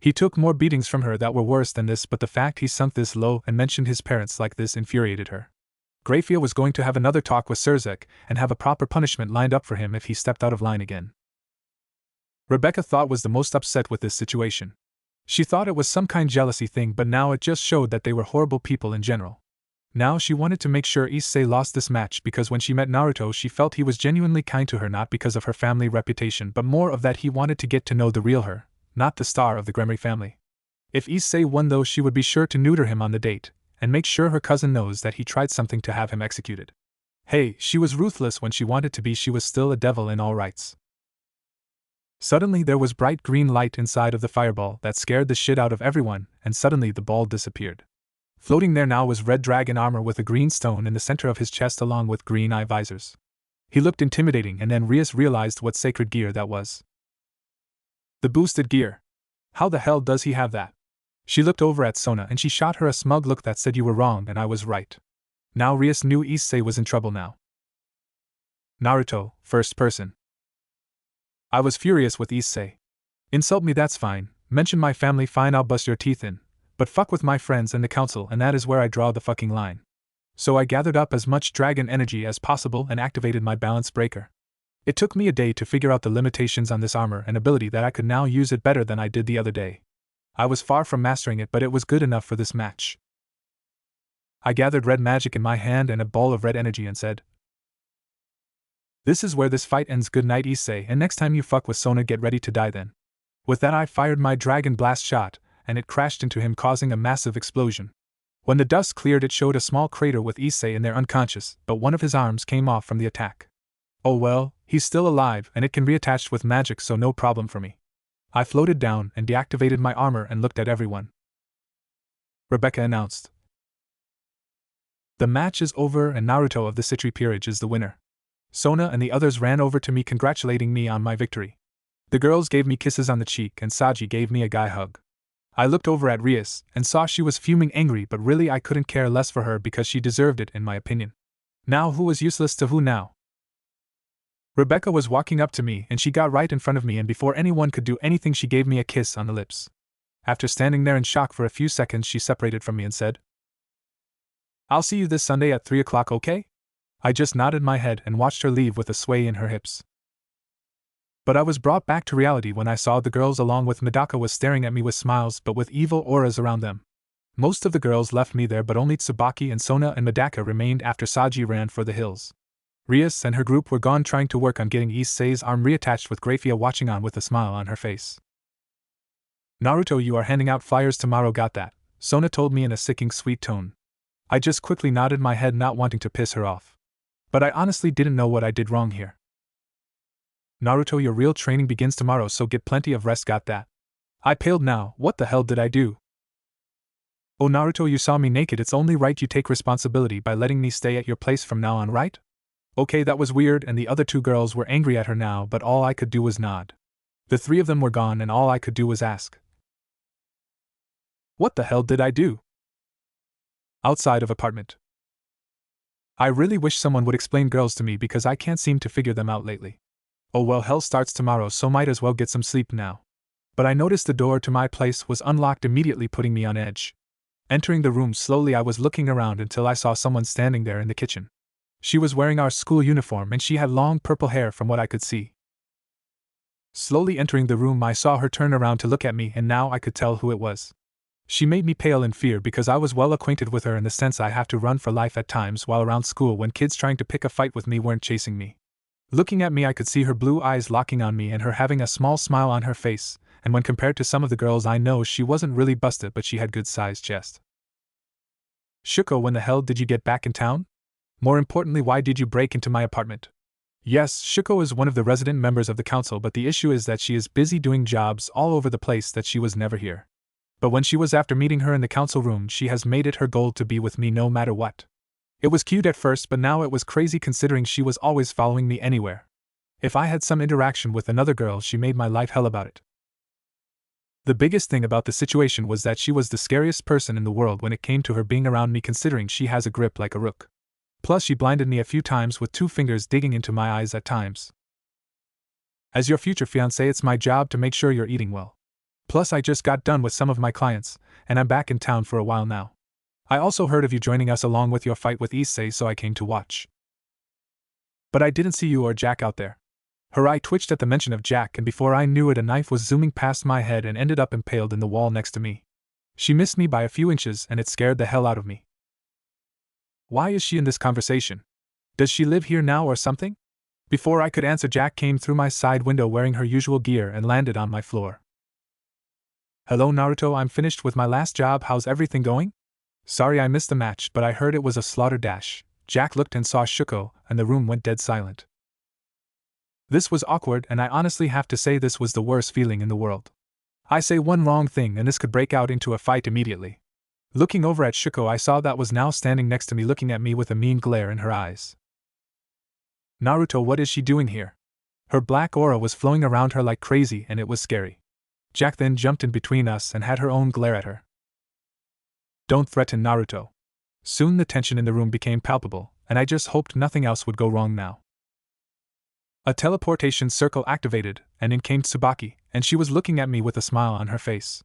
He took more beatings from her that were worse than this, but the fact he sunk this low and mentioned his parents like this infuriated her. Grafia was going to have another talk with Surzek and have a proper punishment lined up for him if he stepped out of line again. Rebecca thought was the most upset with this situation. She thought it was some kind jealousy thing, but now it just showed that they were horrible people in general. Now she wanted to make sure Issei lost this match because when she met Naruto she felt he was genuinely kind to her, not because of her family reputation but more of that he wanted to get to know the real her, not the star of the Gremory family. If Issei won though, she would be sure to neuter him on the date, and make sure her cousin knows that he tried something to have him executed. Hey, she was ruthless when she wanted to be, she was still a devil in all rights. Suddenly there was bright green light inside of the fireball that scared the shit out of everyone, and suddenly the ball disappeared. Floating there now was red dragon armor with a green stone in the center of his chest along with green eye visors. He looked intimidating, and then Rias realized what sacred gear that was. The boosted gear. How the hell does he have that? She looked over at Sona and she shot her a smug look that said, "You were wrong and I was right." Now Rias knew Issei was in trouble now. Naruto, first person. I was furious with Issei. Insult me, that's fine. Mention my family, fine, I'll bust your teeth in. But fuck with my friends and the council, and that is where I draw the fucking line. So I gathered up as much dragon energy as possible and activated my balance breaker. It took me a day to figure out the limitations on this armor and ability that I could now use it better than I did the other day. I was far from mastering it, but it was good enough for this match. I gathered red magic in my hand and a ball of red energy and said, "This is where this fight ends. Good night, Issei, and next time you fuck with Sona, get ready to die then." With that I fired my dragon blast shot, and it crashed into him, causing a massive explosion. When the dust cleared, it showed a small crater with Issei in there unconscious, but one of his arms came off from the attack. Oh well, he's still alive and it can reattach with magic, so no problem for me. I floated down and deactivated my armor and looked at everyone. Rebecca announced, "The match is over and Naruto of the Citri peerage is the winner." Sona and the others ran over to me congratulating me on my victory. The girls gave me kisses on the cheek and Saji gave me a guy hug. I looked over at Rias and saw she was fuming angry, but really I couldn't care less for her because she deserved it in my opinion. Now who was useless to who now? Rebecca was walking up to me and she got right in front of me, and before anyone could do anything she gave me a kiss on the lips. After standing there in shock for a few seconds, she separated from me and said, "I'll see you this Sunday at 3 o'clock, okay?" I just nodded my head and watched her leave with a sway in her hips. But I was brought back to reality when I saw the girls along with Madaka was staring at me with smiles but with evil auras around them. Most of the girls left me there, but only Tsubaki and Sona and Madaka remained after Saji ran for the hills. Rias and her group were gone trying to work on getting Issei's arm reattached, with Grafia watching on with a smile on her face. "Naruto, you are handing out flyers tomorrow, got that?" Sona told me in a sicking sweet tone. I just quickly nodded my head, not wanting to piss her off. But I honestly didn't know what I did wrong here. "Naruto, your real training begins tomorrow, so get plenty of rest, got that?" I paled now. What the hell did I do? "Oh Naruto, you saw me naked, it's only right you take responsibility by letting me stay at your place from now on, right?" Okay, that was weird, and the other two girls were angry at her now, but all I could do was nod. The three of them were gone and all I could do was ask, what the hell did I do? Outside of apartment. I really wish someone would explain girls to me because I can't seem to figure them out lately. Oh well, hell starts tomorrow, so might as well get some sleep now. But I noticed the door to my place was unlocked, immediately putting me on edge. Entering the room slowly, I was looking around until I saw someone standing there in the kitchen. She was wearing our school uniform and she had long purple hair from what I could see. Slowly entering the room, I saw her turn around to look at me, and now I could tell who it was. She made me pale in fear because I was well acquainted with her in the sense I have to run for life at times while around school when kids trying to pick a fight with me weren't chasing me. Looking at me, I could see her blue eyes locking on me and her having a small smile on her face, and when compared to some of the girls I know, she wasn't really busted, but she had good-sized chest. Shuko, when the hell did you get back in town? More importantly, why did you break into my apartment? Yes, Shuko is one of the resident members of the council, but the issue is that she is busy doing jobs all over the place that she was never here. But when she was after meeting her in the council room, she has made it her goal to be with me no matter what. It was cute at first, but now it was crazy considering she was always following me anywhere. If I had some interaction with another girl, she made my life hell about it. The biggest thing about the situation was that she was the scariest person in the world when it came to her being around me, considering she has a grip like a rook. Plus, she blinded me a few times with 2 fingers digging into my eyes at times. As your future fiancé, it's my job to make sure you're eating well. Plus, I just got done with some of my clients, and I'm back in town for a while now. I also heard of you joining us along with your fight with Issei, so I came to watch. But I didn't see you or Jack out there. Her eye twitched at the mention of Jack, and before I knew it, a knife was zooming past my head and ended up impaled in the wall next to me. She missed me by a few inches, and it scared the hell out of me. Why is she in this conversation? Does she live here now or something? Before I could answer, Jack came through my side window wearing her usual gear and landed on my floor. Hello Naruto, I'm finished with my last job, how's everything going? Sorry I missed the match, but I heard it was a slaughter dash. Jack looked and saw Shuko, and the room went dead silent. This was awkward, and I honestly have to say this was the worst feeling in the world. I say one wrong thing and this could break out into a fight immediately. Looking over at Shuko, I saw that was now standing next to me, looking at me with a mean glare in her eyes. Naruto, what is she doing here? Her black aura was flowing around her like crazy, and it was scary. Jack then jumped in between us and had her own glare at her. Don't threaten Naruto. Soon the tension in the room became palpable, and I just hoped nothing else would go wrong now. A teleportation circle activated, and in came Tsubaki, and she was looking at me with a smile on her face.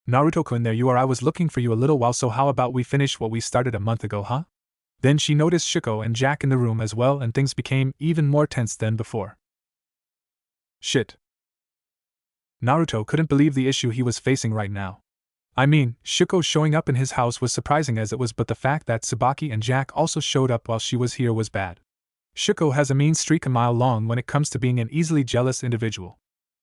Naruto-kun, there you are, I was looking for you a little while, so how about we finish what we started a month ago, huh? Then she noticed Shuko and Jack in the room as well, and things became even more tense than before. Shit. Naruto couldn't believe the issue he was facing right now. I mean, Shuko showing up in his house was surprising as it was, but the fact that Tsubaki and Jack also showed up while she was here was bad. Shuko has a mean streak a mile long when it comes to being an easily jealous individual.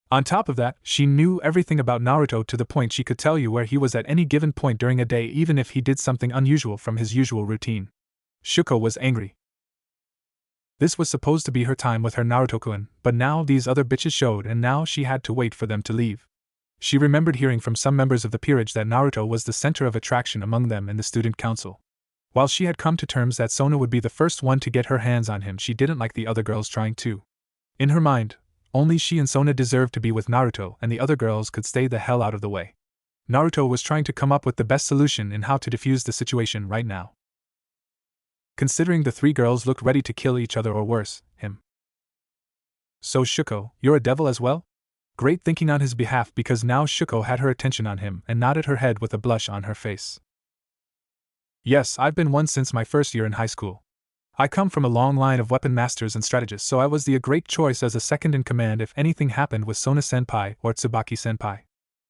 On top of that, she knew everything about Naruto to the point she could tell you where he was at any given point during a day, even if he did something unusual from his usual routine. Shuko was angry. This was supposed to be her time with her Naruto-kun, but now these other bitches showed, and now she had to wait for them to leave. She remembered hearing from some members of the peerage that Naruto was the center of attraction among them in the student council. While she had come to terms that Sona would be the first one to get her hands on him, she didn't like the other girls trying to. In her mind, only she and Sona deserved to be with Naruto, and the other girls could stay the hell out of the way. Naruto was trying to come up with the best solution in how to defuse the situation right now. Considering the 3 girls looked ready to kill each other or worse, him. So Shuko, you're a devil as well? Great thinking on his behalf, because now Shuko had her attention on him and nodded her head with a blush on her face. Yes, I've been one since my first year in high school. I come from a long line of weapon masters and strategists, so I was a great choice as a second in command if anything happened with Sona-senpai or Tsubaki-senpai.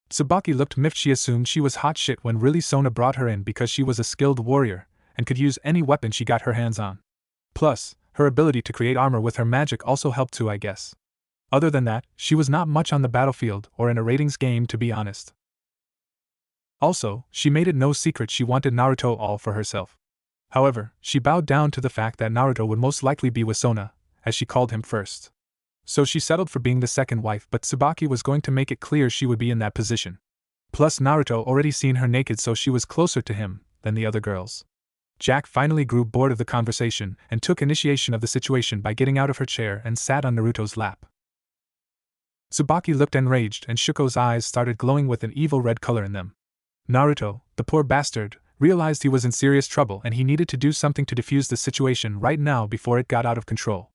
Tsubaki looked miffed. She assumed she was hot shit when really Sona brought her in because she was a skilled warrior and could use any weapon she got her hands on. Plus, her ability to create armor with her magic also helped too, I guess. Other than that, she was not much on the battlefield or in a ratings game, to be honest. Also, she made it no secret she wanted Naruto all for herself. However, she bowed down to the fact that Naruto would most likely be with Sona, as she called him first. So she settled for being the second wife, but Tsubaki was going to make it clear she would be in that position. Plus, Naruto already seen her naked, so she was closer to him than the other girls. Jack finally grew bored of the conversation and took initiation of the situation by getting out of her chair and sat on Naruto's lap. Tsubaki looked enraged and Shuko's eyes started glowing with an evil red color in them. Naruto, the poor bastard, realized he was in serious trouble and he needed to do something to defuse the situation right now before it got out of control.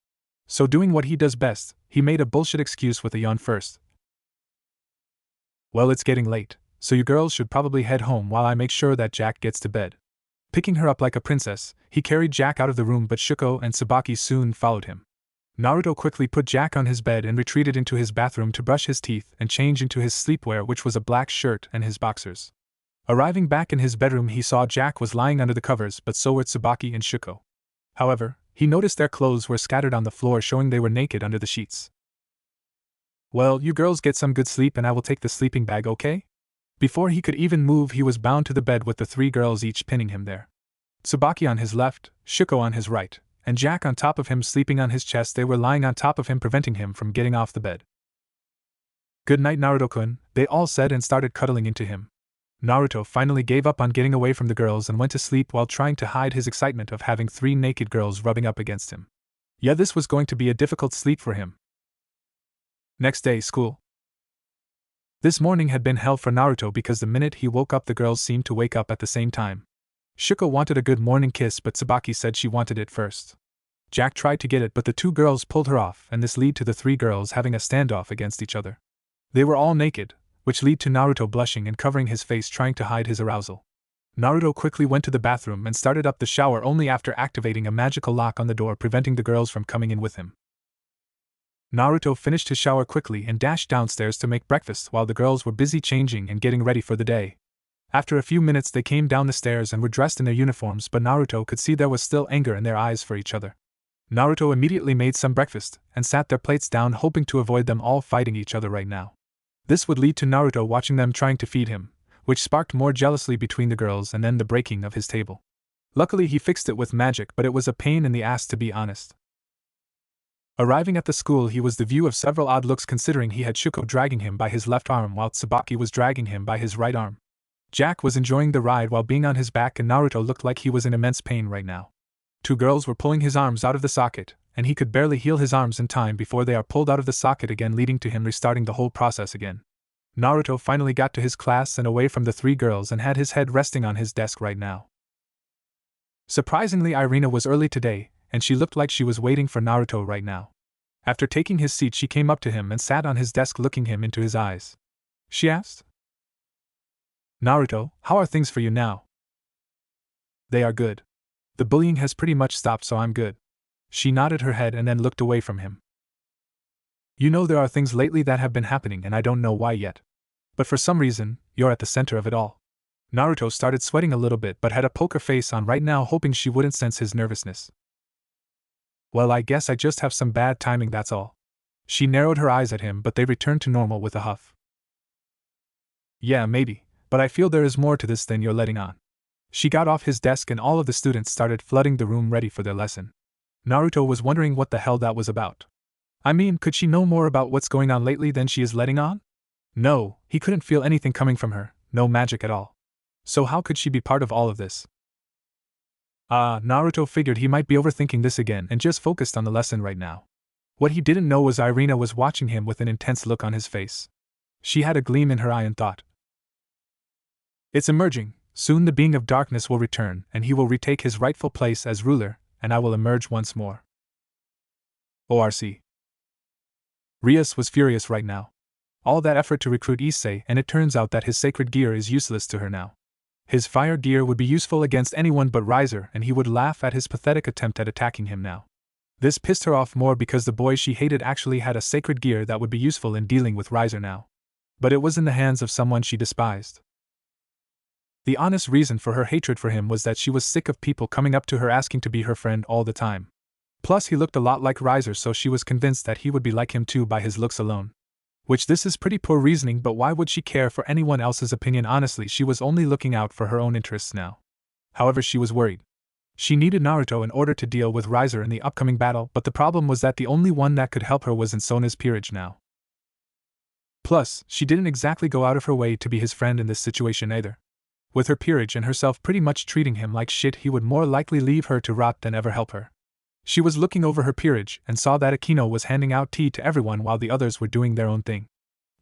So doing what he does best, he made a bullshit excuse with a yawn first. Well, it's getting late, so you girls should probably head home while I make sure that Jack gets to bed. Picking her up like a princess, he carried Jack out of the room but Shuko and Tsubaki soon followed him. Naruto quickly put Jack on his bed and retreated into his bathroom to brush his teeth and change into his sleepwear, which was a black shirt and his boxers. Arriving back in his bedroom, he saw Jack was lying under the covers, but so were Tsubaki and Shuko. However, he noticed their clothes were scattered on the floor, showing they were naked under the sheets. Well, you girls get some good sleep and I will take the sleeping bag, okay? Before he could even move, he was bound to the bed with the three girls each pinning him there. Tsubaki on his left, Shuko on his right, and Jack on top of him sleeping on his chest. They were lying on top of him, preventing him from getting off the bed. Good night, Naruto-kun, they all said and started cuddling into him. Naruto finally gave up on getting away from the girls and went to sleep while trying to hide his excitement of having three naked girls rubbing up against him. Yeah, this was going to be a difficult sleep for him. Next day, school. This morning had been hell for Naruto because the minute he woke up the girls seemed to wake up at the same time. Shuko wanted a good morning kiss but Tsubaki said she wanted it first. Jack tried to get it but the two girls pulled her off and this led to the three girls having a standoff against each other. They were all naked, which led to Naruto blushing and covering his face trying to hide his arousal. Naruto quickly went to the bathroom and started up the shower only after activating a magical lock on the door preventing the girls from coming in with him. Naruto finished his shower quickly and dashed downstairs to make breakfast while the girls were busy changing and getting ready for the day. After a few minutes they came down the stairs and were dressed in their uniforms, but Naruto could see there was still anger in their eyes for each other. Naruto immediately made some breakfast and sat their plates down, hoping to avoid them all fighting each other right now. This would lead to Naruto watching them trying to feed him, which sparked more jealousy between the girls and then the breaking of his table. Luckily he fixed it with magic, but it was a pain in the ass to be honest. Arriving at the school he was the view of several odd looks considering he had Shuko dragging him by his left arm while Tsubaki was dragging him by his right arm. Jack was enjoying the ride while being on his back and Naruto looked like he was in immense pain right now. Two girls were pulling his arms out of the socket, and he could barely heal his arms in time before they are pulled out of the socket again, leading to him restarting the whole process again. Naruto finally got to his class and away from the three girls and had his head resting on his desk right now. Surprisingly, Irina was early today, and she looked like she was waiting for Naruto right now. After taking his seat she came up to him and sat on his desk looking him into his eyes. She asked, "Naruto, how are things for you now?" "They are good. The bullying has pretty much stopped, so I'm good." She nodded her head and then looked away from him. "You know there are things lately that have been happening and I don't know why yet. But for some reason, you're at the center of it all." Naruto started sweating a little bit but had a poker face on right now, hoping she wouldn't sense his nervousness. "Well, I guess I just have some bad timing, that's all." She narrowed her eyes at him but they returned to normal with a huff. "Yeah, maybe, but I feel there is more to this than you're letting on." She got off his desk and all of the students started flooding the room ready for their lesson. Naruto was wondering what the hell that was about. I mean, could she know more about what's going on lately than she is letting on? No, he couldn't feel anything coming from her, no magic at all. So how could she be part of all of this? Naruto figured he might be overthinking this again and just focused on the lesson right now. What he didn't know was Irina was watching him with an intense look on his face. She had a gleam in her eye and thought, "It's emerging, soon the being of darkness will return and he will retake his rightful place as ruler, and I will emerge once more." ORC. Rias was furious right now. All that effort to recruit Issei and it turns out that his sacred gear is useless to her now. His fire gear would be useful against anyone but Riser and he would laugh at his pathetic attempt at attacking him now. This pissed her off more because the boy she hated actually had a sacred gear that would be useful in dealing with Riser now. But it was in the hands of someone she despised. The honest reason for her hatred for him was that she was sick of people coming up to her asking to be her friend all the time. Plus he looked a lot like Riser, so she was convinced that he would be like him too by his looks alone. Which this is pretty poor reasoning, but why would she care for anyone else's opinion? Honestly, she was only looking out for her own interests now. However, she was worried. She needed Naruto in order to deal with Riser in the upcoming battle, but the problem was that the only one that could help her was in Sona's peerage now. Plus, she didn't exactly go out of her way to be his friend in this situation either. With her peerage and herself pretty much treating him like shit, he would more likely leave her to rot than ever help her. She was looking over her peerage and saw that Akino was handing out tea to everyone while the others were doing their own thing.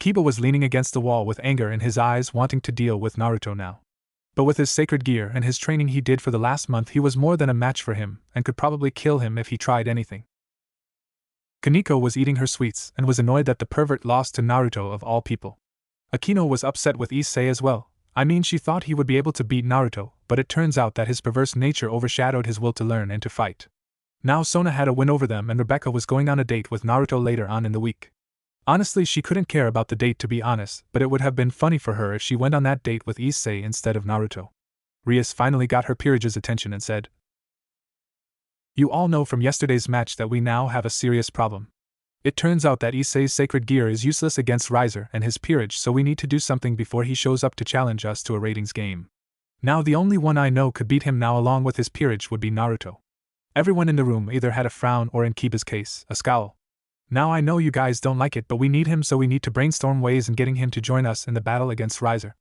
Kiba was leaning against the wall with anger in his eyes, wanting to deal with Naruto now. But with his sacred gear and his training he did for the last month, he was more than a match for him and could probably kill him if he tried anything. Kaneko was eating her sweets and was annoyed that the pervert lost to Naruto of all people. Akino was upset with Issei as well. I mean, she thought he would be able to beat Naruto, but it turns out that his perverse nature overshadowed his will to learn and to fight. Now Sona had a win over them and Rebecca was going on a date with Naruto later on in the week. Honestly, she couldn't care about the date to be honest, but it would have been funny for her if she went on that date with Issei instead of Naruto. Rias finally got her peerage's attention and said, "You all know from yesterday's match that we now have a serious problem. It turns out that Issei's sacred gear is useless against Riser and his peerage, so we need to do something before he shows up to challenge us to a ratings game. Now the only one I know could beat him now along with his peerage would be Naruto." Everyone in the room either had a frown or, in Kiba's case, a scowl. "Now I know you guys don't like it, but we need him, so we need to brainstorm ways in getting him to join us in the battle against Riser."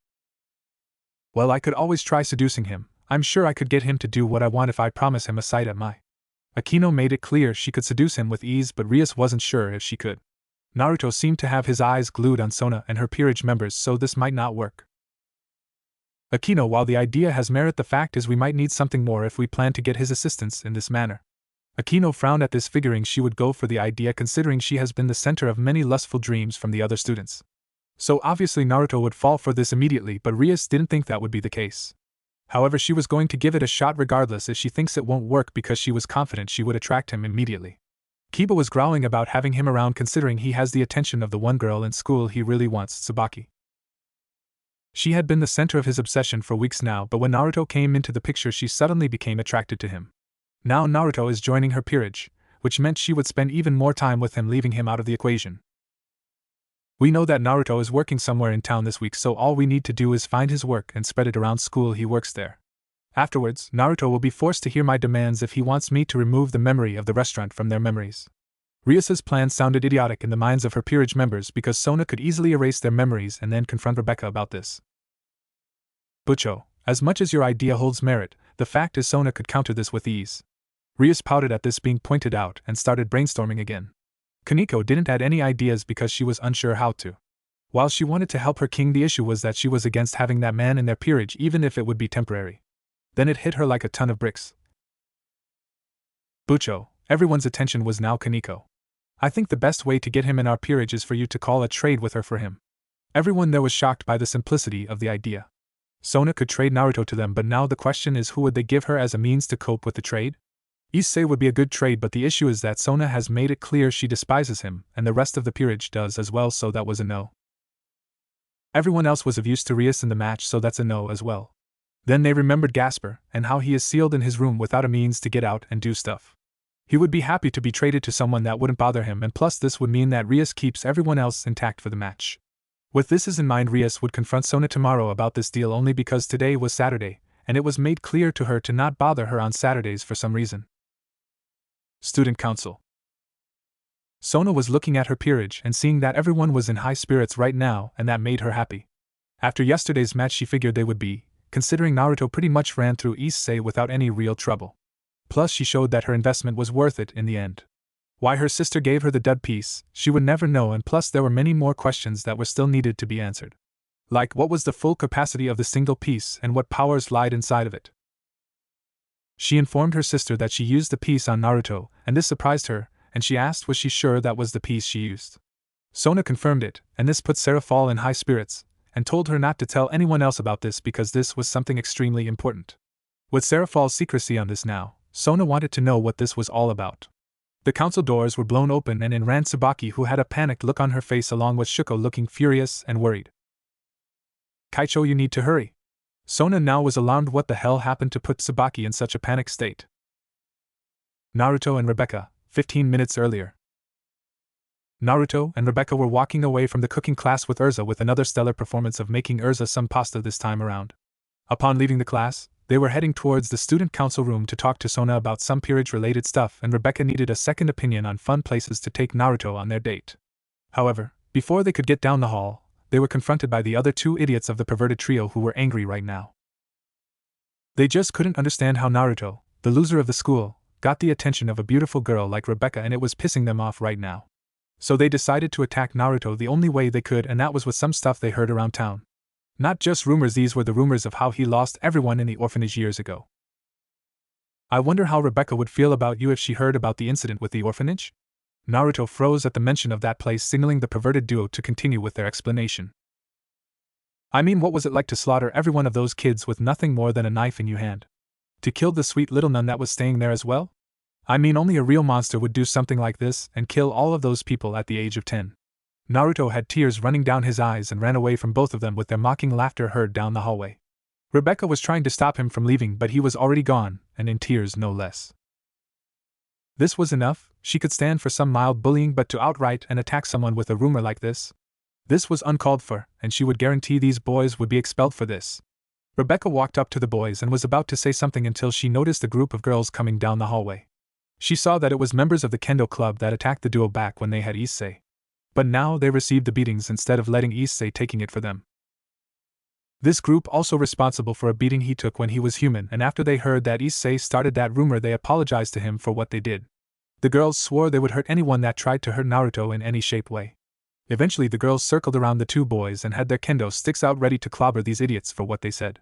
"Well, I could always try seducing him. I'm sure I could get him to do what I want if I promise him a sight at my..." Akino made it clear she could seduce him with ease, but Rias wasn't sure if she could. Naruto seemed to have his eyes glued on Sona and her peerage members, so this might not work. "Akino, while the idea has merit, the fact is we might need something more if we plan to get his assistance in this manner." Akino frowned at this, figuring she would go for the idea considering she has been the center of many lustful dreams from the other students. So obviously Naruto would fall for this immediately, but Rias didn't think that would be the case. However, she was going to give it a shot regardless, as she thinks it won't work because she was confident she would attract him immediately. Kiba was growling about having him around considering he has the attention of the one girl in school he really wants, Tsubaki. She had been the center of his obsession for weeks now, but when Naruto came into the picture she suddenly became attracted to him. Now Naruto is joining her peerage, which meant she would spend even more time with him, leaving him out of the equation. "We know that Naruto is working somewhere in town this week, so all we need to do is find his work and spread it around school he works there. Afterwards, Naruto will be forced to hear my demands if he wants me to remove the memory of the restaurant from their memories." Rias's plan sounded idiotic in the minds of her peerage members because Sona could easily erase their memories and then confront Rebecca about this. "Bucho, as much as your idea holds merit, the fact is Sona could counter this with ease." Rias pouted at this being pointed out and started brainstorming again. Kaneko didn't add any ideas because she was unsure how to. While she wanted to help her king, the issue was that she was against having that man in their peerage even if it would be temporary. Then it hit her like a ton of bricks. "Bucho," everyone's attention was now Kaneko. "I think the best way to get him in our peerage is for you to call a trade with her for him." Everyone there was shocked by the simplicity of the idea. Sona could trade Naruto to them, but now the question is who would they give her as a means to cope with the trade? Issei would be a good trade, but the issue is that Sona has made it clear she despises him, and the rest of the peerage does as well, so that was a no. Everyone else was of use to Rias in the match, so that's a no as well. Then they remembered Gasper, and how he is sealed in his room without a means to get out and do stuff. He would be happy to be traded to someone that wouldn't bother him, and plus this would mean that Rias keeps everyone else intact for the match. With this in mind, Rias would confront Sona tomorrow about this deal only because today was Saturday, and it was made clear to her to not bother her on Saturdays for some reason. Student Council. Sona was looking at her peerage and seeing that everyone was in high spirits right now, and that made her happy. After yesterday's match she figured they would be, considering Naruto pretty much ran through Issei without any real trouble. Plus she showed that her investment was worth it in the end. Why her sister gave her the dud piece, she would never know, and plus there were many more questions that were still needed to be answered. Like, what was the full capacity of the single piece and what powers lied inside of it? She informed her sister that she used the piece on Naruto, and this surprised her, and she asked was she sure that was the piece she used. Sona confirmed it, and this put Serafal in high spirits, and told her not to tell anyone else about this because this was something extremely important. With Serafal's secrecy on this now, Sona wanted to know what this was all about. The council doors were blown open and in ran Tsubaki, who had a panicked look on her face, along with Shuko looking furious and worried. "Kaicho, you need to hurry." Sona now was alarmed. What the hell happened to put Tsubaki in such a panicked state? Naruto and Rebecca, 15 minutes earlier. Naruto and Rebecca were walking away from the cooking class with Urza with another stellar performance of making Urza some pasta this time around. Upon leaving the class, they were heading towards the student council room to talk to Sona about some peerage-related stuff, and Rebecca needed a second opinion on fun places to take Naruto on their date. However, before they could get down the hall, they were confronted by the other two idiots of the perverted trio who were angry right now. They just couldn't understand how Naruto, the loser of the school, got the attention of a beautiful girl like Rebecca, and it was pissing them off right now. So they decided to attack Naruto the only way they could, and that was with some stuff they heard around town. Not just rumors, these were the rumors of how he lost everyone in the orphanage years ago. I wonder how Rebecca would feel about you if she heard about the incident with the orphanage? Naruto froze at the mention of that place, signaling the perverted duo to continue with their explanation. I mean, what was it like to slaughter every one of those kids with nothing more than a knife in your hand? To kill the sweet little nun that was staying there as well? I mean, only a real monster would do something like this and kill all of those people at the age of 10. Naruto had tears running down his eyes and ran away from both of them with their mocking laughter heard down the hallway. Rebecca was trying to stop him from leaving, but he was already gone, and in tears no less. This was enough. She could stand for some mild bullying, but to outright and attack someone with a rumor like this was uncalled for, and she would guarantee these boys would be expelled for this. Rebecca walked up to the boys and was about to say something until she noticed a group of girls coming down the hallway. She saw that it was members of the kendo club that attacked the duo back when they had Issei. But now they received the beatings instead of letting Issei taking it for them. This group also responsible for a beating he took when he was human, and after they heard that Issei started that rumor, they apologized to him for what they did. The girls swore they would hurt anyone that tried to hurt Naruto in any shape way. Eventually the girls circled around the two boys and had their kendo sticks out ready to clobber these idiots for what they said.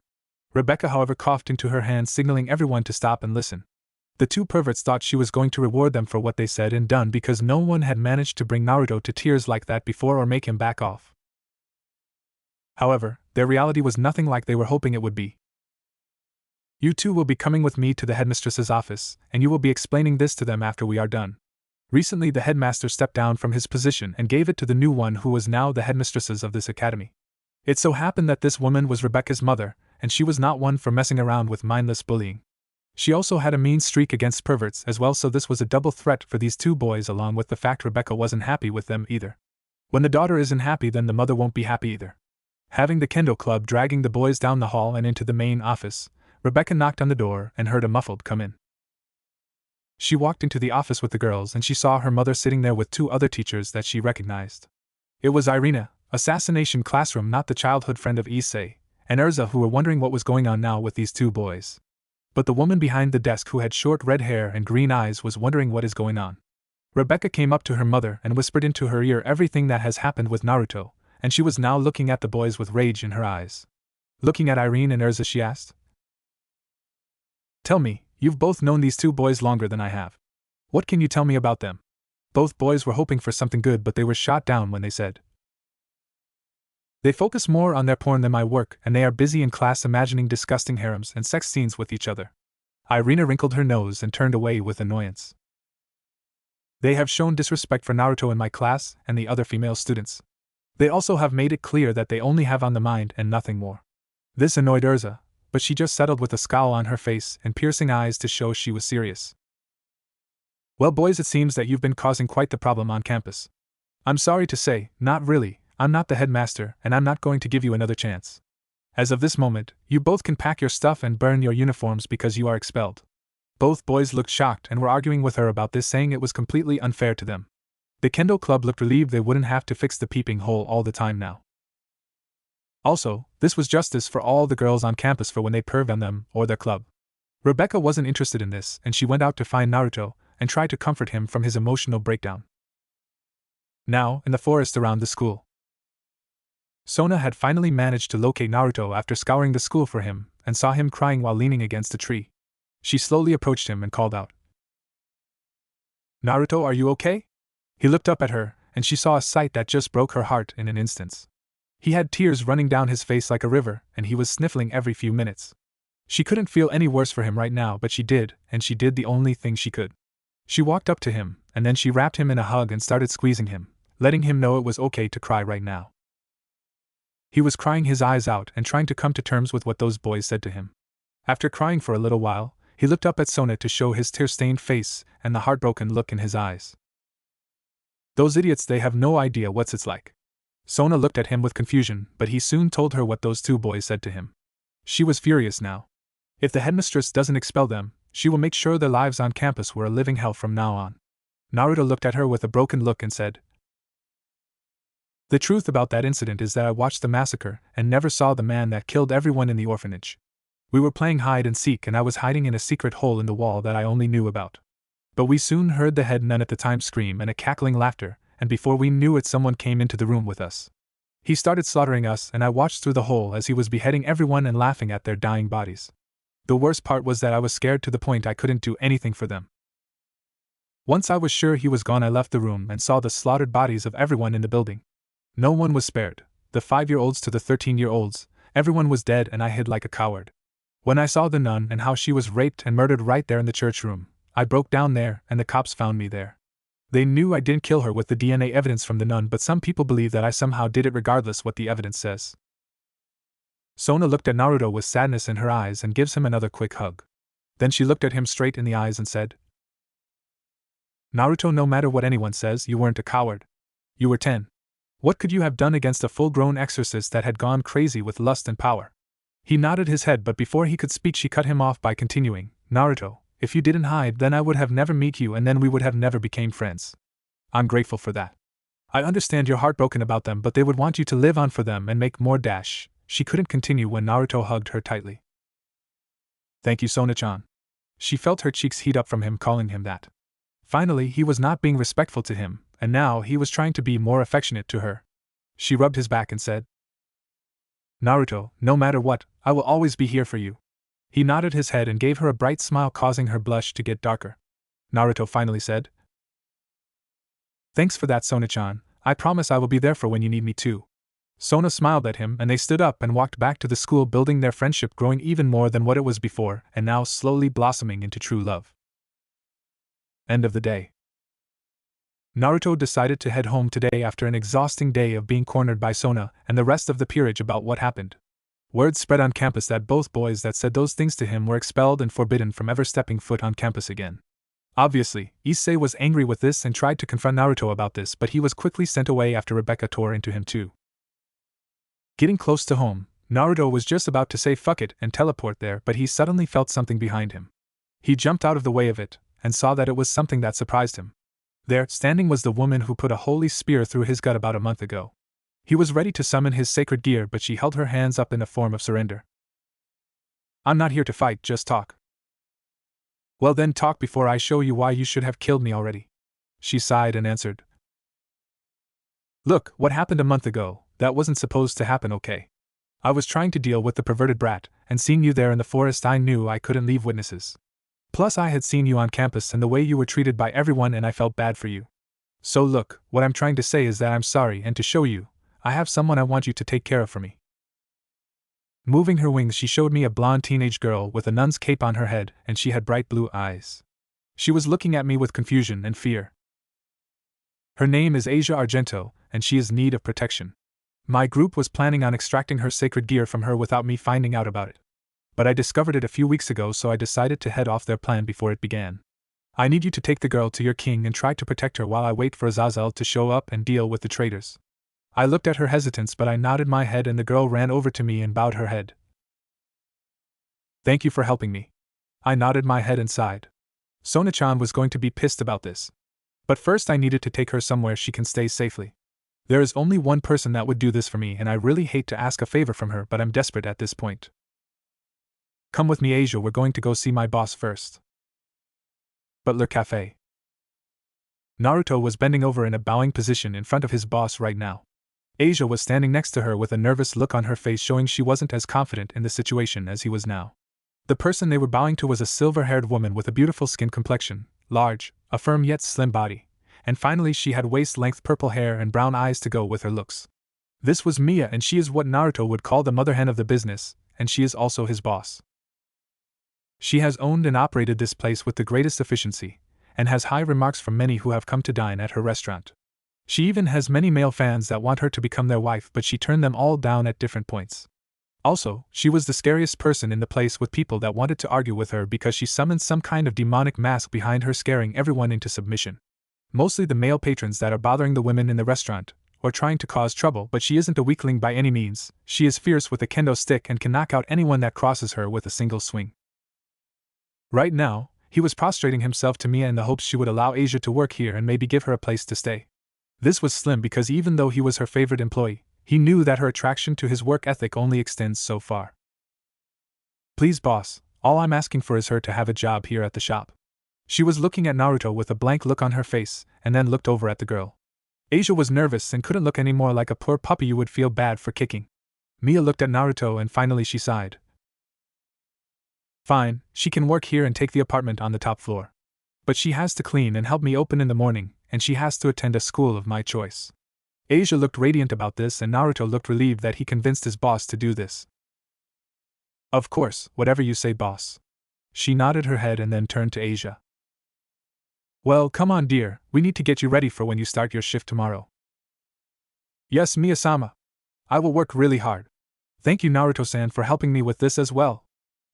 Rebecca, however, coughed into her hand, signaling everyone to stop and listen. The two perverts thought she was going to reward them for what they said and done, because no one had managed to bring Naruto to tears like that before or make him back off. However, their reality was nothing like they were hoping it would be. You two will be coming with me to the headmistress's office, and you will be explaining this to them after we are done. Recently the headmaster stepped down from his position and gave it to the new one who was now the headmistress of this academy. It so happened that this woman was Rebecca's mother, and she was not one for messing around with mindless bullying. She also had a mean streak against perverts as well, so this was a double threat for these two boys, along with the fact Rebecca wasn't happy with them either. When the daughter isn't happy, then the mother won't be happy either. Having the kendo club dragging the boys down the hall and into the main office, Rebecca knocked on the door and heard a muffled "come in." She walked into the office with the girls and she saw her mother sitting there with two other teachers that she recognized. It was Irina, Assassination Classroom, not the childhood friend of Issei, and Erza, who were wondering what was going on now with these two boys. But the woman behind the desk, who had short red hair and green eyes, was wondering what is going on. Rebecca came up to her mother and whispered into her ear everything that has happened with Naruto, and she was now looking at the boys with rage in her eyes. Looking at Irene and Erza, she asked, "Tell me, you've both known these two boys longer than I have. What can you tell me about them?" Both boys were hoping for something good, but they were shot down when they said, "They focus more on their porn than my work, and they are busy in class imagining disgusting harems and sex scenes with each other." Irina wrinkled her nose and turned away with annoyance. "They have shown disrespect for Naruto in my class and the other female students. They also have made it clear that they only have on the mind and nothing more." This annoyed Erza, but she just settled with a scowl on her face and piercing eyes to show she was serious. "Well, boys, it seems that you've been causing quite the problem on campus. I'm sorry to say, not really. I'm not the headmaster, and I'm not going to give you another chance. As of this moment, you both can pack your stuff and burn your uniforms because you are expelled." Both boys looked shocked and were arguing with her about this, saying it was completely unfair to them. The kendo club looked relieved they wouldn't have to fix the peeping hole all the time now. Also, this was justice for all the girls on campus for when they perved on them or their club. Rebecca wasn't interested in this, and she went out to find Naruto and tried to comfort him from his emotional breakdown. Now, in the forest around the school, Sona had finally managed to locate Naruto after scouring the school for him and saw him crying while leaning against a tree. She slowly approached him and called out, "Naruto, are you okay?" He looked up at her, and she saw a sight that just broke her heart in an instant. He had tears running down his face like a river, and he was sniffling every few minutes. She couldn't feel any worse for him right now, but she did, and she did the only thing she could. She walked up to him, and then she wrapped him in a hug and started squeezing him, letting him know it was okay to cry right now. He was crying his eyes out and trying to come to terms with what those boys said to him. After crying for a little while, he looked up at Sona to show his tear-stained face and the heartbroken look in his eyes. "Those idiots, they have no idea what it's like." Sona looked at him with confusion, but he soon told her what those two boys said to him. She was furious now. If the headmistress doesn't expel them, she will make sure their lives on campus were a living hell from now on. Naruto looked at her with a broken look and said, "The truth about that incident is that I watched the massacre and never saw the man that killed everyone in the orphanage. We were playing hide and seek, and I was hiding in a secret hole in the wall that I only knew about. But we soon heard the head nun at the time scream and a cackling laughter, and before we knew it someone came into the room with us. He started slaughtering us and I watched through the hole as he was beheading everyone and laughing at their dying bodies. The worst part was that I was scared to the point I couldn't do anything for them. Once I was sure he was gone, I left the room and saw the slaughtered bodies of everyone in the building. No one was spared, the 5-year-olds to the 13-year-olds, everyone was dead and I hid like a coward. When I saw the nun and how she was raped and murdered right there in the church room, I broke down there and the cops found me there. They knew I didn't kill her with the DNA evidence from the nun, but some people believe that I somehow did it regardless what the evidence says. Sona looked at Naruto with sadness in her eyes and gives him another quick hug. Then she looked at him straight in the eyes and said, "Naruto, no matter what anyone says, you weren't a coward. You were 10. What could you have done against a full-grown exorcist that had gone crazy with lust and power?" He nodded his head, but before he could speak she cut him off by continuing, "Naruto, if you didn't hide, then I would have never met you and then we would have never became friends. I'm grateful for that. I understand you're heartbroken about them, but they would want you to live on for them and make more dash." She couldn't continue when Naruto hugged her tightly. "Thank you, Sona-chan." She felt her cheeks heat up from him calling him that. Finally, he was not being respectful to him, and now he was trying to be more affectionate to her. She rubbed his back and said, "Naruto, no matter what, I will always be here for you." He nodded his head and gave her a bright smile, causing her blush to get darker. Naruto finally said, "Thanks for that, Sona-chan. I promise I will be there for when you need me too." Sona smiled at him and they stood up and walked back to the school, building their friendship, growing even more than what it was before, and now slowly blossoming into true love. End of the day. Naruto decided to head home today after an exhausting day of being cornered by Sona and the rest of the peerage about what happened. Word spread on campus that both boys that said those things to him were expelled and forbidden from ever stepping foot on campus again. Obviously, Issei was angry with this and tried to confront Naruto about this, but he was quickly sent away after Rebecca tore into him too. Getting close to home, Naruto was just about to say fuck it and teleport there, but he suddenly felt something behind him. He jumped out of the way of it, and saw that it was something that surprised him. There, standing, was the woman who put a holy spear through his gut about a month ago. He was ready to summon his sacred gear, but she held her hands up in a form of surrender. "I'm not here to fight, just talk." "Well then talk before I show you why you should have killed me already." She sighed and answered, "Look, what happened a month ago, that wasn't supposed to happen, okay? I was trying to deal with the perverted brat, and seeing you there in the forest I knew I couldn't leave witnesses. Plus I had seen you on campus and the way you were treated by everyone and I felt bad for you. So look, what I'm trying to say is that I'm sorry, and to show you, I have someone I want you to take care of for me." Moving her wings, she showed me a blonde teenage girl with a nun's cape on her head, and she had bright blue eyes. She was looking at me with confusion and fear. Her name is Asia Argento, and she is in need of protection. My group was planning on extracting her sacred gear from her without me finding out about it. But I discovered it a few weeks ago, so I decided to head off their plan before it began. I need you to take the girl to your king and try to protect her while I wait for Azazel to show up and deal with the traitors. I looked at her hesitance, but I nodded my head and the girl ran over to me and bowed her head. "Thank you for helping me." I nodded my head and sighed. Sona-chan was going to be pissed about this. But first I needed to take her somewhere she can stay safely. There is only one person that would do this for me, and I really hate to ask a favor from her, but I'm desperate at this point. "Come with me, Asia, we're going to go see my boss first." Butler Cafe. Naruto was bending over in a bowing position in front of his boss right now. Asia was standing next to her with a nervous look on her face, showing she wasn't as confident in the situation as he was now. The person they were bowing to was a silver-haired woman with a beautiful skin complexion, large, a firm yet slim body, and finally she had waist-length purple hair and brown eyes to go with her looks. This was Mia, and she is what Naruto would call the mother hen of the business, and she is also his boss. She has owned and operated this place with the greatest efficiency, and has high remarks from many who have come to dine at her restaurant. She even has many male fans that want her to become their wife, but she turned them all down at different points. Also, she was the scariest person in the place, with people that wanted to argue with her because she summoned some kind of demonic mask behind her, scaring everyone into submission. Mostly the male patrons that are bothering the women in the restaurant, or trying to cause trouble, but she isn't a weakling by any means. She is fierce with a kendo stick and can knock out anyone that crosses her with a single swing. Right now, he was prostrating himself to Mia in the hopes she would allow Asia to work here and maybe give her a place to stay. This was slim because even though he was her favorite employee, he knew that her attraction to his work ethic only extends so far. "Please, boss, all I'm asking for is her to have a job here at the shop." She was looking at Naruto with a blank look on her face, and then looked over at the girl. Asia was nervous and couldn't look any more like a poor puppy you would feel bad for kicking. Mia looked at Naruto and finally she sighed. Fine, she can work here and take the apartment on the top floor. But she has to clean and help me open in the morning, and she has to attend a school of my choice. Asia looked radiant about this and Naruto looked relieved that he convinced his boss to do this. Of course, whatever you say, boss. She nodded her head and then turned to Asia. Well, come on dear, we need to get you ready for when you start your shift tomorrow. Yes, Mia-sama. I will work really hard. Thank you Naruto-san for helping me with this as well.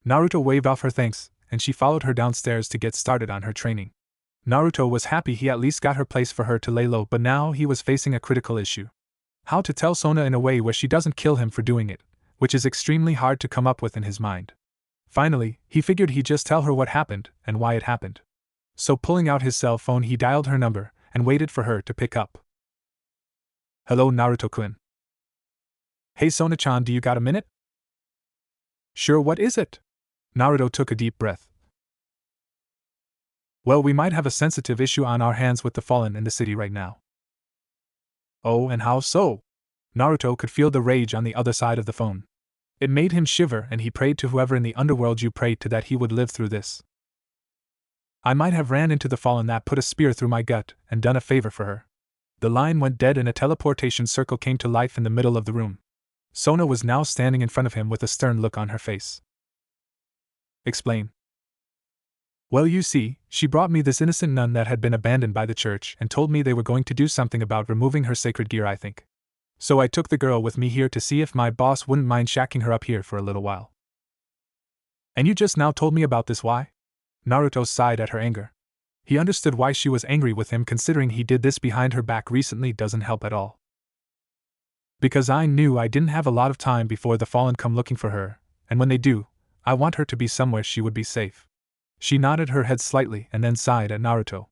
Naruto waved off her thanks, and she followed her downstairs to get started on her training. Naruto was happy he at least got her place for her to lay low, but now he was facing a critical issue. How to tell Sona in a way where she doesn't kill him for doing it, which is extremely hard to come up with in his mind. Finally, he figured he'd just tell her what happened and why it happened. So pulling out his cell phone he dialed her number and waited for her to pick up. Hello Naruto-kun. Hey Sona-chan, do you got a minute? Sure, what is it? Naruto took a deep breath. Well, we might have a sensitive issue on our hands with the fallen in the city right now. Oh, and how so? Naruto could feel the rage on the other side of the phone. It made him shiver and he prayed to whoever in the underworld you prayed to that he would live through this. I might have ran into the fallen that put a spear through my gut and done a favor for her. The line went dead and a teleportation circle came to life in the middle of the room. Sona was now standing in front of him with a stern look on her face. Explain. Well, you see, she brought me this innocent nun that had been abandoned by the church and told me they were going to do something about removing her sacred gear, I think. So I took the girl with me here to see if my boss wouldn't mind shacking her up here for a little while. And you just now told me about this, why? Naruto sighed at her anger. He understood why she was angry with him, considering he did this behind her back recently doesn't help at all. Because I knew I didn't have a lot of time before the fallen come looking for her, and when they do, I want her to be somewhere she would be safe. She nodded her head slightly and then sighed at Naruto.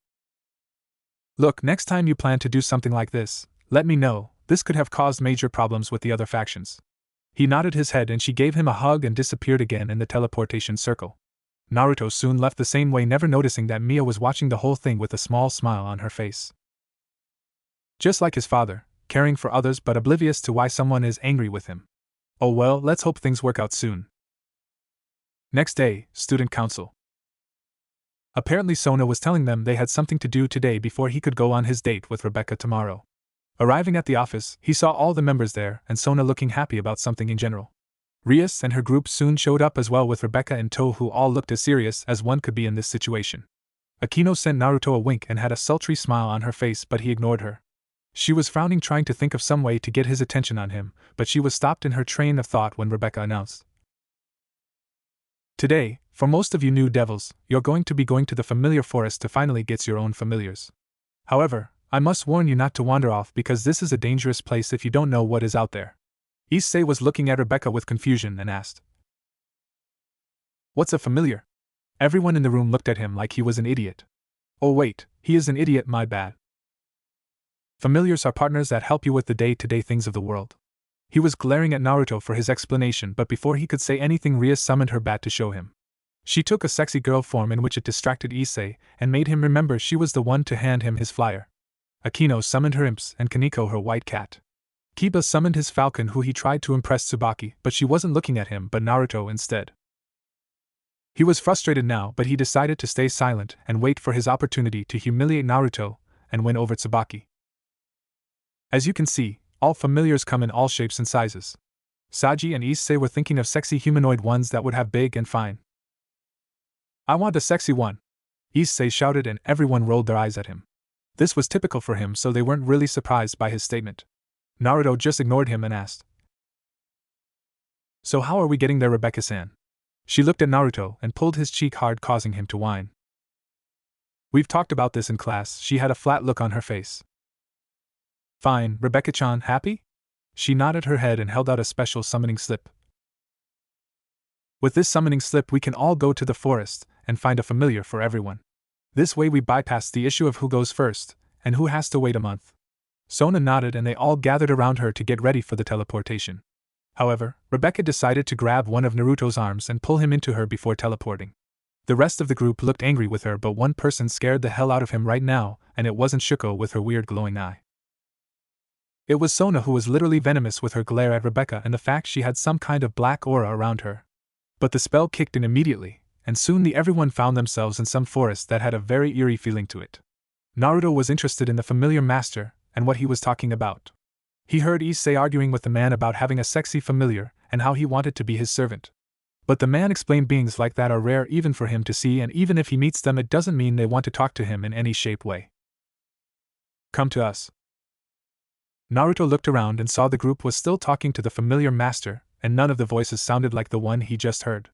Look, next time you plan to do something like this, let me know, this could have caused major problems with the other factions. He nodded his head and she gave him a hug and disappeared again in the teleportation circle. Naruto soon left the same way, never noticing that Mia was watching the whole thing with a small smile on her face. Just like his father, caring for others but oblivious to why someone is angry with him. Oh well, let's hope things work out soon. Next day, student council. Apparently Sona was telling them they had something to do today before he could go on his date with Rebecca tomorrow. Arriving at the office, he saw all the members there and Sona looking happy about something in general. Rias and her group soon showed up as well with Rebecca in tow, who all looked as serious as one could be in this situation. Akino sent Naruto a wink and had a sultry smile on her face, but he ignored her. She was frowning, trying to think of some way to get his attention on him, but she was stopped in her train of thought when Rebecca announced. Today, for most of you new devils, you're going to be going to the familiar forest to finally get your own familiars. However, I must warn you not to wander off because this is a dangerous place if you don't know what is out there. Issei was looking at Rebecca with confusion and asked. What's a familiar? Everyone in the room looked at him like he was an idiot. Oh wait, he is an idiot, my bad. Familiars are partners that help you with the day-to-day things of the world. He was glaring at Naruto for his explanation, but before he could say anything, Rias summoned her bat to show him. She took a sexy girl form in which it distracted Issei and made him remember she was the one to hand him his flyer. Akino summoned her imps and Kaneko her white cat. Kiba summoned his falcon, who he tried to impress Tsubaki, but she wasn't looking at him but Naruto instead. He was frustrated now, but he decided to stay silent and wait for his opportunity to humiliate Naruto and win over Tsubaki. As you can see, all familiars come in all shapes and sizes. Saji and Issei were thinking of sexy humanoid ones that would have big and fine. I want a sexy one, Issei shouted, and everyone rolled their eyes at him. This was typical for him, so they weren't really surprised by his statement. Naruto just ignored him and asked. So how are we getting there, Rebecca-san? She looked at Naruto and pulled his cheek hard, causing him to whine. We've talked about this in class. She had a flat look on her face. Fine, Rebecca-chan, happy? She nodded her head and held out a special summoning slip. With this summoning slip we can all go to the forest and find a familiar for everyone. This way we bypass the issue of who goes first and who has to wait a month. Sona nodded and they all gathered around her to get ready for the teleportation. However, Rebecca decided to grab one of Naruto's arms and pull him into her before teleporting. The rest of the group looked angry with her, but one person scared the hell out of him right now, and it wasn't Shuko with her weird glowing eye. It was Sona, who was literally venomous with her glare at Rebecca and the fact she had some kind of black aura around her. But the spell kicked in immediately, and soon everyone found themselves in some forest that had a very eerie feeling to it. Naruto was interested in the familiar master and what he was talking about. He heard Issei arguing with the man about having a sexy familiar and how he wanted to be his servant. But the man explained beings like that are rare even for him to see, and even if he meets them, it doesn't mean they want to talk to him in any shape way. Come to us. Naruto looked around and saw the group was still talking to the familiar master, and none of the voices sounded like the one he just heard.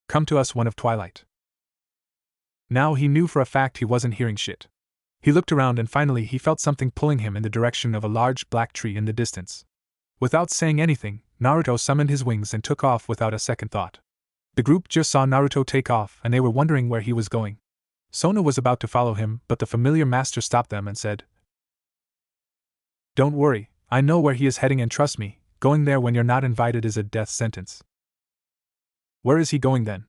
Come to us, one of Twilight. Now he knew for a fact he wasn't hearing shit. He looked around and finally he felt something pulling him in the direction of a large black tree in the distance. Without saying anything, Naruto summoned his wings and took off without a second thought. The group just saw Naruto take off and they were wondering where he was going. Sona was about to follow him, but the familiar master stopped them and said, "Don't worry, I know where he is heading, and trust me, going there when you're not invited is a death sentence." "Where is he going then?"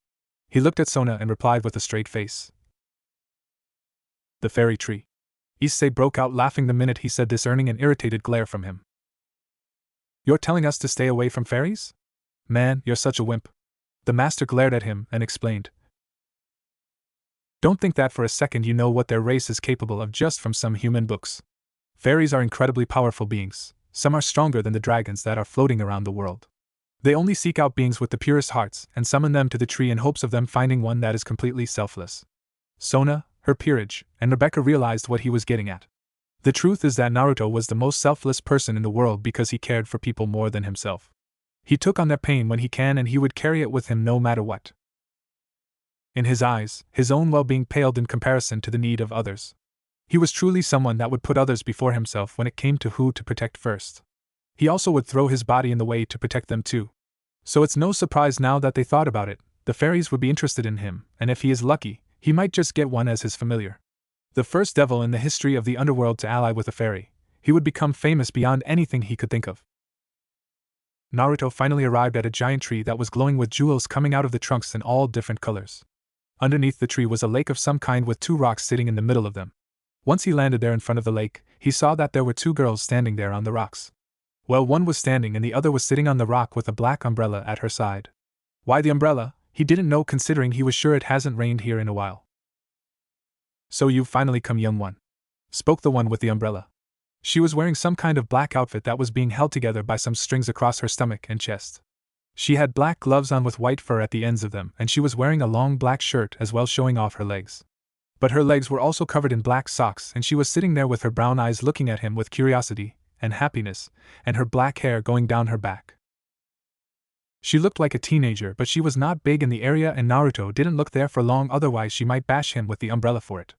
He looked at Sona and replied with a straight face. "The fairy tree." Issei broke out laughing the minute he said this, earning an irritated glare from him. "You're telling us to stay away from fairies? Man, you're such a wimp." The master glared at him and explained. "Don't think that for a second. You know what their race is capable of just from some human books. Fairies are incredibly powerful beings. Some are stronger than the dragons that are floating around the world. They only seek out beings with the purest hearts and summon them to the tree in hopes of them finding one that is completely selfless." Sona, her peerage, and Rebecca realized what he was getting at. The truth is that Naruto was the most selfless person in the world because he cared for people more than himself. He took on their pain when he can, and he would carry it with him no matter what. In his eyes, his own well-being paled in comparison to the need of others. He was truly someone that would put others before himself when it came to who to protect first. He also would throw his body in the way to protect them too. So it's no surprise now that they thought about it, the fairies would be interested in him, and if he is lucky, he might just get one as his familiar. The first devil in the history of the underworld to ally with a fairy, he would become famous beyond anything he could think of. Naruto finally arrived at a giant tree that was glowing with jewels coming out of the trunks in all different colors. Underneath the tree was a lake of some kind with two rocks sitting in the middle of them. Once he landed there in front of the lake, he saw that there were two girls standing there on the rocks. Well, one was standing and the other was sitting on the rock with a black umbrella at her side. Why the umbrella, he didn't know, considering he was sure it hasn't rained here in a while. "So you've finally come, young one," spoke the one with the umbrella. She was wearing some kind of black outfit that was being held together by some strings across her stomach and chest. She had black gloves on with white fur at the ends of them, and she was wearing a long black shirt as well, showing off her legs. But her legs were also covered in black socks, and she was sitting there with her brown eyes looking at him with curiosity and happiness, and her black hair going down her back. She looked like a teenager, but she was not big in the area, and Naruto didn't look there for long, otherwise she might bash him with the umbrella for it.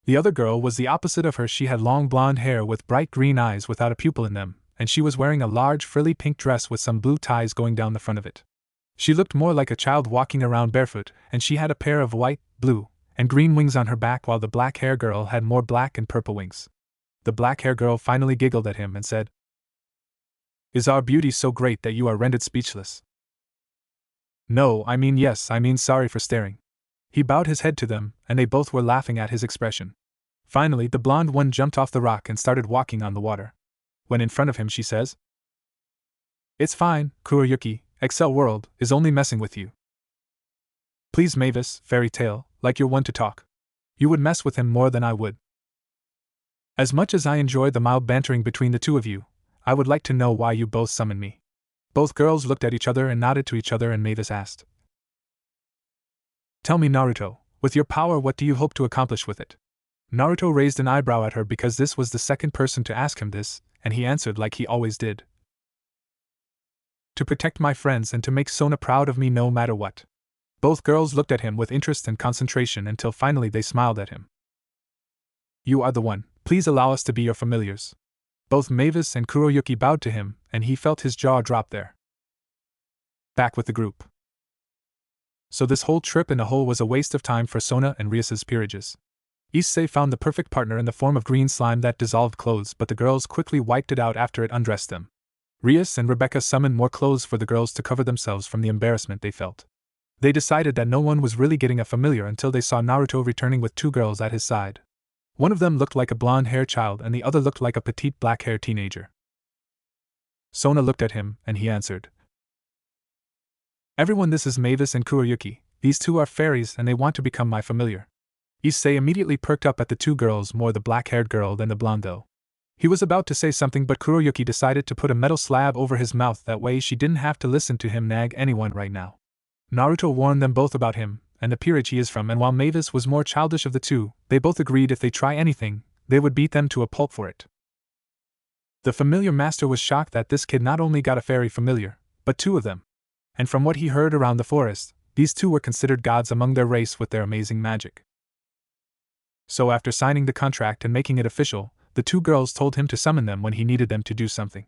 The other girl was the opposite of her. She had long blonde hair with bright green eyes without a pupil in them, and she was wearing a large frilly pink dress with some blue ties going down the front of it. She looked more like a child walking around barefoot, and she had a pair of white, blue, and green wings on her back, while the black hair girl had more black and purple wings. The black hair girl finally giggled at him and said, "Is our beauty so great that you are rendered speechless?" "No, I mean yes, I mean sorry for staring." He bowed his head to them, and they both were laughing at his expression. Finally, the blonde one jumped off the rock and started walking on the water. When in front of him, she says, "It's fine, Kuroyuki, Excel World is only messing with you. Please, Mavis, Fairy Tale, like you're one to talk. You would mess with him more than I would." As much as I enjoy the mild bantering between the two of you, I would like to know why you both summoned me. Both girls looked at each other and nodded to each other, and Mavis asked, "Tell me, Naruto, with your power, what do you hope to accomplish with it?" Naruto raised an eyebrow at her because this was the second person to ask him this, and he answered like he always did. "To protect my friends and to make Sona proud of me no matter what." Both girls looked at him with interest and concentration until finally they smiled at him. "You are the one, please allow us to be your familiars." Both Mavis and Kuroyuki bowed to him, and he felt his jaw drop there. Back with the group. So this whole trip in a whole was a waste of time for Sona and Rias's peerages. Issei found the perfect partner in the form of green slime that dissolved clothes, but the girls quickly wiped it out after it undressed them. Rias and Rebecca summoned more clothes for the girls to cover themselves from the embarrassment they felt. They decided that no one was really getting a familiar until they saw Naruto returning with two girls at his side. One of them looked like a blonde-haired child and the other looked like a petite black-haired teenager. Sona looked at him, and he answered. Everyone, this is Mavis and Kuroyuki. These two are fairies and they want to become my familiar. Issei immediately perked up at the two girls, more the black-haired girl than the blonde though. He was about to say something but Kuroyuki decided to put a metal slab over his mouth, that way she didn't have to listen to him nag anyone right now. Naruto warned them both about him, and the peerage he is from, and while Mavis was more childish of the two, they both agreed if they try anything, they would beat them to a pulp for it. The familiar master was shocked that this kid not only got a fairy familiar, but two of them. And from what he heard around the forest, these two were considered gods among their race with their amazing magic. So after signing the contract and making it official, the two girls told him to summon them when he needed them to do something.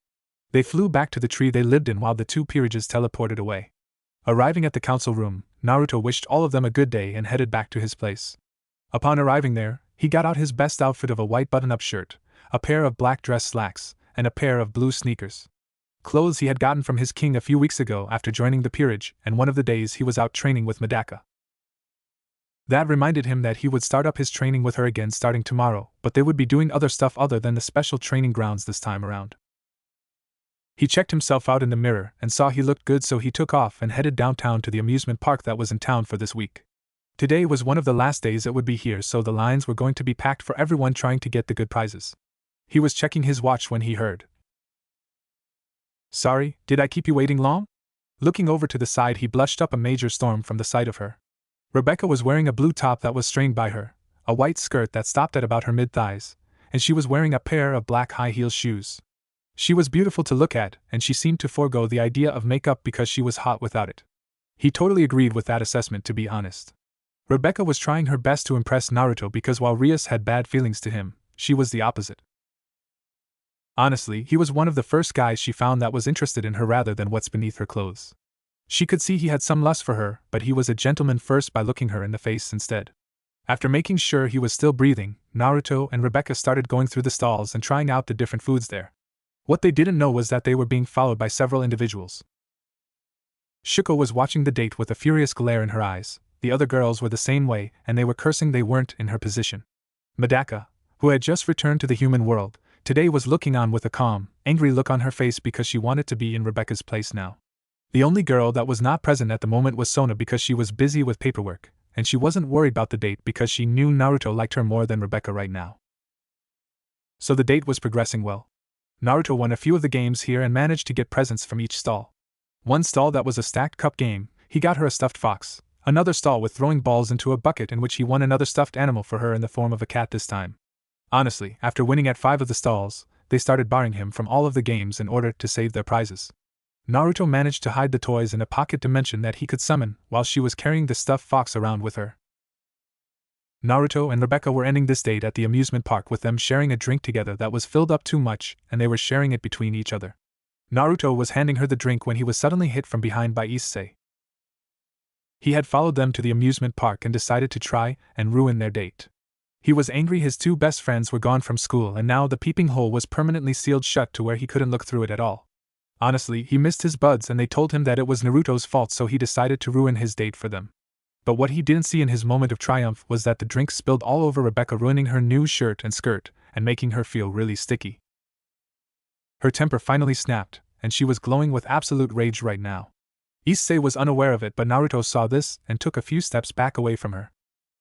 They flew back to the tree they lived in while the two peerages teleported away. Arriving at the council room, Naruto wished all of them a good day and headed back to his place. Upon arriving there, he got out his best outfit of a white button-up shirt, a pair of black dress slacks, and a pair of blue sneakers. Clothes he had gotten from his king a few weeks ago after joining the peerage, and one of the days he was out training with Medaka. That reminded him that he would start up his training with her again starting tomorrow, but they would be doing other stuff other than the special training grounds this time around. He checked himself out in the mirror and saw he looked good, so he took off and headed downtown to the amusement park that was in town for this week. Today was one of the last days it would be here, so the lines were going to be packed for everyone trying to get the good prizes. He was checking his watch when he heard. Sorry, did I keep you waiting long? Looking over to the side, he blushed up a major storm from the sight of her. Rebecca was wearing a blue top that was strained by her, a white skirt that stopped at about her mid-thighs, and she was wearing a pair of black high-heel shoes. She was beautiful to look at, and she seemed to forego the idea of makeup because she was hot without it. He totally agreed with that assessment, to be honest. Rebecca was trying her best to impress Naruto because while Rias had bad feelings to him, she was the opposite. Honestly, he was one of the first guys she found that was interested in her rather than what's beneath her clothes. She could see he had some lust for her, but he was a gentleman first by looking her in the face instead. After making sure he was still breathing, Naruto and Rebecca started going through the stalls and trying out the different foods there. What they didn't know was that they were being followed by several individuals. Shuko was watching the date with a furious glare in her eyes. The other girls were the same way, and they were cursing they weren't in her position. Medaka, who had just returned to the human world, today was looking on with a calm, angry look on her face because she wanted to be in Rebecca's place now. The only girl that was not present at the moment was Sona because she was busy with paperwork, and she wasn't worried about the date because she knew Naruto liked her more than Rebecca right now. So the date was progressing well. Naruto won a few of the games here and managed to get presents from each stall. One stall that was a stacked cup game, he got her a stuffed fox. Another stall with throwing balls into a bucket in which he won another stuffed animal for her in the form of a cat this time. Honestly, after winning at 5 of the stalls, they started barring him from all of the games in order to save their prizes. Naruto managed to hide the toys in a pocket dimension that he could summon while she was carrying the stuffed fox around with her. Naruto and Rebecca were ending this date at the amusement park with them sharing a drink together that was filled up too much, and they were sharing it between each other. Naruto was handing her the drink when he was suddenly hit from behind by Issei. He had followed them to the amusement park and decided to try and ruin their date. He was angry his two best friends were gone from school and now the peeping hole was permanently sealed shut to where he couldn't look through it at all. Honestly, he missed his buds and they told him that it was Naruto's fault, so he decided to ruin his date for them. But what he didn't see in his moment of triumph was that the drink spilled all over Rebecca, ruining her new shirt and skirt, and making her feel really sticky. Her temper finally snapped, and she was glowing with absolute rage right now. Issei was unaware of it, but Naruto saw this and took a few steps back away from her.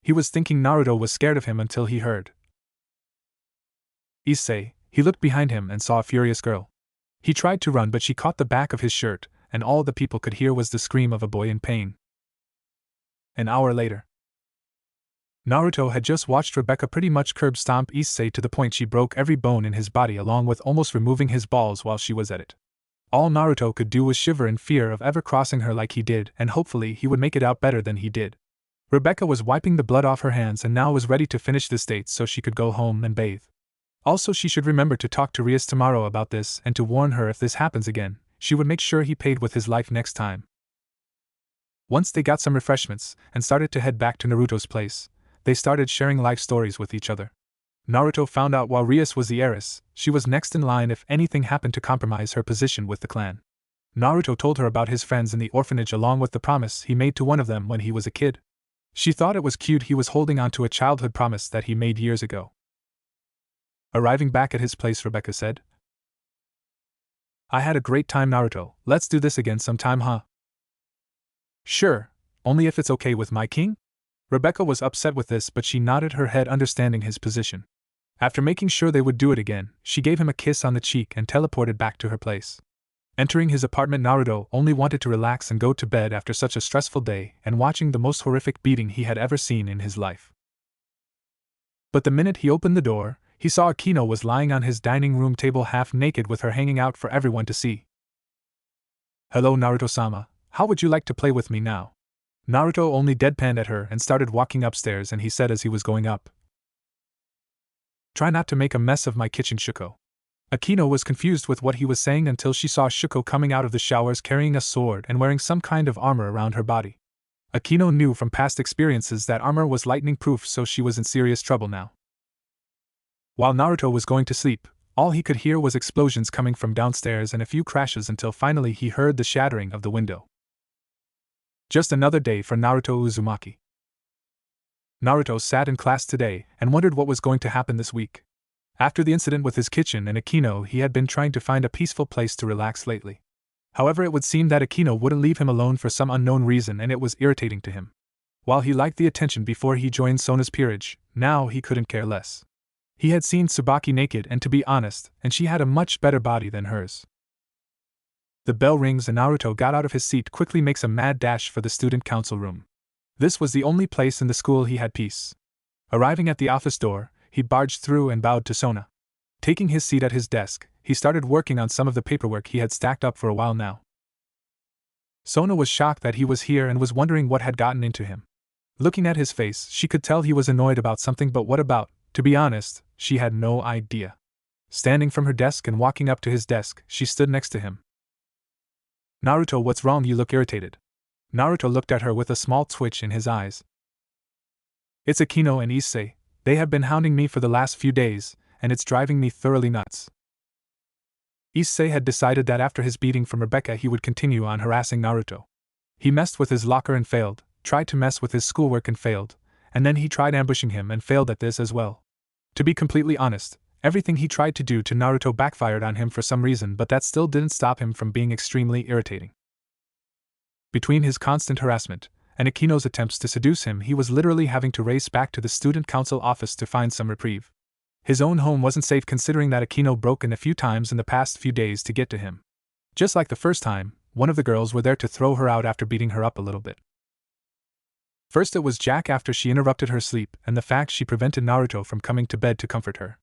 He was thinking Naruto was scared of him until he heard Issei. He looked behind him and saw a furious girl. He tried to run, but she caught the back of his shirt, and all the people could hear was the scream of a boy in pain. An hour later, Naruto had just watched Rebecca pretty much curb stomp Issei to the point she broke every bone in his body along with almost removing his balls while she was at it. All Naruto could do was shiver in fear of ever crossing her like he did, and hopefully he would make it out better than he did. Rebecca was wiping the blood off her hands and now was ready to finish this date so she could go home and bathe. Also, she should remember to talk to Rias tomorrow about this and to warn her if this happens again. She would make sure he paid with his life next time. Once they got some refreshments and started to head back to Naruto's place, they started sharing life stories with each other. Naruto found out while Rias was the heiress, she was next in line if anything happened to compromise her position with the clan. Naruto told her about his friends in the orphanage along with the promise he made to one of them when he was a kid. She thought it was cute he was holding on to a childhood promise that he made years ago. Arriving back at his place, Rebecca said, "I had a great time, Naruto. Let's do this again sometime, huh?" "Sure, only if it's okay with my king?" Rebecca was upset with this, but she nodded her head, understanding his position. After making sure they would do it again, she gave him a kiss on the cheek and teleported back to her place. Entering his apartment, Naruto only wanted to relax and go to bed after such a stressful day and watching the most horrific beating he had ever seen in his life. But the minute he opened the door, he saw Akino was lying on his dining room table half naked with her hanging out for everyone to see. "Hello, Naruto-sama, how would you like to play with me now?" Naruto only deadpanned at her and started walking upstairs, and he said as he was going up, "Try not to make a mess of my kitchen, Shuko." Akino was confused with what he was saying until she saw Shuko coming out of the showers carrying a sword and wearing some kind of armor around her body. Akino knew from past experiences that armor was lightning-proof, so she was in serious trouble now. While Naruto was going to sleep, all he could hear was explosions coming from downstairs and a few crashes until finally he heard the shattering of the window. Just another day for Naruto Uzumaki. Naruto sat in class today and wondered what was going to happen this week. After the incident with his kitchen and Akino, he had been trying to find a peaceful place to relax lately. However, it would seem that Akino wouldn't leave him alone for some unknown reason, and it was irritating to him. While he liked the attention before he joined Sona's peerage, now he couldn't care less. He had seen Tsubaki naked, and to be honest, and she had a much better body than hers. The bell rings and Naruto got out of his seat, quickly makes a mad dash for the student council room. This was the only place in the school he had peace. Arriving at the office door, he barged through and bowed to Sona. Taking his seat at his desk, he started working on some of the paperwork he had stacked up for a while now. Sona was shocked that he was here and was wondering what had gotten into him. Looking at his face, she could tell he was annoyed about something, but what about? To be honest, she had no idea. Standing from her desk and walking up to his desk, she stood next to him. "Naruto, what's wrong? You look irritated." Naruto looked at her with a small twitch in his eyes. "It's Akino and Issei. They have been hounding me for the last few days, and it's driving me thoroughly nuts." Issei had decided that after his beating from Rebecca he would continue on harassing Naruto. He messed with his locker and failed, tried to mess with his schoolwork and failed, and then he tried ambushing him and failed at this as well. To be completely honest, everything he tried to do to Naruto backfired on him for some reason, but that still didn't stop him from being extremely irritating. Between his constant harassment and Akino's attempts to seduce him, he was literally having to race back to the student council office to find some reprieve. His own home wasn't safe, considering that Akino broke in a few times in the past few days to get to him. Just like the first time, one of the girls were there to throw her out after beating her up a little bit. First it was Jack after she interrupted her sleep, and the fact she prevented Naruto from coming to bed to comfort her.